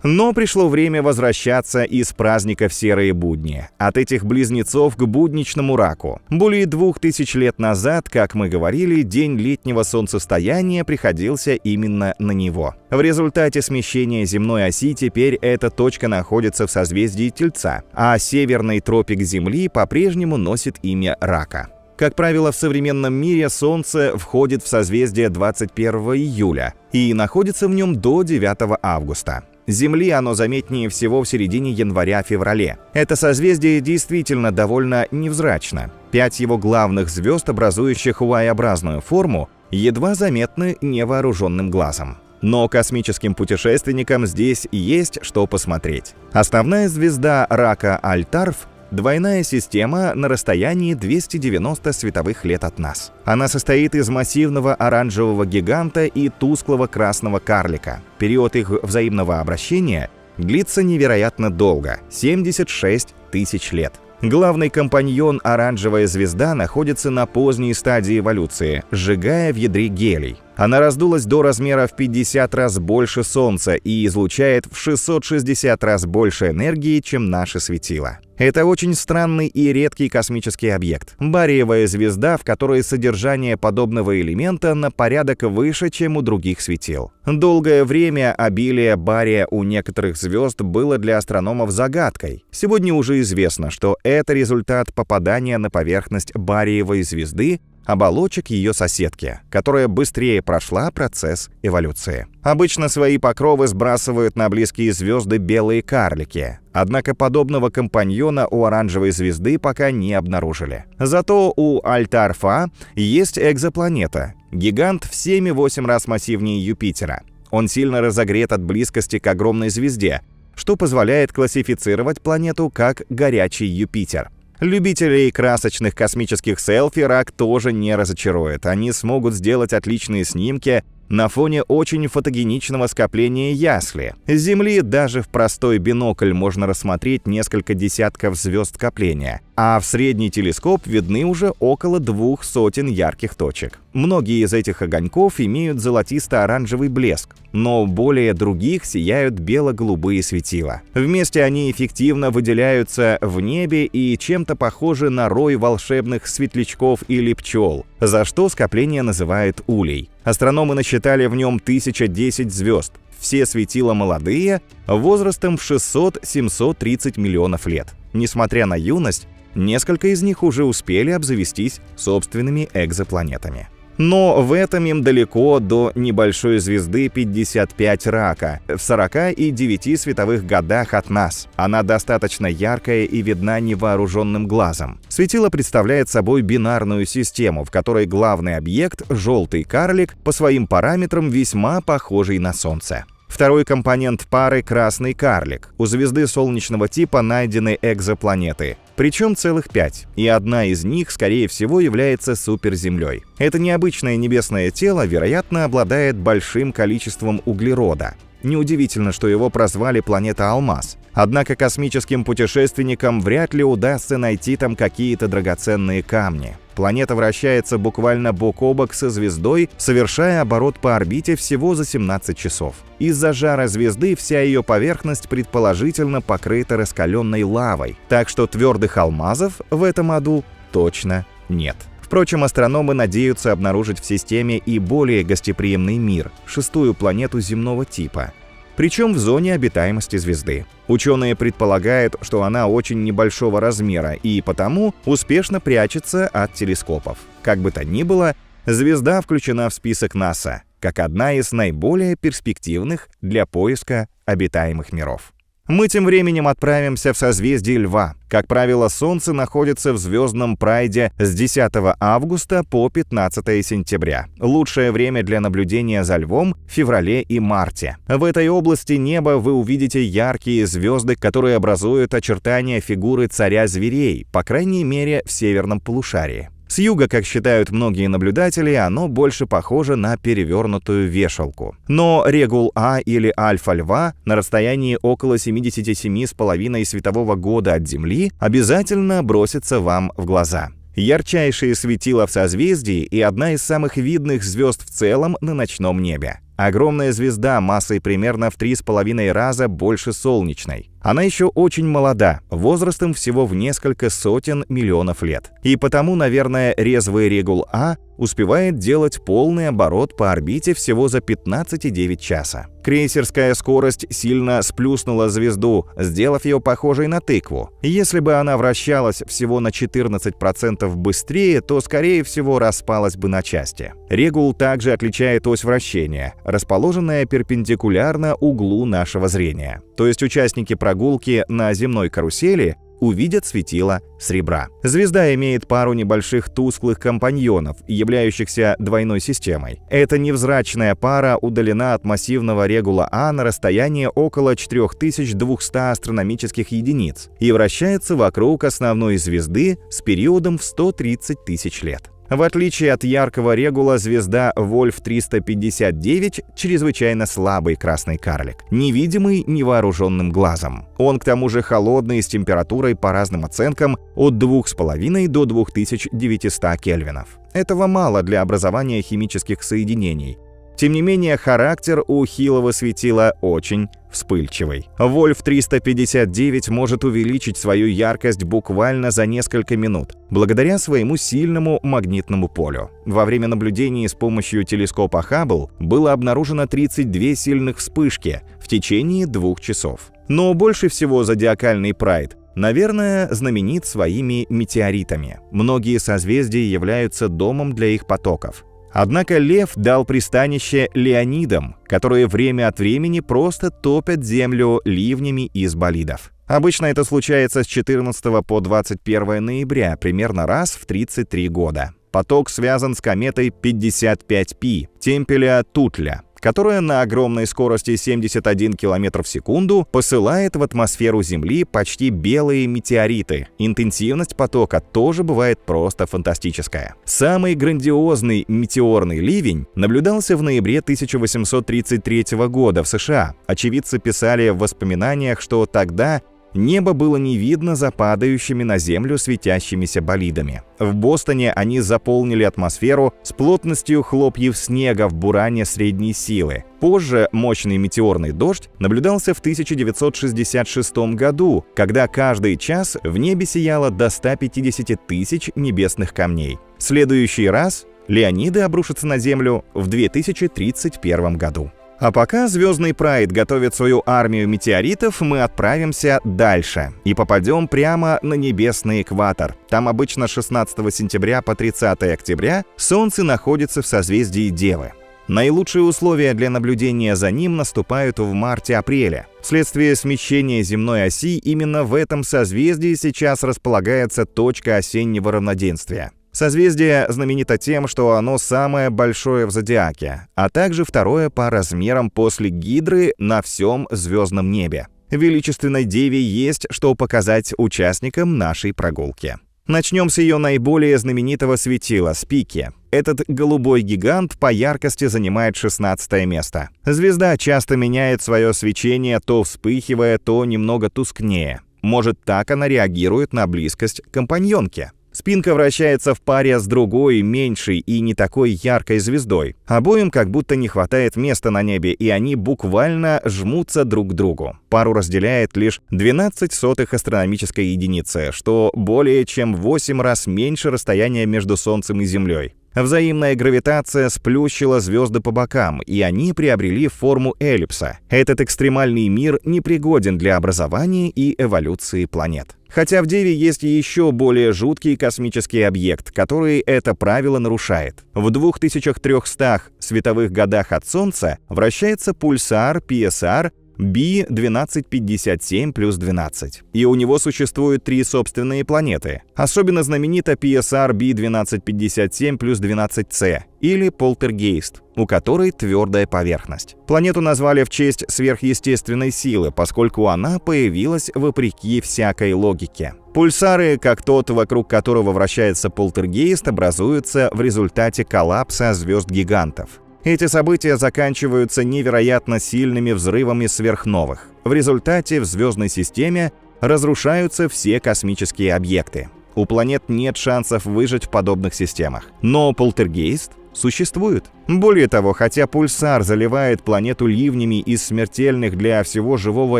Но пришло время возвращаться из праздника в серые будни, от этих близнецов к будничному раку. Более 2000 лет назад, как мы говорили, день летнего солнцестояния приходился именно на него. В результате смещения земной оси теперь эта точка находится в созвездии Тельца, а северный тропик Земли по-прежнему носит имя Рака. Как правило, в современном мире Солнце входит в созвездие 21 июля и находится в нем до 9 августа. Земли оно заметнее всего в середине января-феврале. Это созвездие действительно довольно невзрачно. 5 его главных звезд, образующих Y-образную форму, едва заметны невооруженным глазом. Но космическим путешественникам здесь есть что посмотреть. Основная звезда Рака Альтарф — двойная система на расстоянии 290 световых лет от нас. Она состоит из массивного оранжевого гиганта и тусклого красного карлика. Период их взаимного обращения длится невероятно долго – 76 тысяч лет. Главный компаньон оранжевая звезда находится на поздней стадии эволюции, сжигая в ядре гелий. Она раздулась до размера в 50 раз больше Солнца и излучает в 660 раз больше энергии, чем наше светило. Это очень странный и редкий космический объект. Бариевая звезда, в которой содержание подобного элемента на порядок выше, чем у других светил. Долгое время обилие бария у некоторых звезд было для астрономов загадкой. Сегодня уже известно, что это результат попадания на поверхность бариевой звезды оболочек ее соседки, которая быстрее прошла процесс эволюции. Обычно свои покровы сбрасывают на близкие звезды белые карлики, однако подобного компаньона у оранжевой звезды пока не обнаружили. Зато у Альта-Арфа есть экзопланета, гигант в 7-8 раз массивнее Юпитера. Он сильно разогрет от близкости к огромной звезде, что позволяет классифицировать планету как горячий Юпитер. Любителей красочных космических селфи рак тоже не разочарует. Они смогут сделать отличные снимки на фоне очень фотогеничного скопления ясли. С Земли даже в простой бинокль можно рассмотреть несколько десятков звезд скопления, а в средний телескоп видны уже около 200 ярких точек. Многие из этих огоньков имеют золотисто-оранжевый блеск, но более других сияют бело-голубые светила. Вместе они эффективно выделяются в небе и чем-то похожи на рой волшебных светлячков или пчел, за что скопление называют улей. Астрономы насчитали в нем 1010 звезд. Все светила молодые, возрастом в 600-730 миллионов лет. Несмотря на юность, несколько из них уже успели обзавестись собственными экзопланетами. Но в этом им далеко до небольшой звезды 55 Рака, в 49 световых годах от нас. Она достаточно яркая и видна невооруженным глазом. Светило представляет собой бинарную систему, в которой главный объект, желтый карлик, по своим параметрам весьма похожий на Солнце. Второй компонент пары — красный карлик. У звезды солнечного типа найдены экзопланеты, причем целых 5, и одна из них, скорее всего, является суперземлей. Это необычное небесное тело, вероятно, обладает большим количеством углерода. Неудивительно, что его прозвали планета-алмаз. Однако космическим путешественникам вряд ли удастся найти там какие-то драгоценные камни. Планета вращается буквально бок о бок со звездой, совершая оборот по орбите всего за 17 часов. Из-за жара звезды вся ее поверхность предположительно покрыта раскаленной лавой, так что твердых алмазов в этом аду точно нет. Впрочем, астрономы надеются обнаружить в системе и более гостеприимный мир, шестую планету земного типа, причем в зоне обитаемости звезды. Ученые предполагают, что она очень небольшого размера и потому успешно прячется от телескопов. Как бы то ни было, звезда включена в список НАСА как одна из наиболее перспективных для поиска обитаемых миров. Мы тем временем отправимся в созвездие Льва. Как правило, Солнце находится в звездном прайде с 10 августа по 15 сентября. Лучшее время для наблюдения за Львом — в феврале и марте. В этой области неба вы увидите яркие звезды, которые образуют очертания фигуры царя зверей, по крайней мере, в северном полушарии. С юга, как считают многие наблюдатели, оно больше похоже на перевернутую вешалку. Но Регул А или Альфа Льва на расстоянии около 77,5 светового года от Земли обязательно бросится вам в глаза. Ярчайшее светило в созвездии и одна из самых видных звезд в целом на ночном небе. Огромная звезда массой примерно в 3,5 раза больше солнечной. Она еще очень молода, возрастом всего в несколько сотен миллионов лет. И потому, наверное, резвый Регул А успевает делать полный оборот по орбите всего за 15,9 часа. Крейсерская скорость сильно сплюснула звезду, сделав ее похожей на тыкву. Если бы она вращалась всего на 14% быстрее, то, скорее всего, распалась бы на части. Регул также отличает ось вращения, расположенная перпендикулярно углу нашего зрения. То есть участники прогулки на земной карусели увидят светило с ребра. Звезда имеет пару небольших тусклых компаньонов, являющихся двойной системой. Эта невзрачная пара удалена от массивного Регула А на расстояние около 4200 астрономических единиц и вращается вокруг основной звезды с периодом в 130 тысяч лет. В отличие от яркого Регула, звезда Вольф-359 чрезвычайно слабый красный карлик, невидимый невооруженным глазом. Он к тому же холодный, с температурой по разным оценкам от 2,5 до 2900 кельвинов. Этого мало для образования химических соединений. Тем не менее, характер у хилого светила очень вспыльчивый. Вольф-359 может увеличить свою яркость буквально за несколько минут, благодаря своему сильному магнитному полю. Во время наблюдений с помощью телескопа Хаббл было обнаружено 32 сильных вспышки в течение 2 часов. Но больше всего зодиакальный прайд наверное, знаменит своими метеоритами. Многие созвездия являются домом для их потоков. Однако Лев дал пристанище Леонидам, которые время от времени просто топят Землю ливнями из болидов. Обычно это случается с 14 по 21 ноября, примерно раз в 33 года. Поток связан с кометой 55P Темпеля-Тутля, которая на огромной скорости 71 км в секунду посылает в атмосферу Земли почти белые метеориты. Интенсивность потока тоже бывает просто фантастическая. Самый грандиозный метеорный ливень наблюдался в ноябре 1833 года в США. Очевидцы писали в воспоминаниях, что тогда небо было не видно за падающими на Землю светящимися болидами. В Бостоне они заполнили атмосферу с плотностью хлопьев снега в буране средней силы. Позже мощный метеорный дождь наблюдался в 1966 году, когда каждый час в небе сияло до 150 тысяч небесных камней. В следующий раз Леониды обрушатся на Землю в 2031 году. А пока звездный прайд готовит свою армию метеоритов, мы отправимся дальше и попадем прямо на небесный экватор. Там обычно 16 сентября по 30 октября Солнце находится в созвездии Девы. Наилучшие условия для наблюдения за ним наступают в марте-апреле. Вследствие смещения земной оси именно в этом созвездии сейчас располагается точка осеннего равноденствия. Созвездие знаменито тем, что оно самое большое в зодиаке, а также второе по размерам после Гидры на всем звездном небе. Величественной Деве есть что показать участникам нашей прогулки. Начнем с ее наиболее знаменитого светила – Спики. Этот голубой гигант по яркости занимает 16 место. Звезда часто меняет свое свечение, то вспыхивая, то немного тускнее. Может, так она реагирует на близкость компаньонки. Спинка вращается в паре с другой, меньшей и не такой яркой звездой. Обоим как будто не хватает места на небе, и они буквально жмутся друг к другу. Пару разделяет лишь 0,12 астрономической единицы, что более чем в 8 раз меньше расстояния между Солнцем и Землей. Взаимная гравитация сплющила звезды по бокам, и они приобрели форму эллипса. Этот экстремальный мир непригоден для образования и эволюции планет. Хотя в Деве есть еще более жуткий космический объект, который это правило нарушает. В 2300 световых годах от Солнца вращается пульсар PSR B1257+12. И у него существует 3 собственные планеты. Особенно знаменита PSR B1257+12c, или Полтергейст, у которой твердая поверхность. Планету назвали в честь сверхъестественной силы, поскольку она появилась вопреки всякой логике. Пульсары, как тот, вокруг которого вращается Полтергейст, образуются в результате коллапса звезд-гигантов. Эти события заканчиваются невероятно сильными взрывами сверхновых. В результате в звездной системе разрушаются все космические объекты. У планет нет шансов выжить в подобных системах. Но полтергейст существует. Более того, хотя пульсар заливает планету ливнями из смертельных для всего живого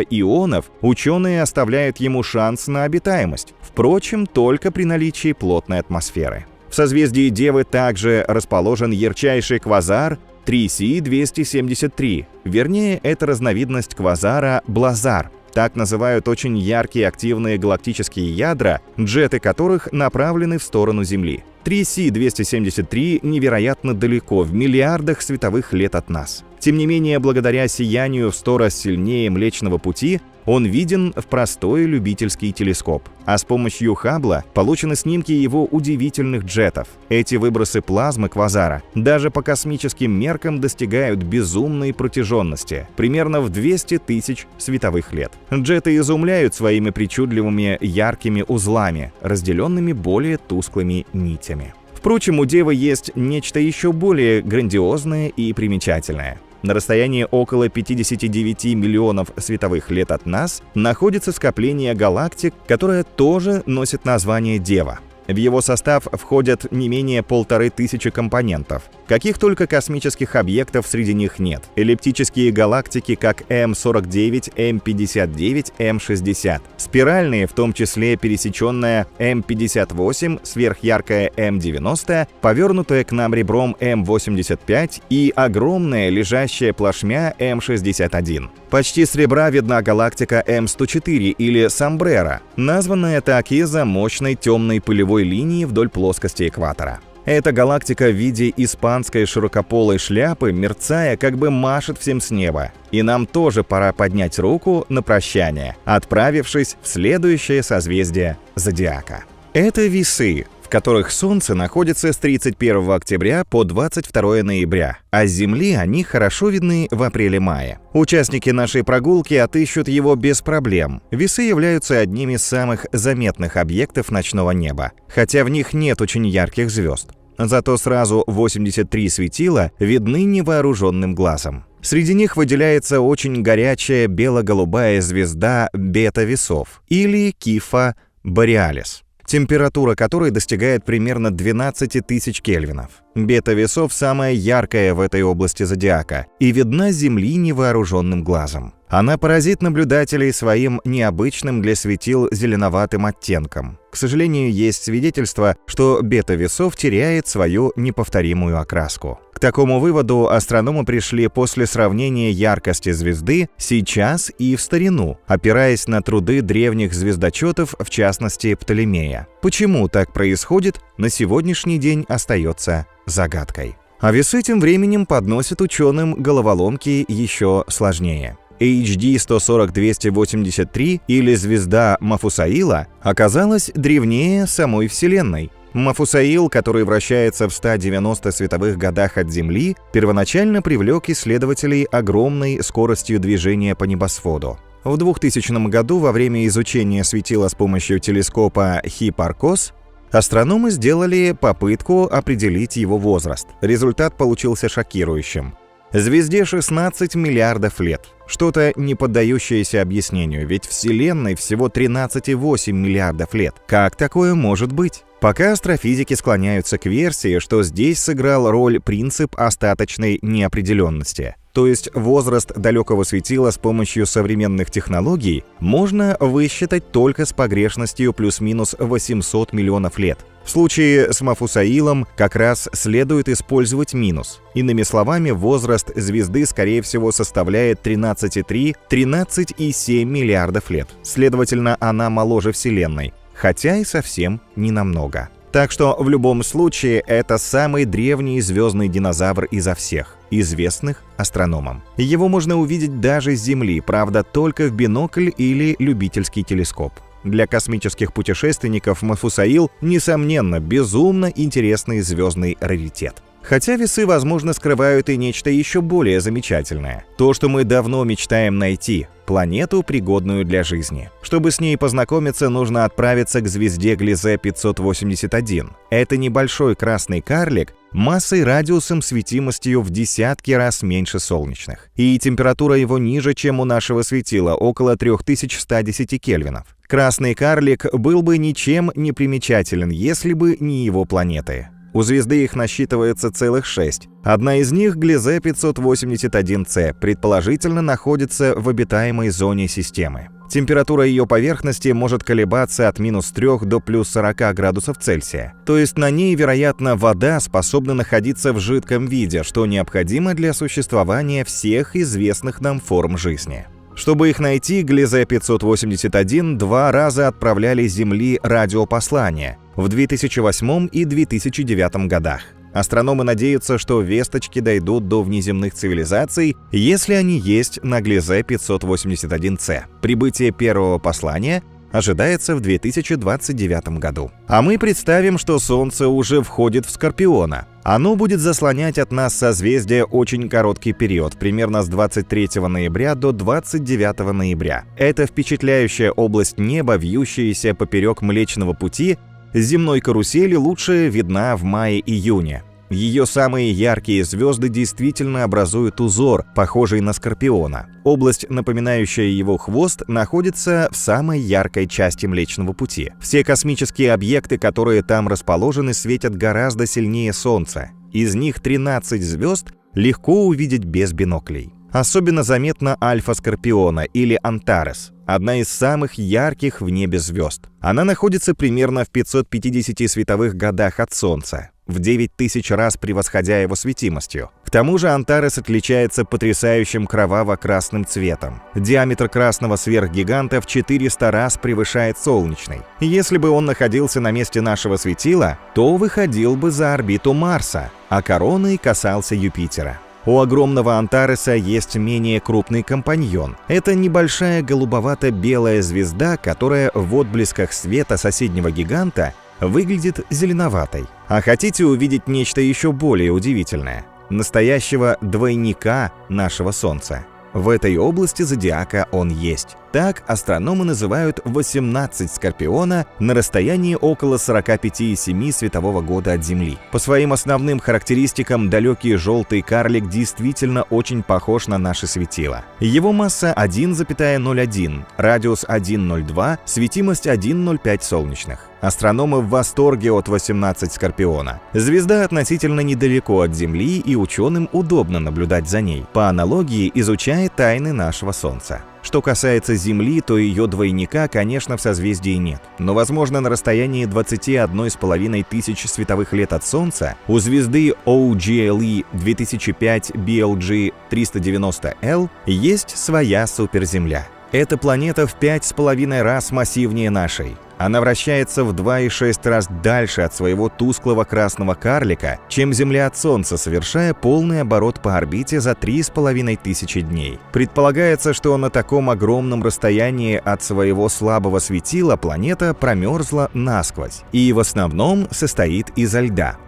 ионов, ученые оставляют ему шанс на обитаемость. Впрочем, только при наличии плотной атмосферы. В созвездии Девы также расположен ярчайший квазар 3C273. Вернее, это разновидность квазара Блазар. Так называют очень яркие активные галактические ядра, джеты которых направлены в сторону Земли. 3C273 невероятно далеко, в миллиардах световых лет от нас. Тем не менее, благодаря сиянию в 100 раз сильнее Млечного Пути, он виден в простой любительский телескоп. А с помощью Хаббла получены снимки его удивительных джетов. Эти выбросы плазмы квазара даже по космическим меркам достигают безумной протяженности, примерно в 200 тысяч световых лет. Джеты изумляют своими причудливыми яркими узлами, разделенными более тусклыми нитями. Впрочем, у Девы есть нечто еще более грандиозное и примечательное. На расстоянии около 59 миллионов световых лет от нас находится скопление галактик, которое тоже носит название Дева. В его состав входят не менее 1500 компонентов. Каких только космических объектов среди них нет. Эллиптические галактики, как М49, М59, М60. Спиральные, в том числе пересеченная М58, сверхяркая М90, повернутая к нам ребром М85 и огромная лежащая плашмя М61. Почти с ребра видна галактика М104 или Самбрера, названная так из-за мощной темной пылевой линии вдоль плоскости экватора. Эта галактика в виде испанской широкополой шляпы, мерцая, как бы машет всем с неба. И нам тоже пора поднять руку на прощание, отправившись в следующее созвездие Зодиака. Это весы, в которых Солнце находится с 31 октября по 22 ноября, а с Земли они хорошо видны в апреле-мае. Участники нашей прогулки отыщут его без проблем. Весы являются одними из самых заметных объектов ночного неба, хотя в них нет очень ярких звезд. Зато сразу 83 светила видны невооруженным глазом. Среди них выделяется очень горячая бело-голубая звезда бета-весов или Кифа Бореалис, температура которой достигает примерно 12 тысяч кельвинов. Бета-весов самая яркая в этой области зодиака и видна с Земли невооруженным глазом. Она поразит наблюдателей своим необычным для светил зеленоватым оттенком. К сожалению, есть свидетельство, что бета-весов теряет свою неповторимую окраску. К такому выводу астрономы пришли после сравнения яркости звезды сейчас и в старину, опираясь на труды древних звездочетов, в частности Птолемея. Почему так происходит, на сегодняшний день остается загадкой. А весы тем временем подносят ученым головоломки еще сложнее. HD 140-283 или звезда Мафусаила оказалась древнее самой Вселенной. Мафусаил, который вращается в 190 световых годах от Земли, первоначально привлек исследователей огромной скоростью движения по небосводу. В 2000 году во время изучения светила с помощью телескопа Хиппаркос астрономы сделали попытку определить его возраст. Результат получился шокирующим. Звезде 16 миллиардов лет. Что-то не поддающееся объяснению, ведь Вселенной всего 13,8 миллиардов лет. Как такое может быть? Пока астрофизики склоняются к версии, что здесь сыграл роль принцип остаточной неопределенности. То есть возраст далекого светила с помощью современных технологий можно высчитать только с погрешностью плюс-минус 800 миллионов лет. В случае с Мафусаилом как раз следует использовать минус. Иными словами, возраст звезды, скорее всего, составляет 13,3–13,7 миллиардов лет. Следовательно, она моложе Вселенной, хотя и совсем не намного. Так что в любом случае это самый древний звездный динозавр изо всех, известных астрономам. Его можно увидеть даже с Земли, правда, только в бинокль или любительский телескоп. Для космических путешественников Мафусаил, несомненно, безумно интересный звездный раритет. Хотя весы, возможно, скрывают и нечто еще более замечательное. То, что мы давно мечтаем найти – планету, пригодную для жизни. Чтобы с ней познакомиться, нужно отправиться к звезде Gliese 581. Это небольшой красный карлик, массой, радиусом, светимостью в десятки раз меньше солнечных. И температура его ниже, чем у нашего светила, около 3110 кельвинов. Красный карлик был бы ничем не примечателен, если бы не его планеты. У звезды их насчитывается целых 6. Одна из них, Gliese 581c, предположительно находится в обитаемой зоне системы. Температура ее поверхности может колебаться от -3 до +40 градусов Цельсия. То есть на ней, вероятно, вода способна находиться в жидком виде, что необходимо для существования всех известных нам форм жизни. Чтобы их найти, Gliese 581 2 раза отправляли с Земли радиопослания в 2008 и 2009 годах. Астрономы надеются, что весточки дойдут до внеземных цивилизаций, если они есть на Gliese 581c. Прибытие первого послания ожидается в 2029 году. А мы представим, что Солнце уже входит в Скорпиона. Оно будет заслонять от нас созвездие очень короткий период, примерно с 23 ноября до 29 ноября. Это впечатляющая область неба, вьющаяся поперек Млечного Пути, земной карусели лучше видна в мае-июне. Ее самые яркие звезды действительно образуют узор, похожий на Скорпиона. Область, напоминающая его хвост, находится в самой яркой части Млечного Пути. Все космические объекты, которые там расположены, светят гораздо сильнее Солнца. Из них 13 звезд легко увидеть без биноклей. Особенно заметна Альфа Скорпиона или Антарес, одна из самых ярких в небе звезд. Она находится примерно в 550 световых годах от Солнца, в 9000 раз превосходя его светимостью. К тому же Антарес отличается потрясающим кроваво-красным цветом. Диаметр красного сверхгиганта в 400 раз превышает солнечный. Если бы он находился на месте нашего светила, то выходил бы за орбиту Марса, а короной касался Юпитера. У огромного Антареса есть менее крупный компаньон. Это небольшая голубовато-белая звезда, которая в отблесках света соседнего гиганта выглядит зеленоватой. А хотите увидеть нечто еще более удивительное? Настоящего двойника нашего Солнца. В этой области зодиака он есть. Так астрономы называют 18 Скорпиона на расстоянии около 45,7 светового года от Земли. По своим основным характеристикам далекий желтый карлик действительно очень похож на наше светило. Его масса 1,01, радиус 1,02, светимость 1,05 солнечных. Астрономы в восторге от 18 Скорпиона. Звезда относительно недалеко от Земли, и ученым удобно наблюдать за ней, по аналогии изучая тайны нашего Солнца. Что касается Земли, то ее двойника, конечно, в созвездии нет. Но, возможно, на расстоянии 21,5 тысяч световых лет от Солнца у звезды OGLE 2005 BLG 390L есть своя суперземля. Эта планета в 5,5 раз массивнее нашей. Она вращается в 2,6 раз дальше от своего тусклого красного карлика, чем Земля от Солнца, совершая полный оборот по орбите за 3500 дней. Предполагается, что на таком огромном расстоянии от своего слабого светила планета промерзла насквозь и в основном состоит изо льда.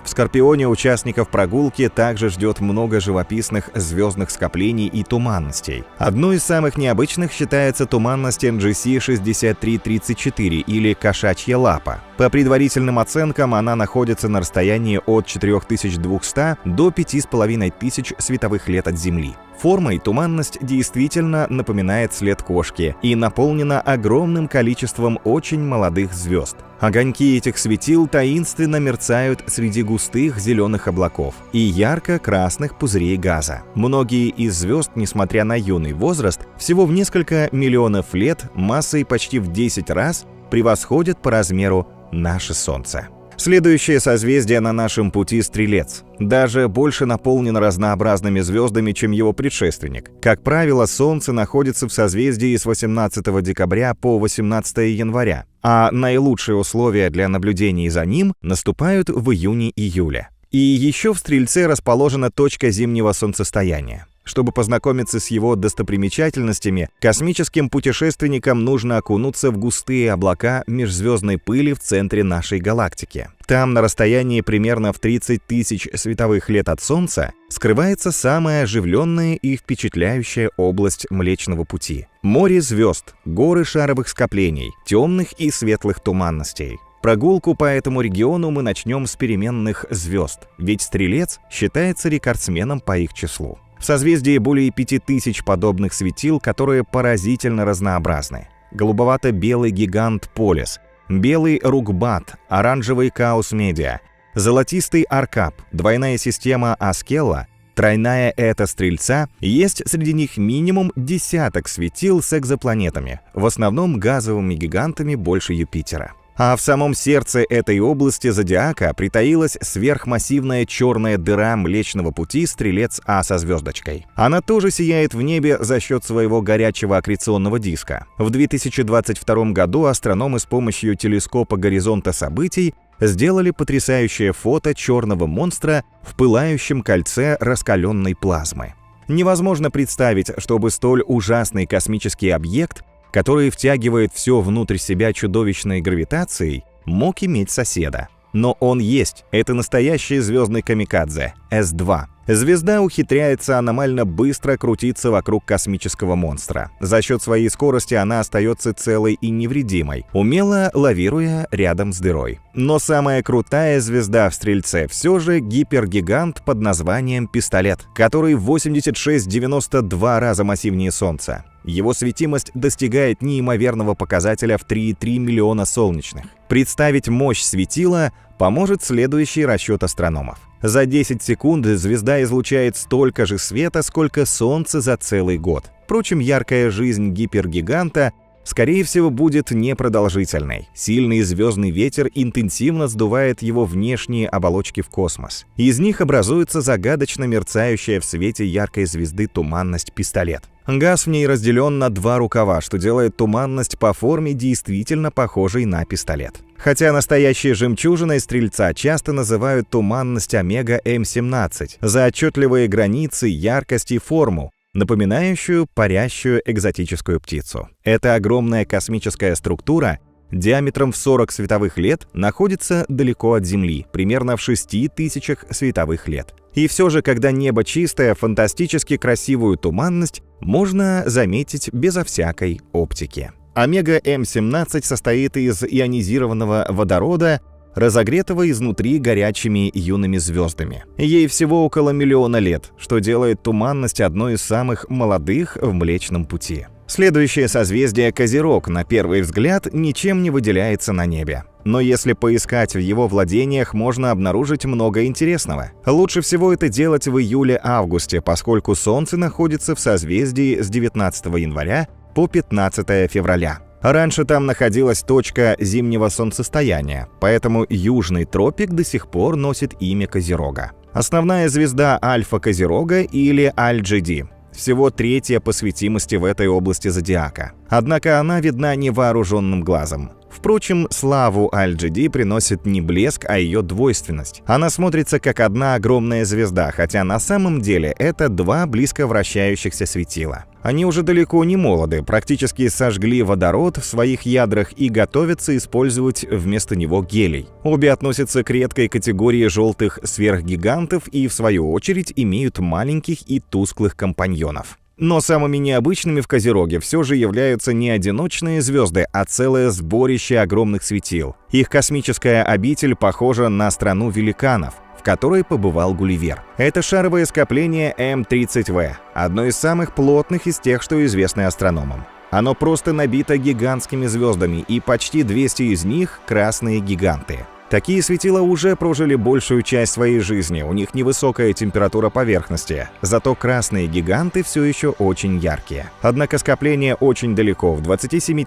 В Скорпионе участников прогулки также ждет много живописных звездных скоплений и туманностей. Одной из самых необычных считается туманность NGC 6334 или Кошачья лапа. По предварительным оценкам, она находится на расстоянии от 4200 до 5500 световых лет от Земли. Формой туманность действительно напоминает след кошки и наполнена огромным количеством очень молодых звезд. Огоньки этих светил таинственно мерцают среди густых зеленых облаков и ярко-красных пузырей газа. Многие из звезд, несмотря на юный возраст, всего в несколько миллионов лет, массой почти в 10 раз превосходят по размеру наше Солнце. Следующее созвездие на нашем пути — Стрелец. Даже больше наполнено разнообразными звездами, чем его предшественник. Как правило, Солнце находится в созвездии с 18 декабря по 18 января, а наилучшие условия для наблюдений за ним наступают в июне-июле. И еще в Стрельце расположена точка зимнего солнцестояния. Чтобы познакомиться с его достопримечательностями, космическим путешественникам нужно окунуться в густые облака межзвездной пыли в центре нашей галактики. Там, на расстоянии примерно в 30 тысяч световых лет от Солнца, скрывается самая оживленная и впечатляющая область Млечного Пути. Море звезд, горы шаровых скоплений, темных и светлых туманностей. Прогулку по этому региону мы начнем с переменных звезд, ведь Стрелец считается рекордсменом по их числу. В созвездии более 5000 подобных светил, которые поразительно разнообразны. Голубовато-белый гигант Полис, белый Рукбат, оранжевый Каус Медиа, золотистый Аркап, двойная система Аскелла, тройная Эта Стрельца, есть среди них минимум десяток светил с экзопланетами, в основном газовыми гигантами больше Юпитера. А в самом сердце этой области зодиака притаилась сверхмассивная черная дыра Млечного Пути Стрелец А со звездочкой. Она тоже сияет в небе за счет своего горячего аккреционного диска. В 2022 году астрономы с помощью телескопа горизонта событий сделали потрясающее фото черного монстра в пылающем кольце раскаленной плазмы. Невозможно представить, чтобы столь ужасный космический объект, который втягивает все внутрь себя чудовищной гравитацией, мог иметь соседа. Но он есть. Это настоящий звездный камикадзе – С-2. Звезда ухитряется аномально быстро крутиться вокруг космического монстра. За счет своей скорости она остается целой и невредимой, умело лавируя рядом с дырой. Но самая крутая звезда в Стрельце все же гипергигант под названием Пистолет, который в 86-92 раза массивнее Солнца. Его светимость достигает неимоверного показателя в 3,3 миллиона солнечных. Представить мощь светила поможет следующий расчет астрономов. За 10 секунд звезда излучает столько же света, сколько Солнце за целый год. Впрочем, яркая жизнь гипергиганта, скорее всего, будет непродолжительной. Сильный звездный ветер интенсивно сдувает его внешние оболочки в космос. Из них образуется загадочно мерцающая в свете яркой звезды туманность Пистолет. Газ в ней разделен на два рукава, что делает туманность по форме действительно похожей на пистолет. Хотя настоящей жемчужиной Стрельца часто называют туманность Омега-М17 за отчетливые границы, яркость и форму, напоминающую парящую экзотическую птицу. Эта огромная космическая структура диаметром в 40 световых лет находится далеко от Земли, примерно в 6000 световых лет. И все же, когда небо чистое, фантастически красивую туманность можно заметить безо всякой оптики. Омега-М17 состоит из ионизированного водорода, разогретого изнутри горячими юными звездами. Ей всего около миллиона лет, что делает туманность одной из самых молодых в Млечном Пути. Следующее созвездие Козерог, на первый взгляд, ничем не выделяется на небе. Но если поискать в его владениях, можно обнаружить много интересного. Лучше всего это делать в июле-августе, поскольку Солнце находится в созвездии с 19 января по 15 февраля. Раньше там находилась точка зимнего солнцестояния, поэтому южный тропик до сих пор носит имя Козерога. Основная звезда Альфа Козерога или Аль-Джиди. Всего третья по светимости в этой области зодиака. Однако она видна невооруженным глазом. Впрочем, славу Аль-Джиди приносит не блеск, а ее двойственность. Она смотрится как одна огромная звезда, хотя на самом деле это два близко вращающихся светила. Они уже далеко не молоды, практически сожгли водород в своих ядрах и готовятся использовать вместо него гелий. Обе относятся к редкой категории желтых сверхгигантов и, в свою очередь, имеют маленьких и тусклых компаньонов. Но самыми необычными в Козероге все же являются не одиночные звезды, а целое сборище огромных светил. Их космическая обитель похожа на страну великанов, в которой побывал Гулливер. Это шаровое скопление М30В, одно из самых плотных из тех, что известны астрономам. Оно просто набито гигантскими звездами, и почти 200 из них — красные гиганты. Такие светила уже прожили большую часть своей жизни, у них невысокая температура поверхности, зато красные гиганты все еще очень яркие. Однако скопление очень далеко, в 27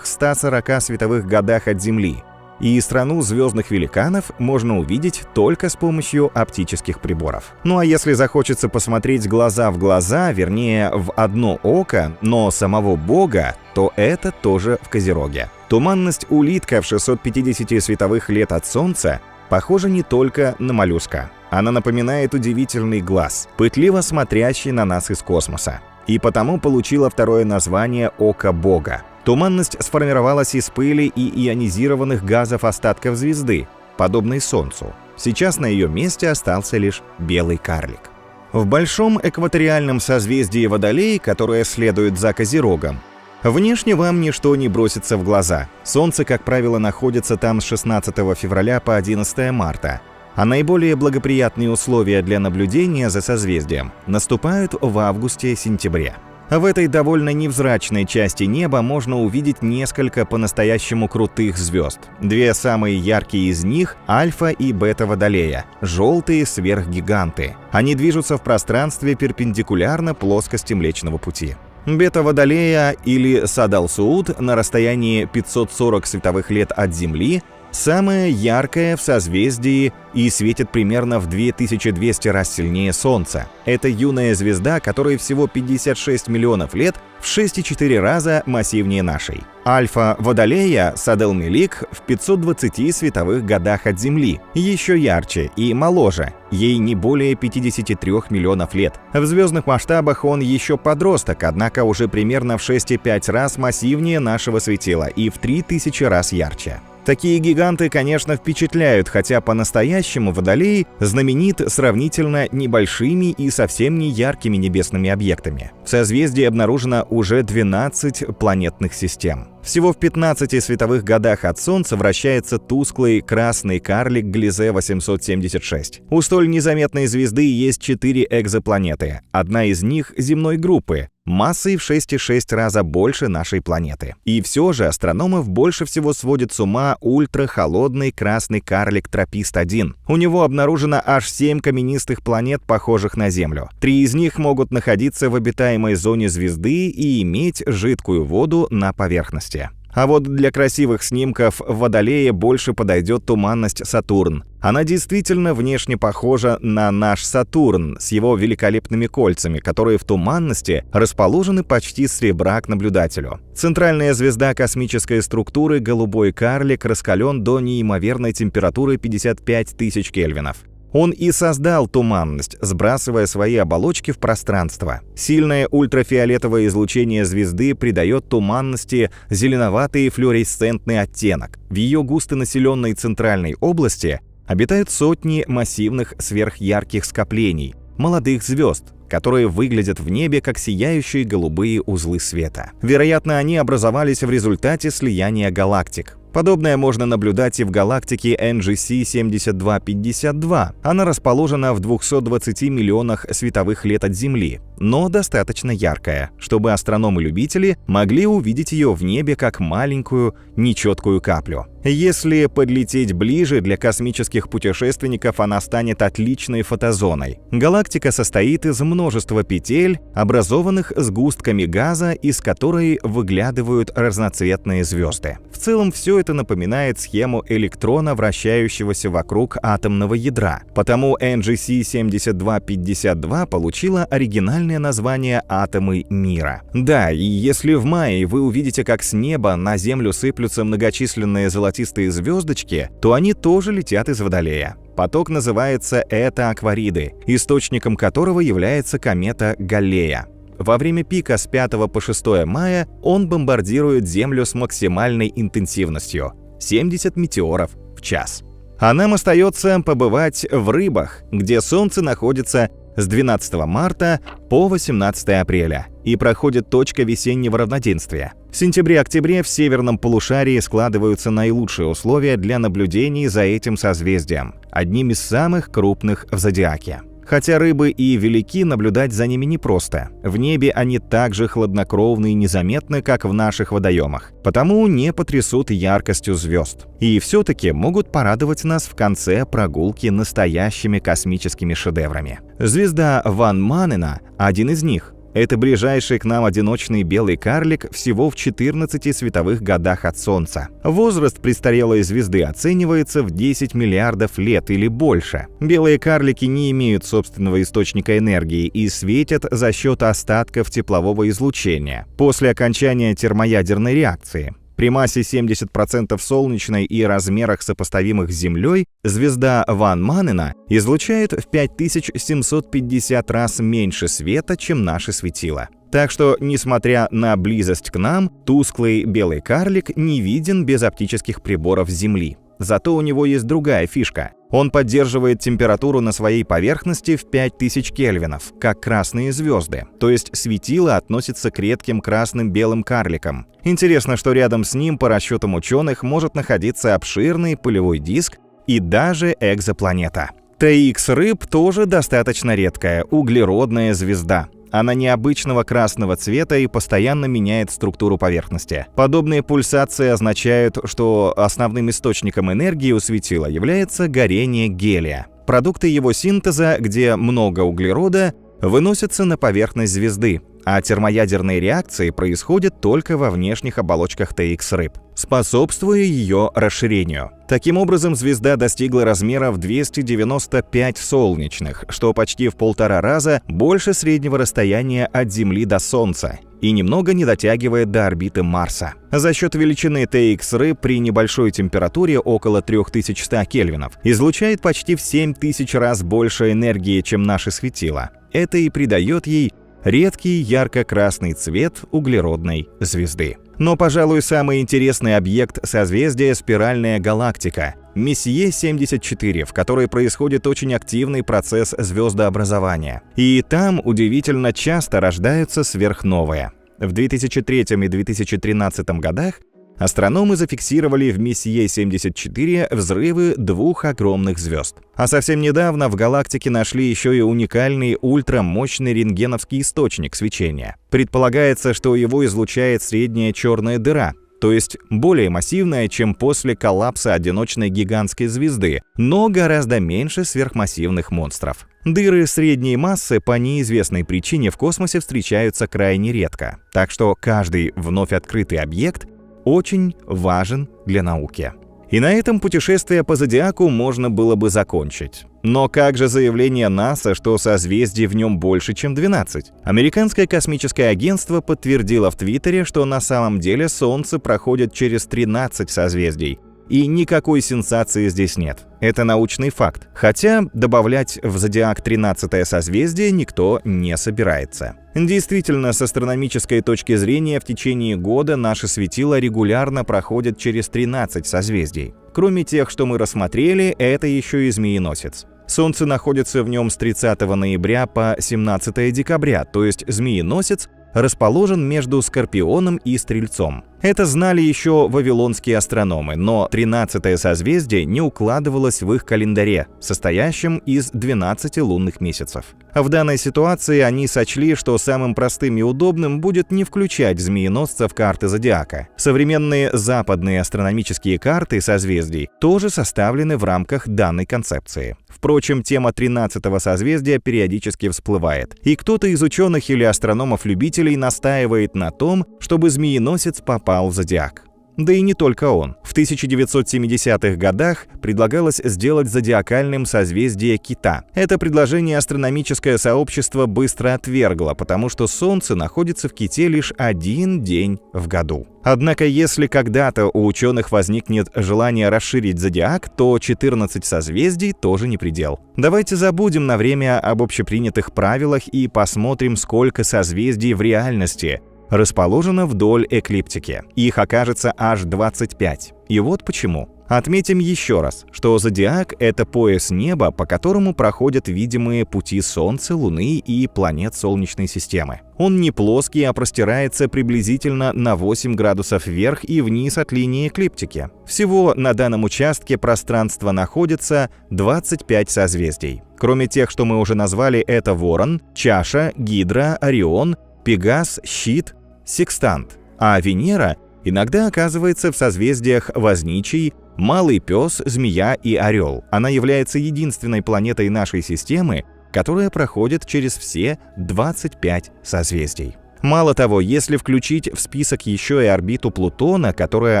140 световых годах от Земли, и страну звездных великанов можно увидеть только с помощью оптических приборов. Ну а если захочется посмотреть глаза в глаза, вернее в одно око, но самого Бога, то это тоже в Козероге. Туманность Улитка в 650 световых лет от Солнца похожа не только на моллюска. Она напоминает удивительный глаз, пытливо смотрящий на нас из космоса. И потому получила второе название «Око Бога». Туманность сформировалась из пыли и ионизированных газов остатков звезды, подобной Солнцу. Сейчас на ее месте остался лишь белый карлик. В большом экваториальном созвездии Водолей, которое следует за Козерогом, внешне вам ничто не бросится в глаза. Солнце, как правило, находится там с 16 февраля по 11 марта, а наиболее благоприятные условия для наблюдения за созвездием наступают в августе-сентябре. В этой довольно невзрачной части неба можно увидеть несколько по-настоящему крутых звезд. Две самые яркие из них — Альфа и Бета Водолея, желтые сверхгиганты. Они движутся в пространстве перпендикулярно плоскости Млечного Пути. Бета Водолея или Сад-Ал-Сууд на расстоянии 540 световых лет от Земли самая яркая в созвездии и светит примерно в 2200 раз сильнее Солнца. Это юная звезда, которой всего 56 миллионов лет, в 6,4 раза массивнее нашей. Альфа Водолея Сад-Эл-Мелик в 520 световых годах от Земли, еще ярче и моложе, ей не более 53 миллионов лет. В звездных масштабах он еще подросток, однако уже примерно в 6,5 раз массивнее нашего светила и в 3000 раз ярче. Такие гиганты, конечно, впечатляют, хотя по-настоящему Водолей знаменит сравнительно небольшими и совсем не яркими небесными объектами. В созвездии обнаружено уже 12 планетных систем. Всего в 15 световых годах от Солнца вращается тусклый красный карлик Gliese 876. У столь незаметной звезды есть 4 экзопланеты. Одна из них земной группы, массой в 6,6 раза больше нашей планеты. И все же астрономов больше всего сводит с ума ультрахолодный красный карлик Тропист-1. У него обнаружено аж 7 каменистых планет, похожих на Землю. 3 из них могут находиться в обитаемой зоне звезды и иметь жидкую воду на поверхности. А вот для красивых снимков Водолея больше подойдет туманность Сатурн. Она действительно внешне похожа на наш Сатурн с его великолепными кольцами, которые в туманности расположены почти с ребра к наблюдателю. Центральная звезда космической структуры голубой карлик раскален до неимоверной температуры 55 тысяч кельвинов. Он и создал туманность, сбрасывая свои оболочки в пространство. Сильное ультрафиолетовое излучение звезды придает туманности зеленоватый флуоресцентный оттенок. В ее густонаселенной центральной области обитают сотни массивных сверхярких скоплений, молодых звезд, которые выглядят в небе как сияющие голубые узлы света. Вероятно, они образовались в результате слияния галактик. Подобное можно наблюдать и в галактике NGC 7252. Она расположена в 220 миллионах световых лет от Земли, но достаточно яркая, чтобы астрономы-любители могли увидеть ее в небе как маленькую, нечеткую каплю. Если подлететь ближе, для космических путешественников она станет отличной фотозоной. Галактика состоит из множества петель, образованных сгустками газа, из которой выглядывают разноцветные звезды. В целом все это напоминает схему электрона, вращающегося вокруг атомного ядра. Потому NGC 7252 получила оригинальное название «Атомы мира». Да, и если в мае вы увидите, как с неба на Землю сыплются многочисленные золотистые звездочки, то они тоже летят из Водолея. Поток называется Эта-Аквариды, источником которого является комета Галлея. Во время пика с 5 по 6 мая он бомбардирует Землю с максимальной интенсивностью – 70 метеоров в час. А нам остается побывать в Рыбах, где Солнце находится с 12 марта по 18 апреля и проходит точка весеннего равноденствия. В сентябре-октябре в северном полушарии складываются наилучшие условия для наблюдений за этим созвездием, одним из самых крупных в зодиаке. Хотя Рыбы и велики, наблюдать за ними непросто. В небе они так же хладнокровны и незаметны, как в наших водоемах, потому не потрясут яркостью звезд. И все-таки могут порадовать нас в конце прогулки настоящими космическими шедеврами. Звезда Ван Манена – один из них. Это ближайший к нам одиночный белый карлик всего в 14 световых годах от Солнца. Возраст престарелой звезды оценивается в 10 миллиардов лет или больше. Белые карлики не имеют собственного источника энергии и светят за счет остатков теплового излучения после окончания термоядерной реакции. При массе 70% солнечной и размерах, сопоставимых с Землей, звезда Ван Манена излучает в 5750 раз меньше света, чем наше светило. Так что, несмотря на близость к нам, тусклый белый карлик не виден без оптических приборов Земли. Зато у него есть другая фишка. Он поддерживает температуру на своей поверхности в 5000 кельвинов, как красные звезды. То есть светило относится к редким красным белым карликам. Интересно, что рядом с ним, по расчетам ученых, может находиться обширный пылевой диск и даже экзопланета. TX Рыб тоже достаточно редкая, углеродная звезда. Она необычного красного цвета и постоянно меняет структуру поверхности. Подобные пульсации означают, что основным источником энергии у светила является горение гелия. Продукты его синтеза, где много углерода, выносятся на поверхность звезды, а термоядерные реакции происходят только во внешних оболочках TX Рыб, способствуя ее расширению. Таким образом, звезда достигла размеров 295 солнечных, что почти в 1,5 раза больше среднего расстояния от Земли до Солнца, и немного не дотягивает до орбиты Марса. За счет величины TX Рыб при небольшой температуре около 3100 кельвинов излучает почти в 7000 раз больше энергии, чем наше светило. Это и придает ей редкий ярко-красный цвет углеродной звезды. Но, пожалуй, самый интересный объект созвездия — спиральная галактика Мессье-74, в которой происходит очень активный процесс звездообразования. И там удивительно часто рождаются сверхновые. В 2003 и 2013 годах астрономы зафиксировали в Мессье-74 взрывы двух огромных звезд. А совсем недавно в галактике нашли еще и уникальный ультрамощный рентгеновский источник свечения. Предполагается, что его излучает средняя черная дыра, то есть более массивная, чем после коллапса одиночной гигантской звезды, но гораздо меньше сверхмассивных монстров. Дыры средней массы по неизвестной причине в космосе встречаются крайне редко, так что каждый вновь открытый объект очень важен для науки. И на этом путешествие по зодиаку можно было бы закончить. Но как же заявление НАСА, что созвездий в нем больше, чем 12? Американское космическое агентство подтвердило в Твиттере, что на самом деле Солнце проходит через 13 созвездий. И никакой сенсации здесь нет. Это научный факт. Хотя добавлять в зодиак 13-е созвездие никто не собирается. Действительно, с астрономической точки зрения, в течение года наши светила регулярно проходят через 13 созвездий. Кроме тех, что мы рассмотрели, это еще и Змееносец. Солнце находится в нем с 30 ноября по 17 декабря, то есть Змееносец расположен между Скорпионом и Стрельцом. Это знали еще вавилонские астрономы, но 13-е созвездие не укладывалось в их календаре, состоящем из 12 лунных месяцев. В данной ситуации они сочли, что самым простым и удобным будет не включать Змееносца в карты зодиака. Современные западные астрономические карты созвездий тоже составлены в рамках данной концепции. Впрочем, тема 13-го созвездия периодически всплывает, и кто-то из ученых или астрономов-любителей настаивает на том, чтобы Змееносец попал в зодиак. Да и не только он. В 1970-х годах предлагалось сделать зодиакальным созвездие Кита. Это предложение астрономическое сообщество быстро отвергло, потому что Солнце находится в Ките лишь один день в году. Однако, если когда-то у ученых возникнет желание расширить зодиак, то 14 созвездий тоже не предел. Давайте забудем на время об общепринятых правилах и посмотрим, сколько созвездий в реальности расположено вдоль эклиптики. Их окажется аж 25. И вот почему. Отметим еще раз, что зодиак — это пояс неба, по которому проходят видимые пути Солнца, Луны и планет Солнечной системы. Он не плоский, а простирается приблизительно на 8 градусов вверх и вниз от линии эклиптики. Всего на данном участке пространства находится 25 созвездий. Кроме тех, что мы уже назвали, это Ворон, Чаша, Гидра, Орион, Пегас, Щит, Секстант. А Венера иногда оказывается в созвездиях Возничий, Малый Пес, Змея и Орел. Она является единственной планетой нашей системы, которая проходит через все 25 созвездий. Мало того, если включить в список еще и орбиту Плутона, которая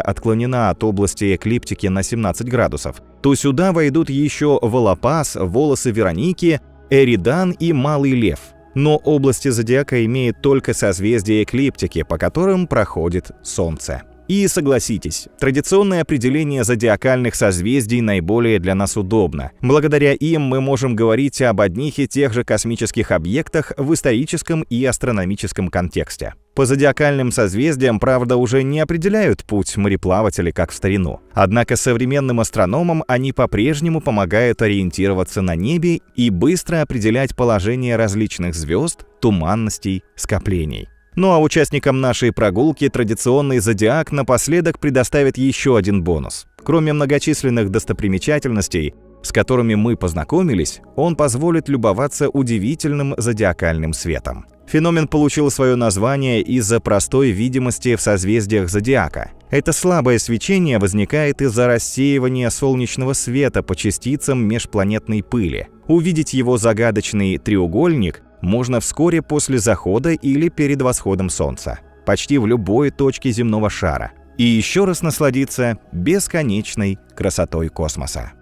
отклонена от области эклиптики на 17 градусов, то сюда войдут еще Волопас, Волосы Вероники, Эридан и Малый Лев. Но области зодиака имеют только созвездия эклиптики, по которым проходит Солнце. И согласитесь, традиционное определение зодиакальных созвездий наиболее для нас удобно. Благодаря им мы можем говорить об одних и тех же космических объектах в историческом и астрономическом контексте. По зодиакальным созвездиям, правда, уже не определяют путь мореплаватели, как в старину. Однако современным астрономам они по-прежнему помогают ориентироваться на небе и быстро определять положение различных звезд, туманностей, скоплений. Ну а участникам нашей прогулки традиционный зодиак напоследок предоставит еще один бонус. Кроме многочисленных достопримечательностей, с которыми мы познакомились, он позволит любоваться удивительным зодиакальным светом. Феномен получил свое название из-за простой видимости в созвездиях зодиака. Это слабое свечение возникает из-за рассеивания солнечного света по частицам межпланетной пыли. Увидеть его загадочный треугольник можно вскоре после захода или перед восходом Солнца, почти в любой точке земного шара, и еще раз насладиться бесконечной красотой космоса.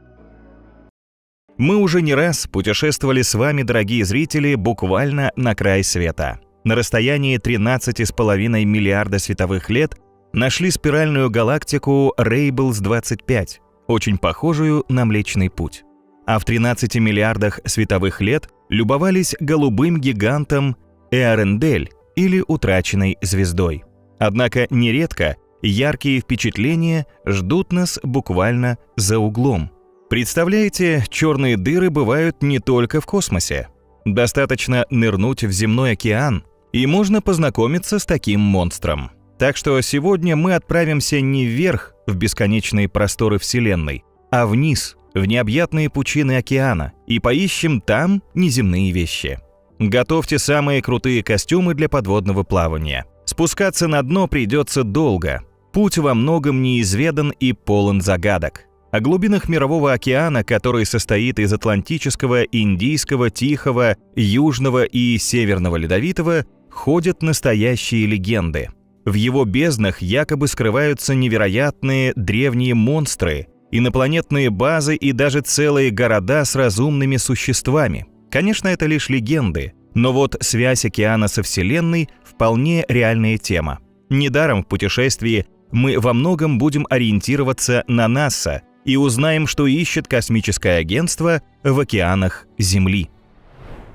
Мы уже не раз путешествовали с вами, дорогие зрители, буквально на край света. На расстоянии 13,5 миллиарда световых лет нашли спиральную галактику Рейблс-25, очень похожую на Млечный Путь. А в 13 миллиардах световых лет любовались голубым гигантом Эарендель или утраченной звездой. Однако нередко яркие впечатления ждут нас буквально за углом. Представляете, черные дыры бывают не только в космосе. Достаточно нырнуть в земной океан, и можно познакомиться с таким монстром. Так что сегодня мы отправимся не вверх, в бесконечные просторы Вселенной, а вниз, в необъятные пучины океана, и поищем там неземные вещи. Готовьте самые крутые костюмы для подводного плавания. Спускаться на дно придется долго. Путь во многом неизведан и полон загадок. О глубинах Мирового океана, который состоит из Атлантического, Индийского, Тихого, Южного и Северного Ледовитого, ходят настоящие легенды. В его безднах якобы скрываются невероятные древние монстры, инопланетные базы и даже целые города с разумными существами. Конечно, это лишь легенды, но вот связь океана со Вселенной вполне реальная тема. Недаром в путешествии мы во многом будем ориентироваться на НАСА и узнаем, что ищет космическое агентство в океанах Земли.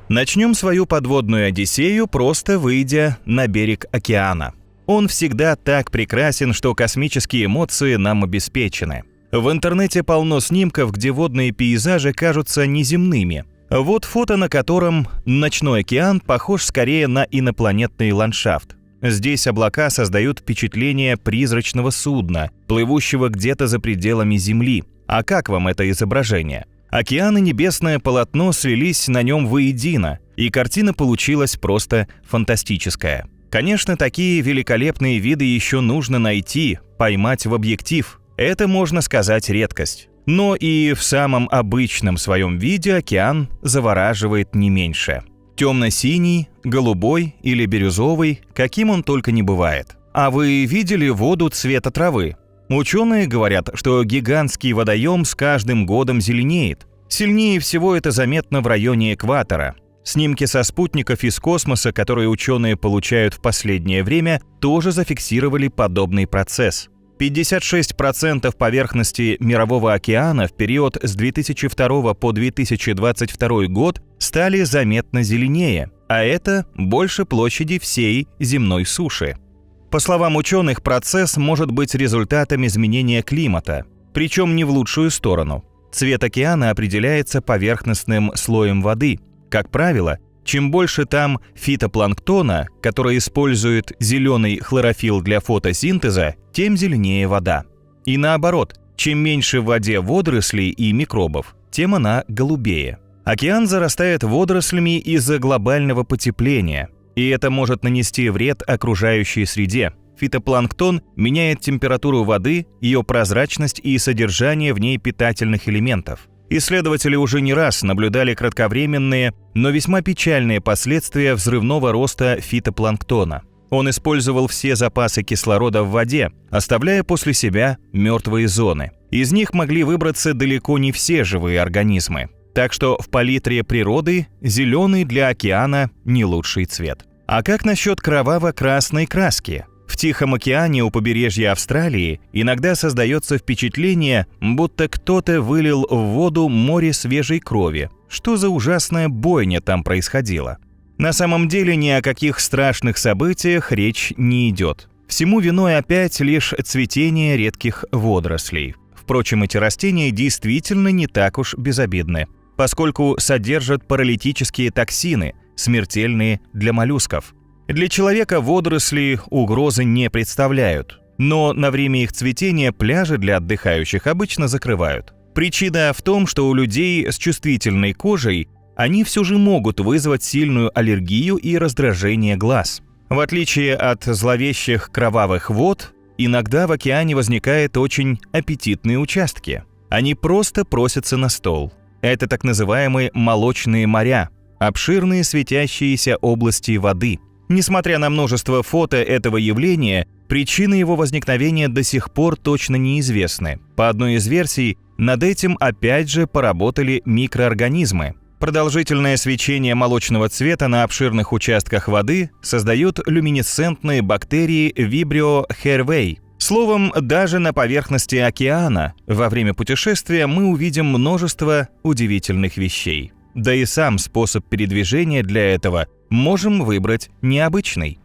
Начнем свою подводную одиссею, просто выйдя на берег океана. Он всегда так прекрасен, что космические эмоции нам обеспечены. В интернете полно снимков, где водные пейзажи кажутся неземными. Вот фото, на котором ночной океан похож скорее на инопланетный ландшафт. Здесь облака создают впечатление призрачного судна, плывущего где-то за пределами Земли. А как вам это изображение? Океан и небесное полотно слились на нем воедино, и картина получилась просто фантастическая. Конечно, такие великолепные виды еще нужно найти, поймать в объектив. Это, можно сказать, редкость. Но и в самом обычном своем виде океан завораживает не меньше. Темно-синий, голубой или бирюзовый, каким он только не бывает. А вы видели воду цвета травы? Ученые говорят, что гигантский водоем с каждым годом зеленеет. Сильнее всего это заметно в районе экватора. Снимки со спутников из космоса, которые ученые получают в последнее время, тоже зафиксировали подобный процесс. 56% поверхности Мирового океана в период с 2002 по 2022 год стали заметно зеленее, а это больше площади всей земной суши. По словам ученых, процесс может быть результатом изменения климата, причем не в лучшую сторону. Цвет океана определяется поверхностным слоем воды. Как правило, чем больше там фитопланктона, который использует зеленый хлорофилл для фотосинтеза, тем зеленее вода. И наоборот, чем меньше в воде водорослей и микробов, тем она голубее. Океан зарастает водорослями из-за глобального потепления, и это может нанести вред окружающей среде. Фитопланктон меняет температуру воды, ее прозрачность и содержание в ней питательных элементов. Исследователи уже не раз наблюдали кратковременные, но весьма печальные последствия взрывного роста фитопланктона. Он использовал все запасы кислорода в воде, оставляя после себя мертвые зоны. Из них могли выбраться далеко не все живые организмы. Так что в палитре природы зеленый для океана не лучший цвет. А как насчет кроваво-красной краски? В Тихом океане у побережья Австралии иногда создается впечатление, будто кто-то вылил в воду море свежей крови. Что за ужасная бойня там происходила? На самом деле ни о каких страшных событиях речь не идет. Всему виной опять лишь цветение редких водорослей. Впрочем, эти растения действительно не так уж безобидны, поскольку содержат паралитические токсины, смертельные для моллюсков. Для человека водоросли угрозы не представляют, но на время их цветения пляжи для отдыхающих обычно закрывают. Причина в том, что у людей с чувствительной кожей они все же могут вызвать сильную аллергию и раздражение глаз. В отличие от зловещих кровавых вод, иногда в океане возникают очень аппетитные участки. Они просто просятся на стол. Это так называемые молочные моря, обширные светящиеся области воды. Несмотря на множество фото этого явления, причины его возникновения до сих пор точно неизвестны. По одной из версий, над этим опять же поработали микроорганизмы. Продолжительное свечение молочного цвета на обширных участках воды создают люминесцентные бактерии Vibrio hervei. Словом, даже на поверхности океана во время путешествия мы увидим множество удивительных вещей. Да и сам способ передвижения для этого можем выбрать необычный.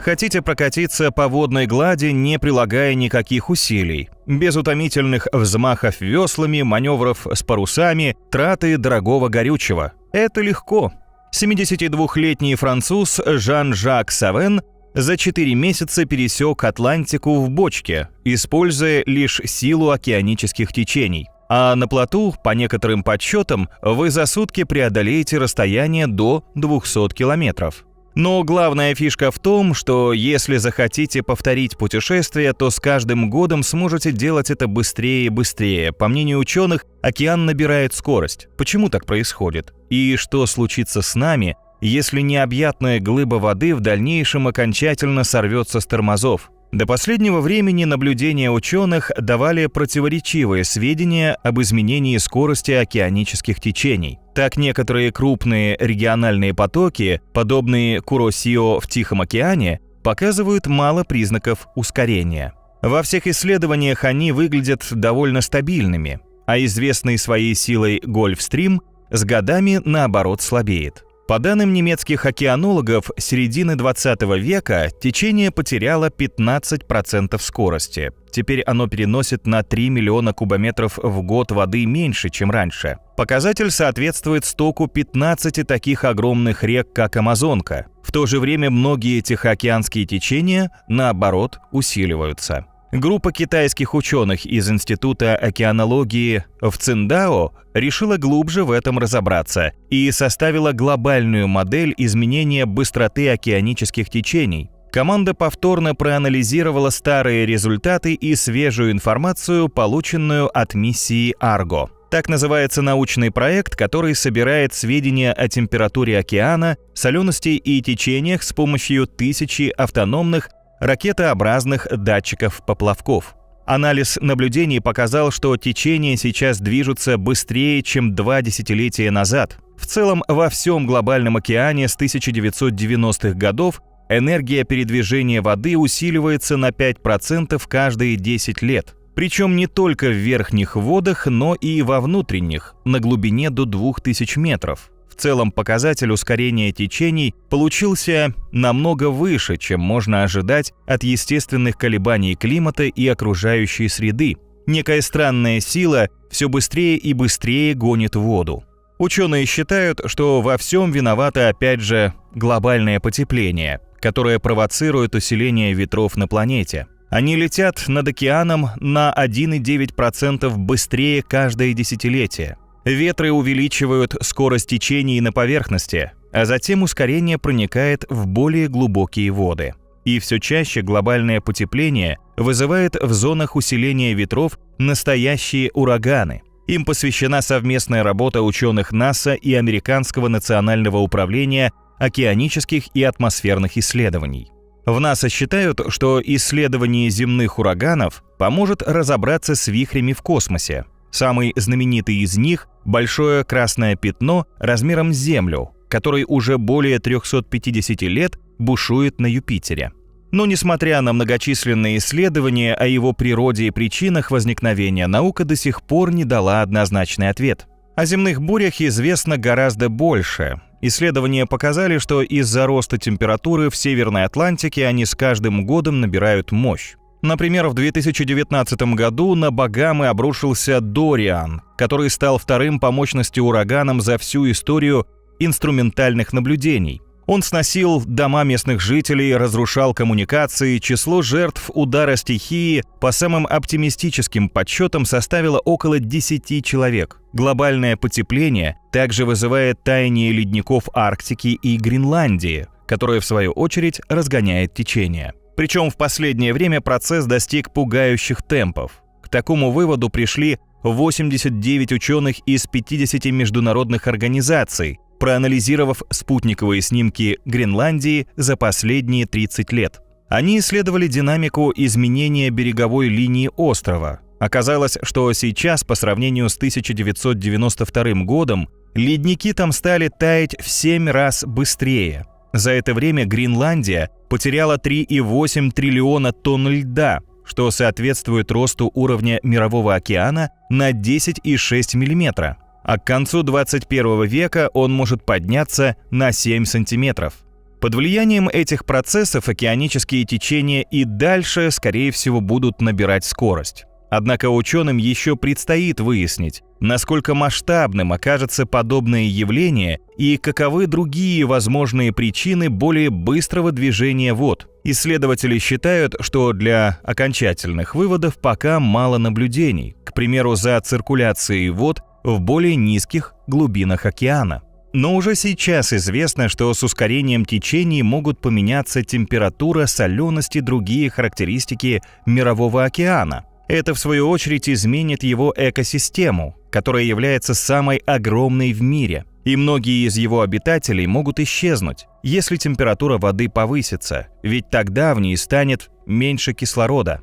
Хотите прокатиться по водной глади, не прилагая никаких усилий, без утомительных взмахов веслами, маневров с парусами, траты дорогого горючего. Это легко. 72-летний француз Жан-Жак Савен за 4 месяца пересек Атлантику в бочке, используя лишь силу океанических течений. А на плоту, по некоторым подсчетам, вы за сутки преодолеете расстояние до 200 километров. Но главная фишка в том, что если захотите повторить путешествие, то с каждым годом сможете делать это быстрее и быстрее. По мнению ученых, океан набирает скорость. Почему так происходит? И что случится с нами, если необъятная глыба воды в дальнейшем окончательно сорвется с тормозов? До последнего времени наблюдения ученых давали противоречивые сведения об изменении скорости океанических течений. Так, некоторые крупные региональные потоки, подобные Куросио в Тихом океане, показывают мало признаков ускорения. Во всех исследованиях они выглядят довольно стабильными, а известный своей силой Гольфстрим с годами, наоборот, слабеет. По данным немецких океанологов, с середины 20 века течение потеряло 15% скорости. Теперь оно переносит на 3 миллиона кубометров в год воды меньше, чем раньше. Показатель соответствует стоку 15 таких огромных рек, как Амазонка. В то же время многие тихоокеанские течения, наоборот, усиливаются. Группа китайских ученых из Института океанологии в Циндао решила глубже в этом разобраться и составила глобальную модель изменения быстроты океанических течений. Команда повторно проанализировала старые результаты и свежую информацию, полученную от миссии Арго. Так называется научный проект, который собирает сведения о температуре океана, солености и течениях с помощью 1000 автономных ракетообразных датчиков-поплавков. Анализ наблюдений показал, что течения сейчас движутся быстрее, чем 2 десятилетия назад. В целом, во всем глобальном океане с 1990-х годов энергия передвижения воды усиливается на 5% каждые 10 лет. Причем не только в верхних водах, но и во внутренних, на глубине до 2000 метров. В целом показатель ускорения течений получился намного выше, чем можно ожидать от естественных колебаний климата и окружающей среды. Некая странная сила все быстрее и быстрее гонит воду. Ученые считают, что во всем виновато опять же глобальное потепление, которое провоцирует усиление ветров на планете. Они летят над океаном на 1,9% быстрее каждое десятилетие. Ветры увеличивают скорость течений на поверхности, а затем ускорение проникает в более глубокие воды. И все чаще глобальное потепление вызывает в зонах усиления ветров настоящие ураганы. Им посвящена совместная работа ученых НАСА и Американского национального управления океанических и атмосферных исследований. В НАСА считают, что исследование земных ураганов поможет разобраться с вихрями в космосе. Самый знаменитый из них – большое красное пятно размером с Землю, который уже более 350 лет бушует на Юпитере. Но несмотря на многочисленные исследования о его природе и причинах возникновения, наука до сих пор не дала однозначный ответ. О земных бурях известно гораздо больше. Исследования показали, что из-за роста температуры в Северной Атлантике они с каждым годом набирают мощь. Например, в 2019 году на Багамы обрушился Дориан, который стал вторым по мощности ураганом за всю историю инструментальных наблюдений. Он сносил дома местных жителей, разрушал коммуникации, число жертв удара стихии по самым оптимистическим подсчетам составило около 10 человек. Глобальное потепление также вызывает таяние ледников Арктики и Гренландии, которое в свою очередь разгоняет течение. Причем в последнее время процесс достиг пугающих темпов. К такому выводу пришли 89 ученых из 50 международных организаций, проанализировав спутниковые снимки Гренландии за последние 30 лет. Они исследовали динамику изменения береговой линии острова. Оказалось, что сейчас, по сравнению с 1992 годом, ледники там стали таять в 7 раз быстрее. За это время Гренландия потеряла 3,8 триллиона тонн льда, что соответствует росту уровня Мирового океана на 10,6 мм, а к концу 21 века он может подняться на 7 сантиметров. Под влиянием этих процессов океанические течения и дальше, скорее всего, будут набирать скорость. Однако ученым еще предстоит выяснить, насколько масштабным окажется подобное явление и каковы другие возможные причины более быстрого движения вод. Исследователи считают, что для окончательных выводов пока мало наблюдений, к примеру, за циркуляцией вод в более низких глубинах океана. Но уже сейчас известно, что с ускорением течений могут поменяться температура, соленость и другие характеристики Мирового океана. Это, в свою очередь, изменит его экосистему, которая является самой огромной в мире, и многие из его обитателей могут исчезнуть, если температура воды повысится, ведь тогда в ней станет меньше кислорода.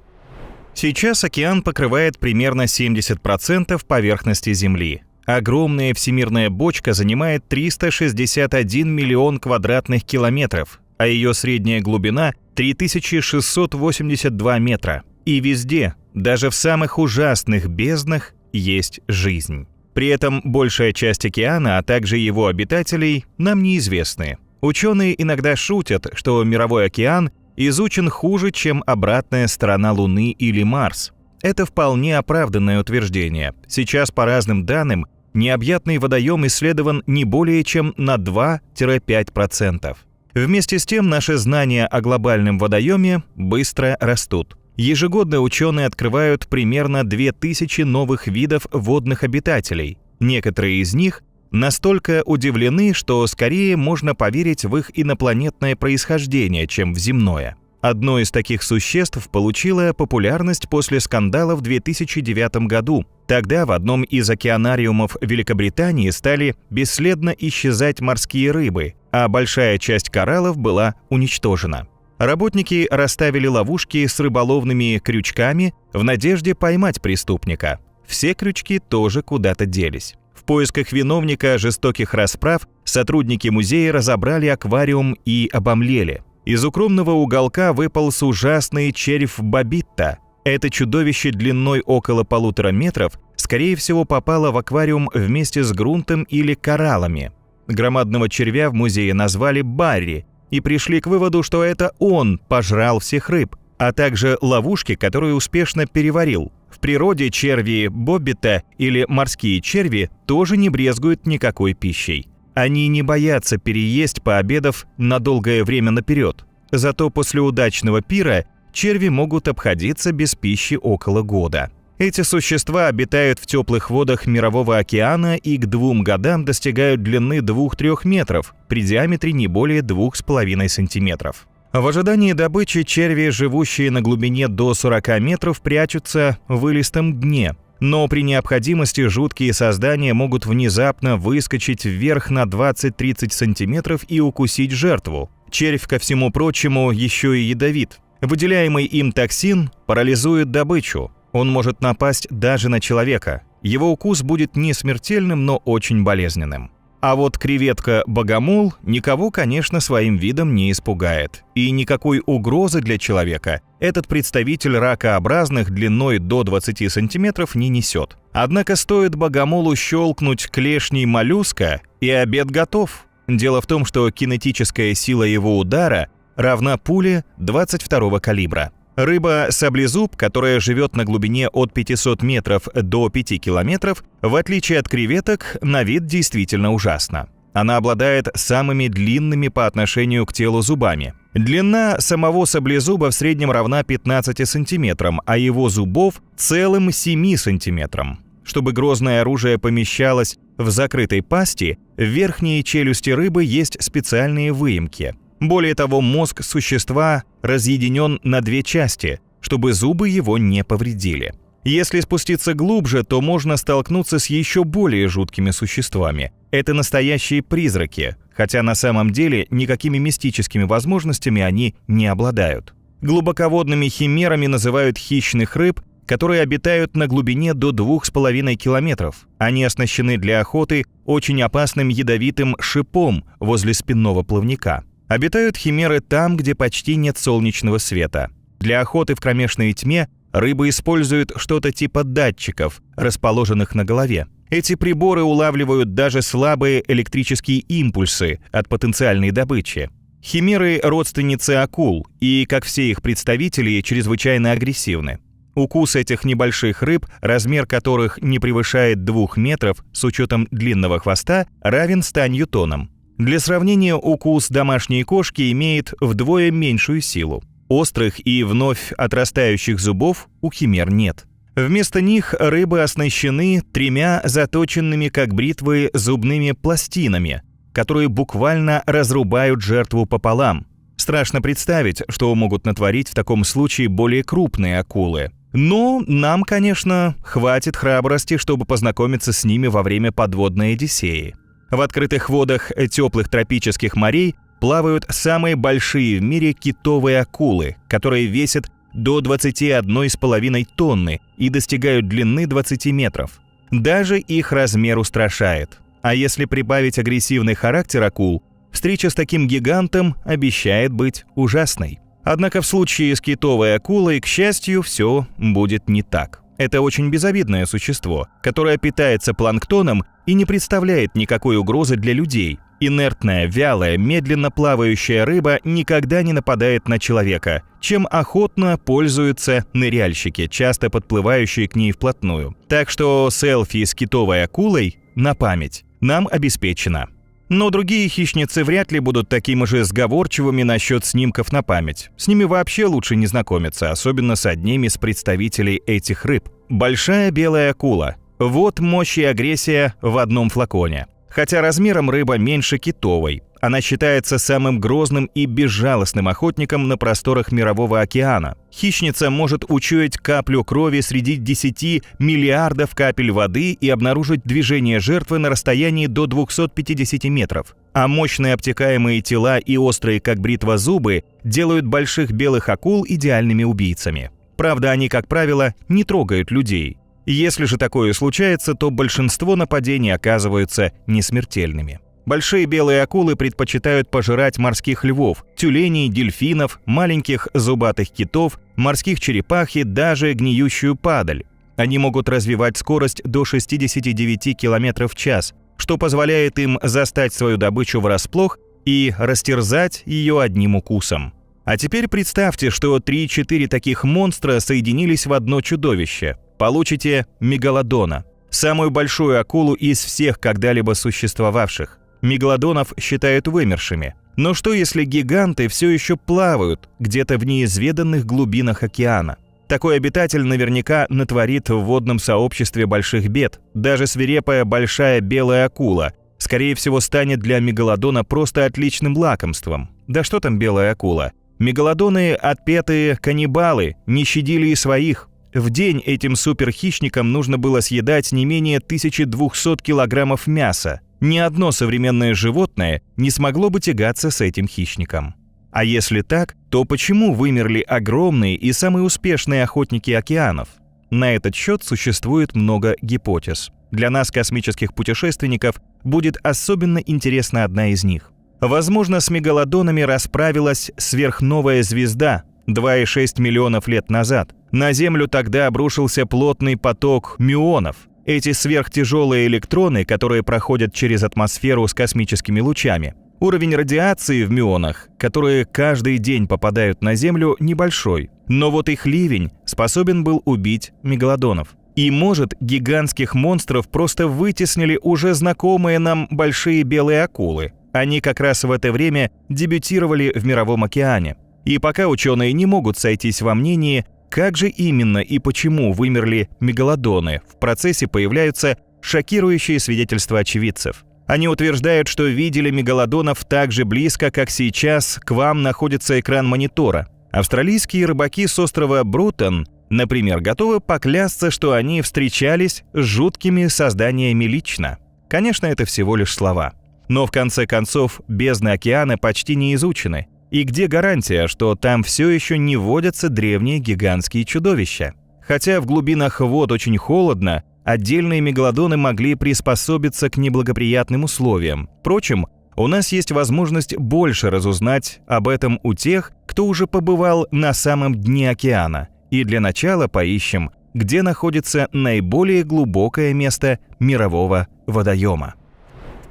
Сейчас океан покрывает примерно 70% поверхности Земли. Огромная всемирная бочка занимает 361 миллион квадратных километров, а ее средняя глубина – 3682 метра. И везде, даже в самых ужасных безднах, есть жизнь. При этом большая часть океана, а также его обитателей, нам неизвестны. Ученые иногда шутят, что Мировой океан изучен хуже, чем обратная сторона Луны или Марс. Это вполне оправданное утверждение. Сейчас, по разным данным, необъятный водоем исследован не более чем на 2-5%. Вместе с тем, наши знания о глобальном водоеме быстро растут. Ежегодно ученые открывают примерно 2000 новых видов водных обитателей. Некоторые из них настолько удивлены, что скорее можно поверить в их инопланетное происхождение, чем в земное. Одно из таких существ получило популярность после скандала в 2009 году. Тогда в одном из океанариумов Великобритании стали бесследно исчезать морские рыбы, а большая часть кораллов была уничтожена. Работники расставили ловушки с рыболовными крючками в надежде поймать преступника. Все крючки тоже куда-то делись. В поисках виновника жестоких расправ сотрудники музея разобрали аквариум и обомлели. Из укромного уголка выполз ужасный червь бобитта. Это чудовище длиной около 1,5 метров, скорее всего, попало в аквариум вместе с грунтом или кораллами. Громадного червя в музее назвали Барри и пришли к выводу, что это он пожрал всех рыб, а также ловушки, которые успешно переварил. В природе черви боббита или морские черви тоже не брезгуют никакой пищей. Они не боятся переесть, пообедав на долгое время наперед. Зато после удачного пира черви могут обходиться без пищи около года. Эти существа обитают в теплых водах Мирового океана и к 2 годам достигают длины 2-3 метров, при диаметре не более 2,5 сантиметров. В ожидании добычи черви, живущие на глубине до 40 метров, прячутся в илистом дне. Но при необходимости жуткие создания могут внезапно выскочить вверх на 20-30 сантиметров и укусить жертву. Червь, ко всему прочему, еще и ядовит. Выделяемый им токсин парализует добычу. Он может напасть даже на человека. Его укус будет не смертельным, но очень болезненным. А вот креветка-богомол никого, конечно, своим видом не испугает. И никакой угрозы для человека этот представитель ракообразных длиной до 20 сантиметров не несет. Однако стоит богомолу щелкнуть клешней моллюска, и обед готов. Дело в том, что кинетическая сила его удара равна пуле 22-го калибра. Рыба-саблезуб, которая живет на глубине от 500 метров до 5 километров, в отличие от креветок, на вид действительно ужасна. Она обладает самыми длинными по отношению к телу зубами. Длина самого саблезуба в среднем равна 15 сантиметрам, а его зубов – целым 7 сантиметрам. Чтобы грозное оружие помещалось в закрытой пасти, в верхней челюсти рыбы есть специальные выемки. Более того, мозг существа разъединен на 2 части, чтобы зубы его не повредили. Если спуститься глубже, то можно столкнуться с еще более жуткими существами. Это настоящие призраки, хотя на самом деле никакими мистическими возможностями они не обладают. Глубоководными химерами называют хищных рыб, которые обитают на глубине до 2,5 километров. Они оснащены для охоты очень опасным ядовитым шипом возле спинного плавника. Обитают химеры там, где почти нет солнечного света. Для охоты в кромешной тьме рыбы используют что-то типа датчиков, расположенных на голове. Эти приборы улавливают даже слабые электрические импульсы от потенциальной добычи. Химеры – родственницы акул, и, как все их представители, чрезвычайно агрессивны. Укус этих небольших рыб, размер которых не превышает 2 метров с учетом длинного хвоста, равен 100 ньютонам. Для сравнения, укус домашней кошки имеет вдвое меньшую силу. Острых и вновь отрастающих зубов у химер нет. Вместо них рыбы оснащены 3 заточенными как бритвы зубными пластинами, которые буквально разрубают жертву пополам. Страшно представить, что могут натворить в таком случае более крупные акулы. Но нам, конечно, хватит храбрости, чтобы познакомиться с ними во время подводной Одиссеи. В открытых водах теплых тропических морей плавают самые большие в мире китовые акулы, которые весят до 21,5 тонны и достигают длины 20 метров. Даже их размер устрашает. А если прибавить агрессивный характер акул, встреча с таким гигантом обещает быть ужасной. Однако в случае с китовой акулой, к счастью, все будет не так. Это очень безобидное существо, которое питается планктоном и не представляет никакой угрозы для людей. Инертная, вялая, медленно плавающая рыба никогда не нападает на человека, чем охотно пользуются ныряльщики, часто подплывающие к ней вплотную. Так что селфи с китовой акулой на память нам обеспечено. Но другие хищницы вряд ли будут такими же сговорчивыми насчет снимков на память. С ними вообще лучше не знакомиться, особенно с одним из представителей этих рыб. Большая белая акула. Вот мощь и агрессия в одном флаконе. Хотя размером рыба меньше китовой. Она считается самым грозным и безжалостным охотником на просторах Мирового океана. Хищница может учуять каплю крови среди 10 миллиардов капель воды и обнаружить движение жертвы на расстоянии до 250 метров. А мощные обтекаемые тела и острые, как бритва, зубы делают больших белых акул идеальными убийцами. Правда, они, как правило, не трогают людей. Если же такое случается, то большинство нападений оказываются несмертельными. Большие белые акулы предпочитают пожирать морских львов, тюленей, дельфинов, маленьких зубатых китов, морских черепах и даже гниющую падаль. Они могут развивать скорость до 69 км в час, что позволяет им застать свою добычу врасплох и растерзать ее одним укусом. А теперь представьте, что 3-4 таких монстра соединились в одно чудовище. Получите мегалодона, самую большую акулу из всех когда-либо существовавших. Мегалодонов считают вымершими. Но что если гиганты все еще плавают где-то в неизведанных глубинах океана? Такой обитатель наверняка натворит в водном сообществе больших бед. Даже свирепая большая белая акула, скорее всего, станет для мегалодона просто отличным лакомством. Да что там белая акула? Мегалодоны, отпетые каннибалы, не щадили и своих. В день этим суперхищникам нужно было съедать не менее 1200 килограммов мяса. Ни одно современное животное не смогло бы тягаться с этим хищником. А если так, то почему вымерли огромные и самые успешные охотники океанов? На этот счет существует много гипотез. Для нас, космических путешественников, будет особенно интересна одна из них. Возможно, с мегалодонами расправилась сверхновая звезда 2,6 миллионов лет назад. На Землю тогда обрушился плотный поток мюонов. Эти сверхтяжелые электроны, которые проходят через атмосферу с космическими лучами. Уровень радиации в мюонах, которые каждый день попадают на Землю, небольшой. Но вот их ливень способен был убить мегалодонов. И, может, гигантских монстров просто вытеснили уже знакомые нам большие белые акулы. Они как раз в это время дебютировали в Мировом океане. И пока ученые не могут сойтись во мнении, как же именно и почему вымерли мегалодоны, в процессе появляются шокирующие свидетельства очевидцев. Они утверждают, что видели мегалодонов так же близко, как сейчас к вам находится экран монитора. Австралийские рыбаки с острова Брутон, например, готовы поклясться, что они встречались с жуткими созданиями лично. Конечно, это всего лишь слова. Но в конце концов, бездны океана почти не изучены. И где гарантия, что там все еще не водятся древние гигантские чудовища? Хотя в глубинах вод очень холодно, отдельные мегалодоны могли приспособиться к неблагоприятным условиям. Впрочем, у нас есть возможность больше разузнать об этом у тех, кто уже побывал на самом дне океана. И для начала поищем, где находится наиболее глубокое место мирового водоема.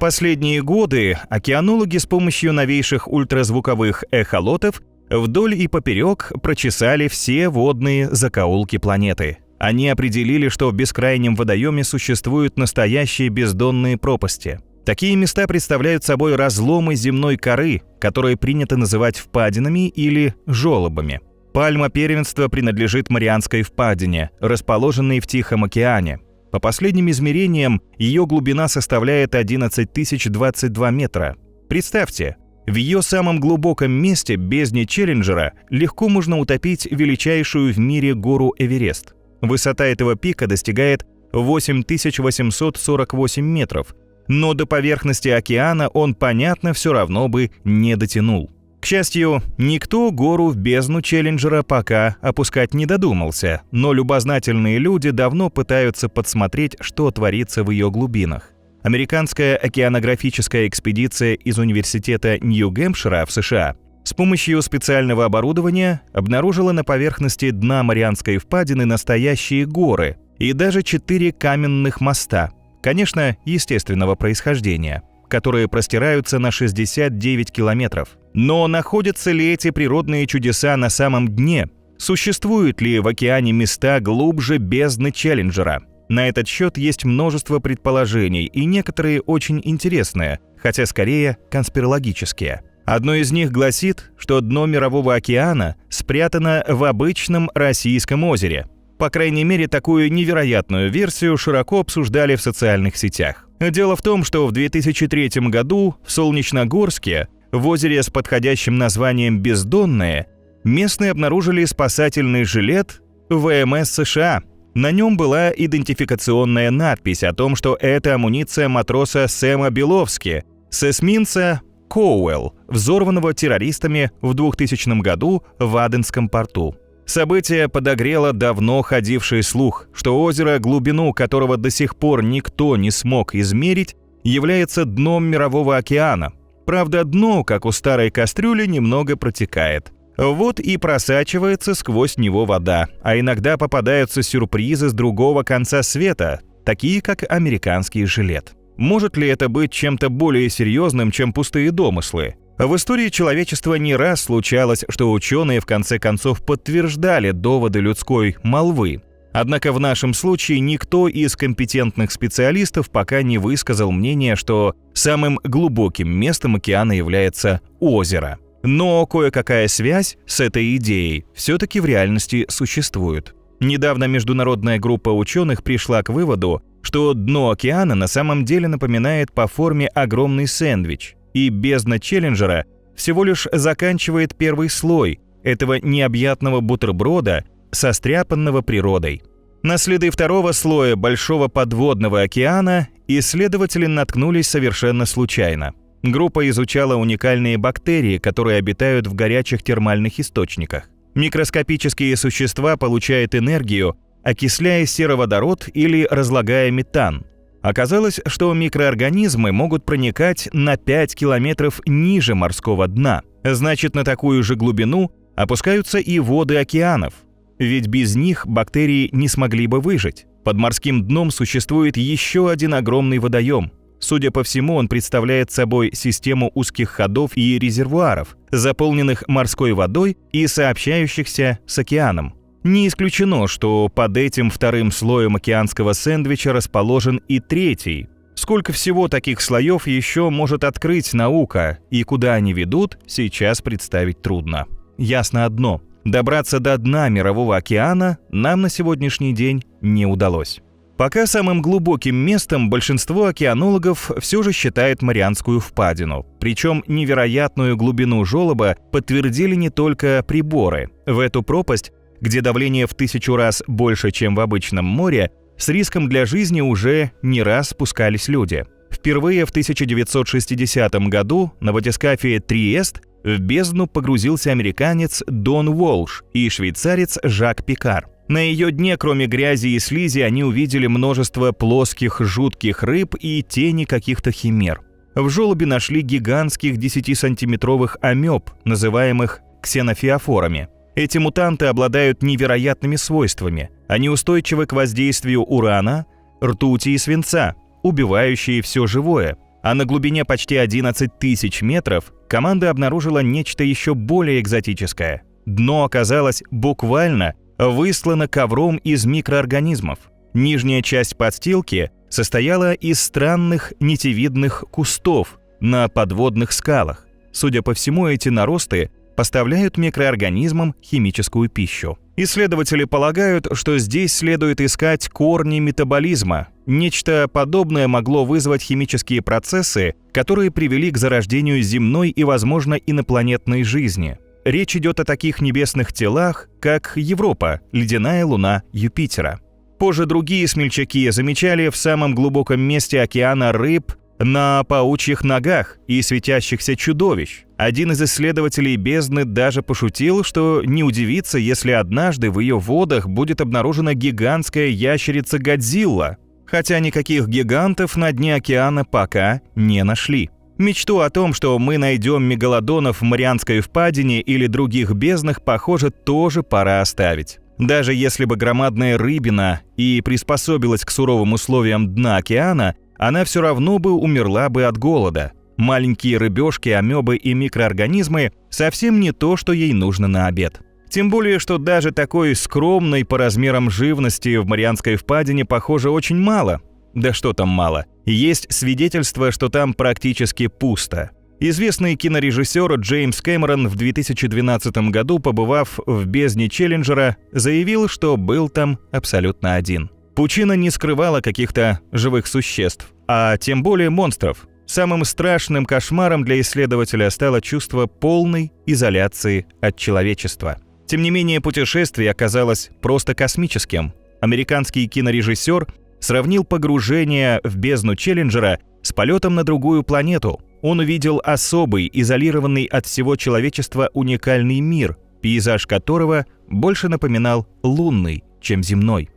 последние годы океанологи с помощью новейших ультразвуковых эхолотов вдоль и поперек прочесали все водные закоулки планеты. Они определили, что в бескрайнем водоеме существуют настоящие бездонные пропасти. Такие места представляют собой разломы земной коры, которые принято называть впадинами или желобами. Пальма первенства принадлежит Марианской впадине, расположенной в Тихом океане. По последним измерениям, ее глубина составляет 11 022 метра. Представьте, в ее самом глубоком месте, бездне Челленджера, легко можно утопить величайшую в мире гору Эверест. Высота этого пика достигает 8848 метров, но до поверхности океана он, понятно, все равно бы не дотянул. К счастью, никто гору в бездну Челленджера пока опускать не додумался, но любознательные люди давно пытаются подсмотреть, что творится в ее глубинах. Американская океанографическая экспедиция из Университета Нью-Гэмпшира в США с помощью специального оборудования обнаружила на поверхности дна Марианской впадины настоящие горы и даже 4 каменных моста, конечно, естественного происхождения, которые простираются на 69 километров. Но находятся ли эти природные чудеса на самом дне? Существуют ли в океане места глубже бездны Челленджера? На этот счет есть множество предположений, и некоторые очень интересные, хотя скорее конспирологические. Одно из них гласит, что дно Мирового океана спрятано в обычном Российском озере. По крайней мере, такую невероятную версию широко обсуждали в социальных сетях. Дело в том, что в 2003 году в Солнечногорске, в озере с подходящим названием «Бездонное», местные обнаружили спасательный жилет ВМС США. На нем была идентификационная надпись о том, что это амуниция матроса Сэма Беловски с эсминца «Коуэлл», взорванного террористами в 2000 году в Аденском порту. Событие подогрело давно ходивший слух, что озеро, глубину которого до сих пор никто не смог измерить, является дном Мирового океана. Правда, дно, как у старой кастрюли, немного протекает. Вот и просачивается сквозь него вода, а иногда попадаются сюрпризы с другого конца света, такие как американский жилет. Может ли это быть чем-то более серьезным, чем пустые домыслы? В истории человечества не раз случалось, что ученые в конце концов подтверждали доводы людской молвы. Однако в нашем случае никто из компетентных специалистов пока не высказал мнение, что самым глубоким местом океана является озеро. Но кое-какая связь с этой идеей все-таки в реальности существует. Недавно международная группа ученых пришла к выводу, что дно океана на самом деле напоминает по форме огромный сэндвич, и бездна Челленджера всего лишь заканчивает первый слой этого необъятного бутерброда, состряпанного природой. На следы второго слоя большого подводного океана исследователи наткнулись совершенно случайно. Группа изучала уникальные бактерии, которые обитают в горячих термальных источниках. Микроскопические существа получают энергию, окисляя сероводород или разлагая метан. Оказалось, что микроорганизмы могут проникать на 5 километров ниже морского дна. Значит, на такую же глубину опускаются и воды океанов. Ведь без них бактерии не смогли бы выжить. Под морским дном существует еще один огромный водоем. Судя по всему, он представляет собой систему узких ходов и резервуаров, заполненных морской водой и сообщающихся с океаном. Не исключено, что под этим вторым слоем океанского сэндвича расположен и третий. Сколько всего таких слоев еще может открыть наука, и куда они ведут, сейчас представить трудно. Ясно одно – добраться до дна Мирового океана нам на сегодняшний день не удалось. Пока самым глубоким местом большинство океанологов все же считает Марианскую впадину. Причем невероятную глубину желоба подтвердили не только приборы. В эту пропасть, где давление в 1000 раз больше, чем в обычном море, с риском для жизни уже не раз спускались люди. Впервые в 1960 году на батискафе «Триест» в бездну погрузился американец Дон Уолш и швейцарец Жак Пикар. На ее дне, кроме грязи и слизи, они увидели множество плоских, жутких рыб и тени каких-то химер. В желобе нашли гигантских 10-сантиметровых амеб, называемых ксенофиофорами. Эти мутанты обладают невероятными свойствами. Они устойчивы к воздействию урана, ртути и свинца, убивающие все живое. А на глубине почти 11 тысяч метров команда обнаружила нечто еще более экзотическое. Дно оказалось буквально выслано ковром из микроорганизмов. Нижняя часть подстилки состояла из странных нитевидных кустов на подводных скалах. Судя по всему, эти наросты поставляют микроорганизмам химическую пищу. Исследователи полагают, что здесь следует искать корни метаболизма. Нечто подобное могло вызвать химические процессы, которые привели к зарождению земной и, возможно, инопланетной жизни. Речь идет о таких небесных телах, как Европа, ледяная луна Юпитера. Позже другие смельчаки замечали в самом глубоком месте океана рыб на паучьих ногах и светящихся чудовищ. Один из исследователей бездны даже пошутил, что не удивится, если однажды в ее водах будет обнаружена гигантская ящерица Годзилла, хотя никаких гигантов на дне океана пока не нашли. Мечту о том, что мы найдем мегалодонов в Марианской впадине или других безднах, похоже, тоже пора оставить. Даже если бы громадная рыбина и приспособилась к суровым условиям дна океана, она все равно бы умерла бы от голода. Маленькие рыбешки, амебы и микроорганизмы совсем не то, что ей нужно на обед. Тем более, что даже такой скромной по размерам живности в Марианской впадине, похоже, очень мало. Да что там мало. Есть свидетельство, что там практически пусто. Известный кинорежиссер Джеймс Кэмерон в 2012 году, побывав в бездне Челленджера, заявил, что был там абсолютно один. Пучина не скрывала каких-то живых существ, а тем более монстров. Самым страшным кошмаром для исследователя стало чувство полной изоляции от человечества. Тем не менее, путешествие оказалось просто космическим. Американский кинорежиссер сравнил погружение в бездну Челленджера с полетом на другую планету. Он увидел особый, изолированный от всего человечества уникальный мир, пейзаж которого больше напоминал лунный, чем земной.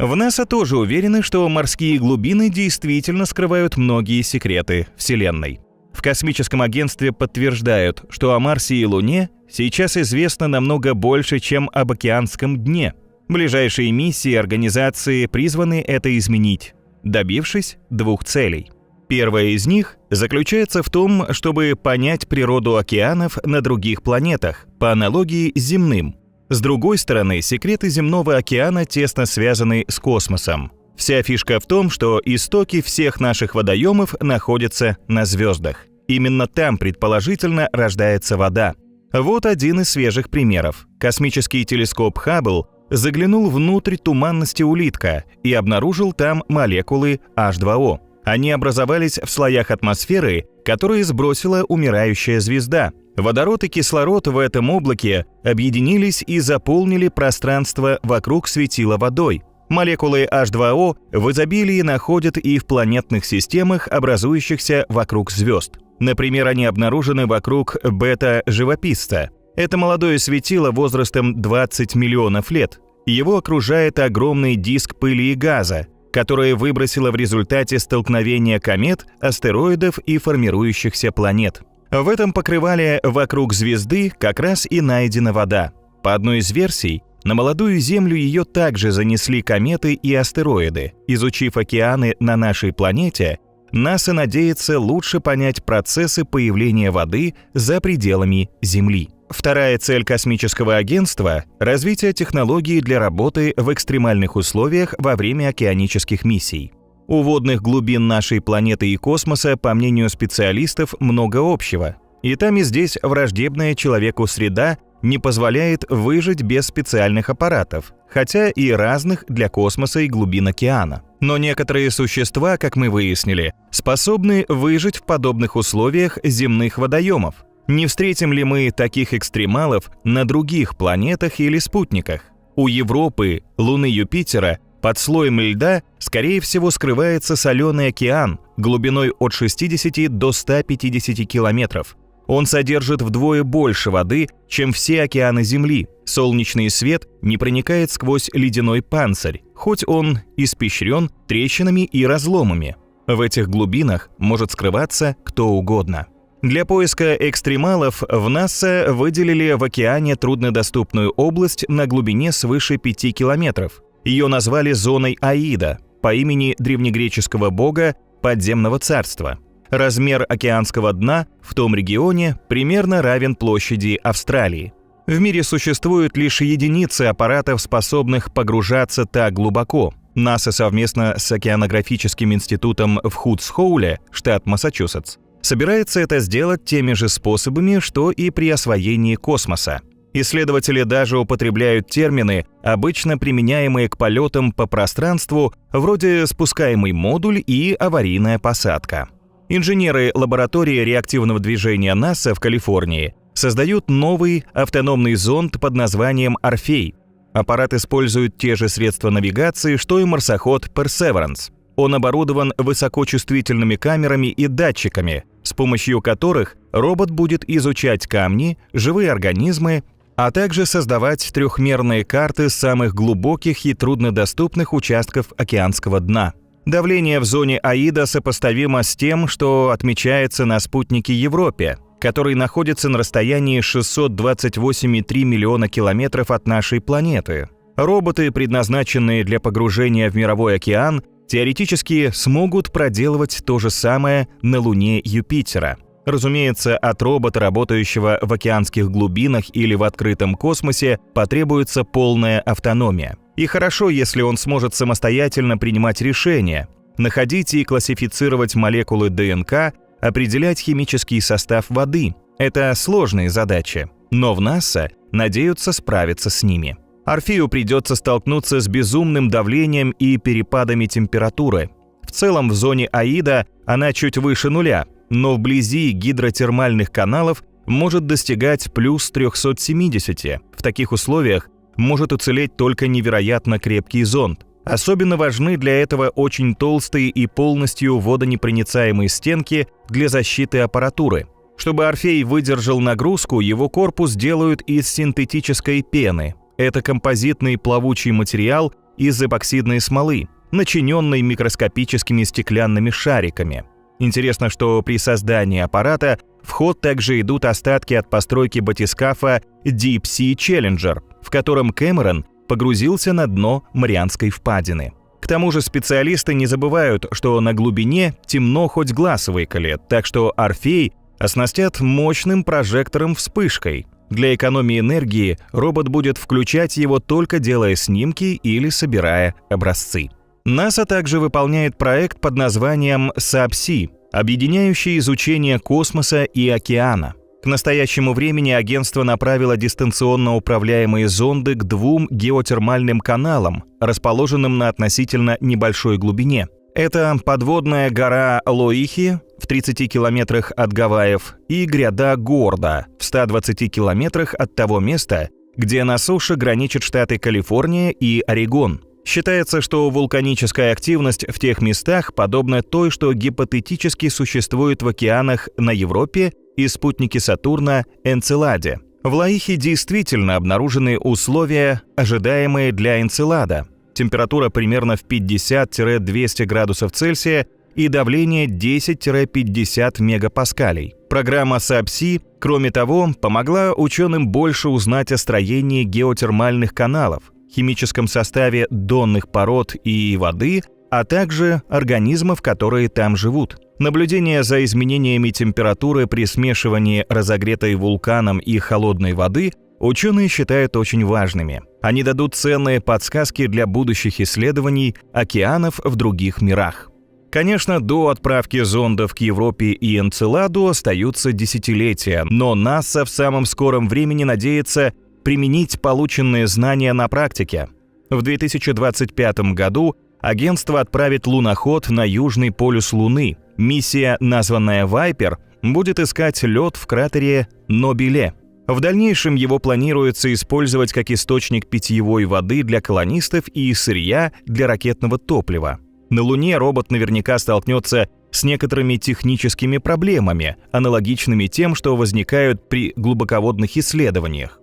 В НАСА тоже уверены, что морские глубины действительно скрывают многие секреты Вселенной. В космическом агентстве подтверждают, что о Марсе и Луне сейчас известно намного больше, чем об океанском дне. Ближайшие миссии организации призваны это изменить, добившись двух целей. Первая из них заключается в том, чтобы понять природу океанов на других планетах, по аналогии с земным. С другой стороны, секреты земного океана тесно связаны с космосом. Вся фишка в том, что истоки всех наших водоемов находятся на звездах. Именно там, предположительно, рождается вода. Вот один из свежих примеров. Космический телескоп Хаббл заглянул внутрь туманности Улитка и обнаружил там молекулы H2O. Они образовались в слоях атмосферы, которые сбросила умирающая звезда. Водород и кислород в этом облаке объединились и заполнили пространство вокруг светила водой. Молекулы H2O в изобилии находят и в планетных системах, образующихся вокруг звезд. Например, они обнаружены вокруг бета-живописца. Это молодое светило возрастом 20 миллионов лет. Его окружает огромный диск пыли и газа, которое выбросило в результате столкновения комет, астероидов и формирующихся планет. В этом покрывале вокруг звезды как раз и найдена вода. По одной из версий, на молодую Землю ее также занесли кометы и астероиды. Изучив океаны на нашей планете, НАСА надеется лучше понять процессы появления воды за пределами Земли. Вторая цель космического агентства – развитие технологий для работы в экстремальных условиях во время океанических миссий. У водных глубин нашей планеты и космоса, по мнению специалистов, много общего. И там и здесь враждебная человеку среда не позволяет выжить без специальных аппаратов, хотя и разных для космоса и глубин океана. Но некоторые существа, как мы выяснили, способны выжить в подобных условиях земных водоемов. Не встретим ли мы таких экстремалов на других планетах или спутниках? У Европы, Луны Юпитера, под слоем льда, скорее всего, скрывается соленый океан глубиной от 60 до 150 километров. Он содержит вдвое больше воды, чем все океаны Земли. Солнечный свет не проникает сквозь ледяной панцирь, хоть он испещрен трещинами и разломами. В этих глубинах может скрываться кто угодно. Для поиска экстремалов в НАСА выделили в океане труднодоступную область на глубине свыше 5 километров. Ее назвали зоной Аида по имени древнегреческого бога подземного царства. Размер океанского дна в том регионе примерно равен площади Австралии. В мире существует лишь единицы аппаратов, способных погружаться так глубоко. НАСА совместно с океанографическим институтом в Худс-Хоуле, штат Массачусетс, собирается это сделать теми же способами, что и при освоении космоса. Исследователи даже употребляют термины, обычно применяемые к полетам по пространству, вроде «спускаемый модуль» и «аварийная посадка». Инженеры лаборатории реактивного движения НАСА в Калифорнии создают новый автономный зонд под названием «Орфей». Аппарат использует те же средства навигации, что и марсоход Perseverance. Он оборудован высокочувствительными камерами и датчиками, с помощью которых робот будет изучать камни, живые организмы, а также создавать трехмерные карты самых глубоких и труднодоступных участков океанского дна. Давление в зоне Аида сопоставимо с тем, что отмечается на спутнике Европе, который находится на расстоянии 628,3 миллиона километров от нашей планеты. Роботы, предназначенные для погружения в мировой океан, теоретически смогут проделывать то же самое на Луне Юпитера. Разумеется, от робота, работающего в океанских глубинах или в открытом космосе, потребуется полная автономия. И хорошо, если он сможет самостоятельно принимать решения, находить и классифицировать молекулы ДНК, определять химический состав воды. Это сложные задачи, но в НАСА надеются справиться с ними. Орфею придется столкнуться с безумным давлением и перепадами температуры. В целом в зоне Аида она чуть выше нуля, но вблизи гидротермальных каналов может достигать плюс 370. В таких условиях может уцелеть только невероятно крепкий зонд. Особенно важны для этого очень толстые и полностью водонепроницаемые стенки для защиты аппаратуры. Чтобы Орфей выдержал нагрузку, его корпус делают из синтетической пены. Это композитный плавучий материал из эпоксидной смолы, начиненный микроскопическими стеклянными шариками. Интересно, что при создании аппарата в ход также идут остатки от постройки батискафа Deep Sea Challenger, в котором Кэмерон погрузился на дно Марианской впадины. К тому же специалисты не забывают, что на глубине темно хоть глаз выколи, так что Орфей оснастят мощным прожектором-вспышкой. Для экономии энергии робот будет включать его, только делая снимки или собирая образцы. НАСА также выполняет проект под названием SABSEA, объединяющий изучение космоса и океана. К настоящему времени агентство направило дистанционно управляемые зонды к 2 геотермальным каналам, расположенным на относительно небольшой глубине. Это подводная гора Лоихи в 30 километрах от Гавайев и гряда Горда в 120 километрах от того места, где на суше граничат штаты Калифорния и Орегон. Считается, что вулканическая активность в тех местах подобна той, что гипотетически существует в океанах на Европе и спутнике Сатурна Энцеладе. В Лоихе действительно обнаружены условия, ожидаемые для Энцелада. Температура примерно в 50-200 градусов Цельсия и давление 10-50 мегапаскалей. Программа SABSEA, кроме того, помогла ученым больше узнать о строении геотермальных каналов, химическом составе донных пород и воды, а также организмов, которые там живут. Наблюдения за изменениями температуры при смешивании разогретой вулканом и холодной воды ученые считают очень важными. Они дадут ценные подсказки для будущих исследований океанов в других мирах. Конечно, до отправки зондов к Европе и Энцеладу остаются десятилетия, но НАСА в самом скором времени надеется применить полученные знания на практике. В 2025 году агентство отправит луноход на южный полюс Луны. Миссия, названная Viper, будет искать лед в кратере Нобеле. В дальнейшем его планируется использовать как источник питьевой воды для колонистов и сырья для ракетного топлива. На Луне робот наверняка столкнется с некоторыми техническими проблемами, аналогичными тем, что возникают при глубоководных исследованиях.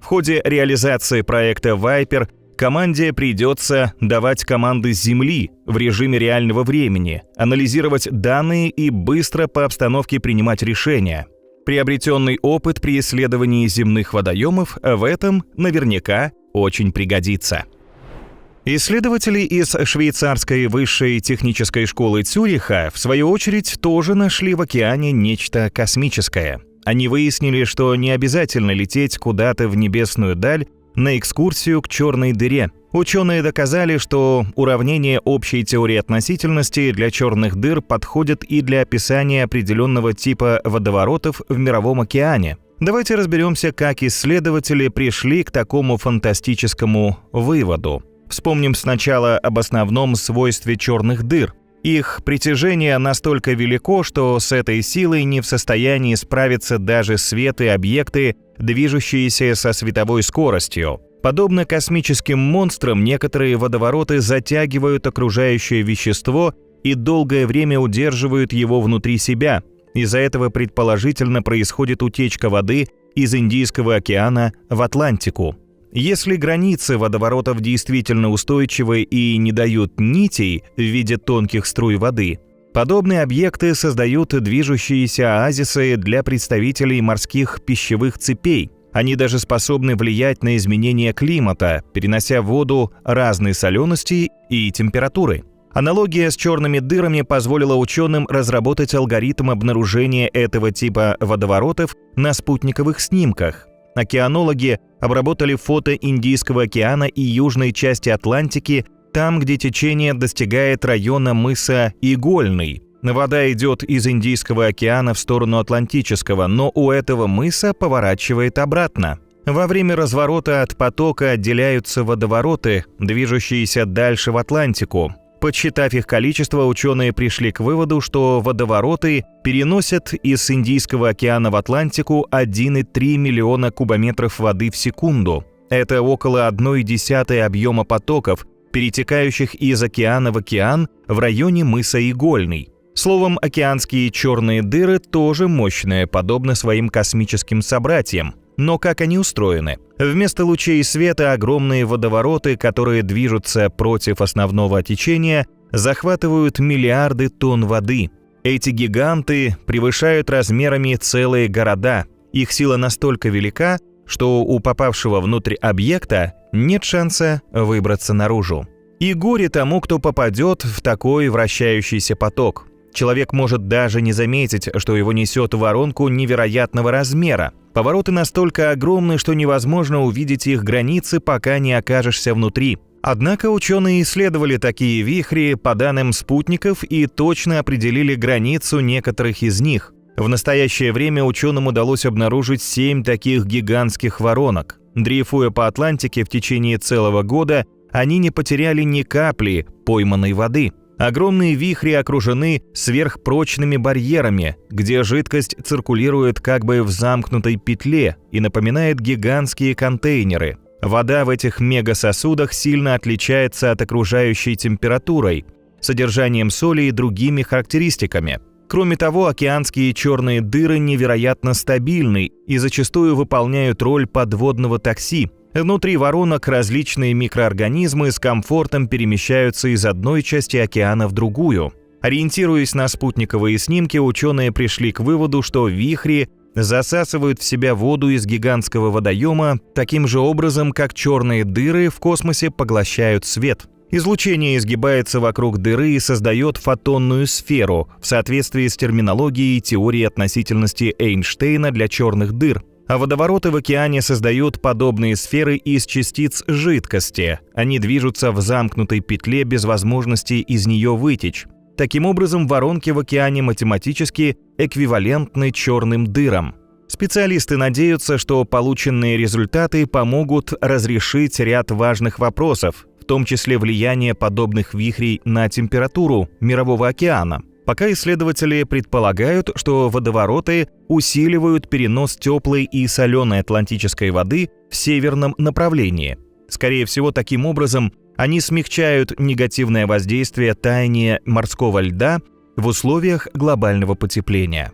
В ходе реализации проекта Viper команде придется давать команды с Земли в режиме реального времени, анализировать данные и быстро по обстановке принимать решения. Приобретенный опыт при исследовании земных водоемов в этом наверняка очень пригодится. Исследователи из швейцарской высшей технической школы Цюриха, в свою очередь, тоже нашли в океане нечто космическое. Они выяснили, что не обязательно лететь куда-то в небесную даль на экскурсию к черной дыре. Ученые доказали, что уравнение общей теории относительности для черных дыр подходит и для описания определенного типа водоворотов в Мировом океане. Давайте разберемся, как исследователи пришли к такому фантастическому выводу. Вспомним сначала об основном свойстве черных дыр. Их притяжение настолько велико, что с этой силой не в состоянии справиться даже свет и объекты, движущиеся со световой скоростью. Подобно космическим монстрам, некоторые водовороты затягивают окружающее вещество и долгое время удерживают его внутри себя. Из-за этого предположительно происходит утечка воды из Индийского океана в Атлантику. Если границы водоворотов действительно устойчивы и не дают нитей в виде тонких струй воды, подобные объекты создают движущиеся оазисы для представителей морских пищевых цепей. Они даже способны влиять на изменение климата, перенося в воду разной солености и температуры. Аналогия с черными дырами позволила ученым разработать алгоритм обнаружения этого типа водоворотов на спутниковых снимках. Океанологи обработали фото Индийского океана и южной части Атлантики, там, где течение достигает района мыса Игольный. Вода идет из Индийского океана в сторону Атлантического, но у этого мыса поворачивает обратно. Во время разворота от потока отделяются водовороты, движущиеся дальше в Атлантику. Подсчитав их количество, ученые пришли к выводу, что водовороты переносят из Индийского океана в Атлантику 1,3 миллиона кубометров воды в секунду. Это около 1/10 объема потоков, перетекающих из океана в океан в районе мыса Игольный. Словом, океанские черные дыры тоже мощные, подобно своим космическим собратьям. Но как они устроены? Вместо лучей света огромные водовороты, которые движутся против основного течения, захватывают миллиарды тонн воды. Эти гиганты превышают размерами целые города. Их сила настолько велика, что у попавшего внутрь объекта нет шанса выбраться наружу. И горе тому, кто попадет в такой вращающийся поток. Человек может даже не заметить, что его несет в воронку невероятного размера. Повороты настолько огромны, что невозможно увидеть их границы, пока не окажешься внутри. Однако ученые исследовали такие вихри по данным спутников и точно определили границу некоторых из них. В настоящее время ученым удалось обнаружить 7 таких гигантских воронок. Дрейфуя по Атлантике в течение целого года, они не потеряли ни капли пойманной воды. Огромные вихри окружены сверхпрочными барьерами, где жидкость циркулирует как бы в замкнутой петле и напоминает гигантские контейнеры. Вода в этих мегасосудах сильно отличается от окружающей температурой, содержанием соли и другими характеристиками. Кроме того, океанские черные дыры невероятно стабильны и зачастую выполняют роль подводного такси. Внутри воронок различные микроорганизмы с комфортом перемещаются из одной части океана в другую. Ориентируясь на спутниковые снимки, ученые пришли к выводу, что вихри засасывают в себя воду из гигантского водоема таким же образом, как черные дыры в космосе поглощают свет. Излучение изгибается вокруг дыры и создает фотонную сферу в соответствии с терминологией теории относительности Эйнштейна для черных дыр. А водовороты в океане создают подобные сферы из частиц жидкости. Они движутся в замкнутой петле без возможности из нее вытечь. Таким образом, воронки в океане математически эквивалентны черным дырам. Специалисты надеются, что полученные результаты помогут разрешить ряд важных вопросов, в том числе влияние подобных вихрей на температуру Мирового океана. Пока исследователи предполагают, что водовороты усиливают перенос теплой и соленой атлантической воды в северном направлении. Скорее всего, таким образом они смягчают негативное воздействие таяния морского льда в условиях глобального потепления.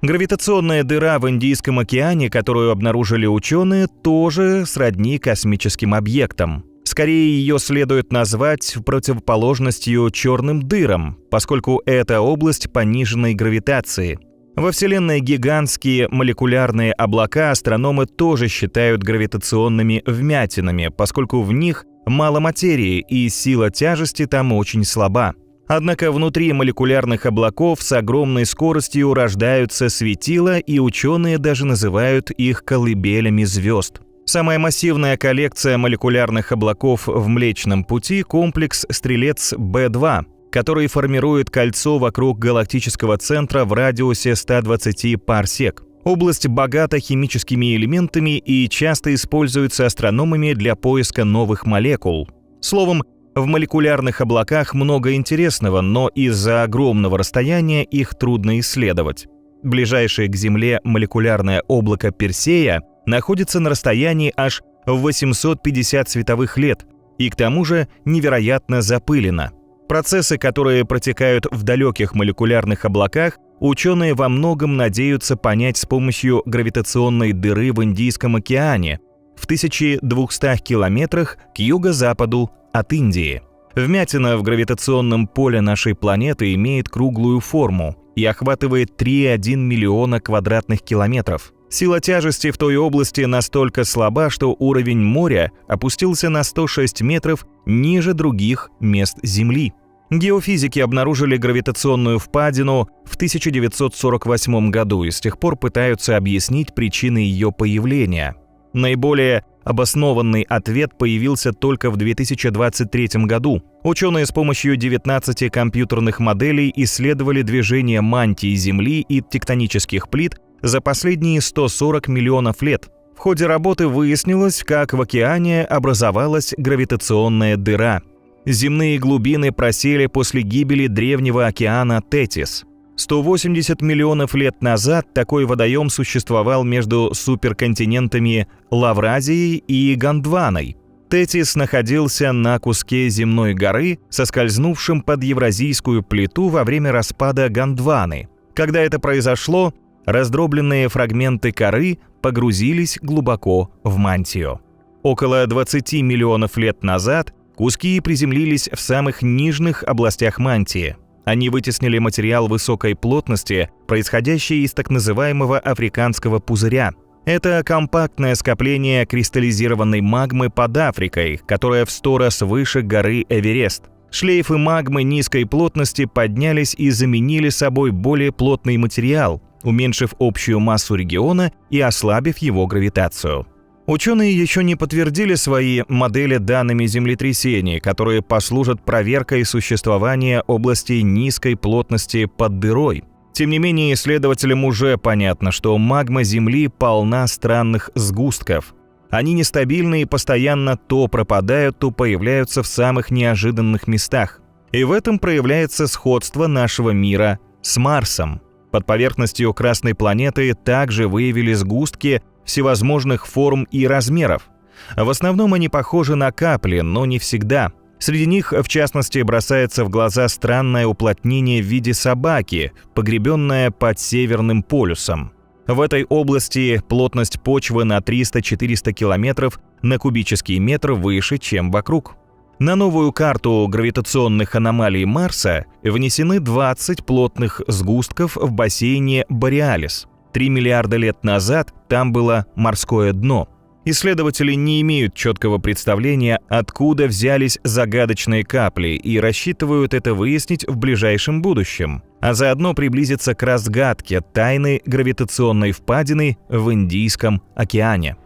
Гравитационная дыра в Индийском океане, которую обнаружили ученые, тоже сродни космическим объектам. Скорее, ее следует назвать противоположностью черным дырам, поскольку это область пониженной гравитации. Во Вселенной гигантские молекулярные облака астрономы тоже считают гравитационными вмятинами, поскольку в них Мало материи, и сила тяжести там очень слаба. Однако внутри молекулярных облаков с огромной скоростью рождаются светила, и ученые даже называют их колыбелями звезд. Самая массивная коллекция молекулярных облаков в Млечном Пути – комплекс Стрелец-Б2, который формирует кольцо вокруг галактического центра в радиусе 120 парсек. Область богата химическими элементами и часто используется астрономами для поиска новых молекул. Словом, в молекулярных облаках много интересного, но из-за огромного расстояния их трудно исследовать. Ближайшее к Земле молекулярное облако Персея находится на расстоянии аж в 850 световых лет и к тому же невероятно запылено. Процессы, которые протекают в далеких молекулярных облаках, ученые во многом надеются понять с помощью гравитационной дыры в Индийском океане в 1200 километрах к юго-западу от Индии. Вмятина в гравитационном поле нашей планеты имеет круглую форму и охватывает 3,1 миллиона квадратных километров. Сила тяжести в той области настолько слаба, что уровень моря опустился на 106 метров ниже других мест Земли. Геофизики обнаружили гравитационную впадину в 1948 году и с тех пор пытаются объяснить причины ее появления. Наиболее обоснованный ответ появился только в 2023 году. Ученые с помощью 19 компьютерных моделей исследовали движение мантии Земли и тектонических плит за последние 140 миллионов лет. В ходе работы выяснилось, как в океане образовалась гравитационная дыра. Земные глубины просели после гибели древнего океана Тетис. 180 миллионов лет назад такой водоем существовал между суперконтинентами Лавразией и Гондваной. Тетис находился на куске земной горы, соскользнувшем под Евразийскую плиту во время распада Гондваны. Когда это произошло, раздробленные фрагменты коры погрузились глубоко в мантию. Около 20 миллионов лет назад куски приземлились в самых нижних областях мантии. Они вытеснили материал высокой плотности, происходящий из так называемого африканского пузыря. Это компактное скопление кристаллизированной магмы под Африкой, которая в 100 раз выше горы Эверест. Шлейфы магмы низкой плотности поднялись и заменили собой более плотный материал, уменьшив общую массу региона и ослабив его гравитацию. Ученые еще не подтвердили свои модели данными землетрясений, которые послужат проверкой существования областей низкой плотности под дырой. Тем не менее, исследователям уже понятно, что магма Земли полна странных сгустков. Они нестабильны и постоянно то пропадают, то появляются в самых неожиданных местах. И в этом проявляется сходство нашего мира с Марсом. Под поверхностью Красной планеты также выявили сгустки всевозможных форм и размеров. В основном они похожи на капли, но не всегда. Среди них, в частности, бросается в глаза странное уплотнение в виде собаки, погребенное под Северным полюсом. В этой области плотность почвы на 300-400 километров на кубический метр выше, чем вокруг. На новую карту гравитационных аномалий Марса внесены 20 плотных сгустков в бассейне Бореалис. 3 миллиарда лет назад там было морское дно. Исследователи не имеют четкого представления, откуда взялись загадочные капли, и рассчитывают это выяснить в ближайшем будущем, а заодно приблизиться к разгадке тайны гравитационной впадины в Индийском океане.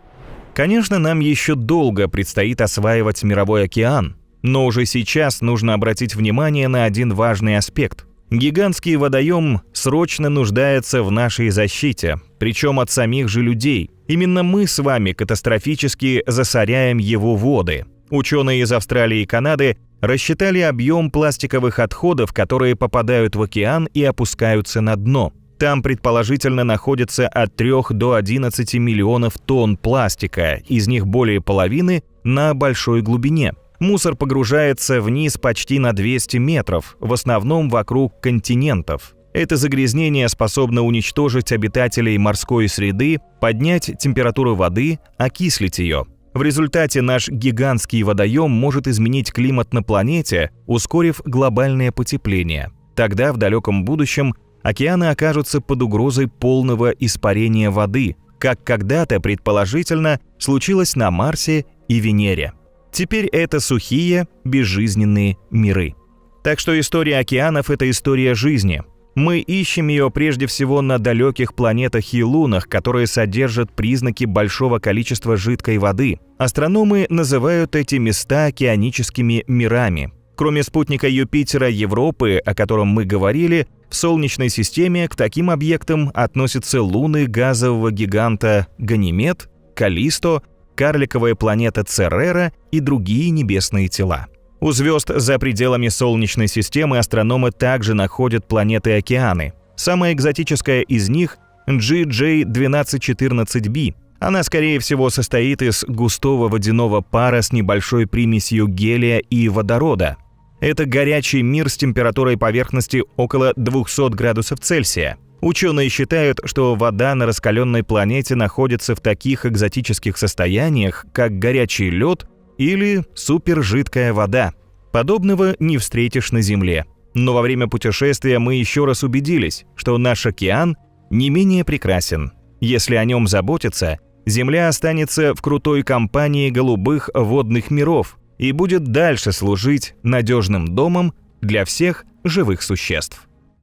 Конечно, нам еще долго предстоит осваивать мировой океан, но уже сейчас нужно обратить внимание на один важный аспект. Гигантский водоем срочно нуждается в нашей защите, причем от самих же людей. Именно мы с вами катастрофически засоряем его воды. Ученые из Австралии и Канады рассчитали объем пластиковых отходов, которые попадают в океан и опускаются на дно. Там, предположительно, находится от 3 до 11 миллионов тонн пластика, из них более половины на большой глубине. Мусор погружается вниз почти на 200 метров, в основном вокруг континентов. Это загрязнение способно уничтожить обитателей морской среды, поднять температуру воды, окислить ее. В результате наш гигантский водоем может изменить климат на планете, ускорив глобальное потепление. Тогда, в далеком будущем, океаны окажутся под угрозой полного испарения воды, как когда-то, предположительно, случилось на Марсе и Венере. Теперь это сухие, безжизненные миры. Так что история океанов — это история жизни. Мы ищем ее прежде всего на далеких планетах и лунах, которые содержат признаки большого количества жидкой воды. Астрономы называют эти места океаническими мирами. Кроме спутника Юпитера Европы, о котором мы говорили, в Солнечной системе к таким объектам относятся луны газового гиганта Ганимед, Каллисто, карликовая планета Церера и другие небесные тела. У звезд за пределами Солнечной системы астрономы также находят планеты-океаны. Самая экзотическая из них — GJ1214b. Она, скорее всего, состоит из густого водяного пара с небольшой примесью гелия и водорода. Это горячий мир с температурой поверхности около 200 градусов Цельсия. Ученые считают, что вода на раскаленной планете находится в таких экзотических состояниях, как горячий лед или супержидкая вода. Подобного не встретишь на Земле. Но во время путешествия мы еще раз убедились, что наш океан не менее прекрасен. Если о нем заботиться, Земля останется в крутой компании голубых водных миров и будет дальше служить надежным домом для всех живых существ.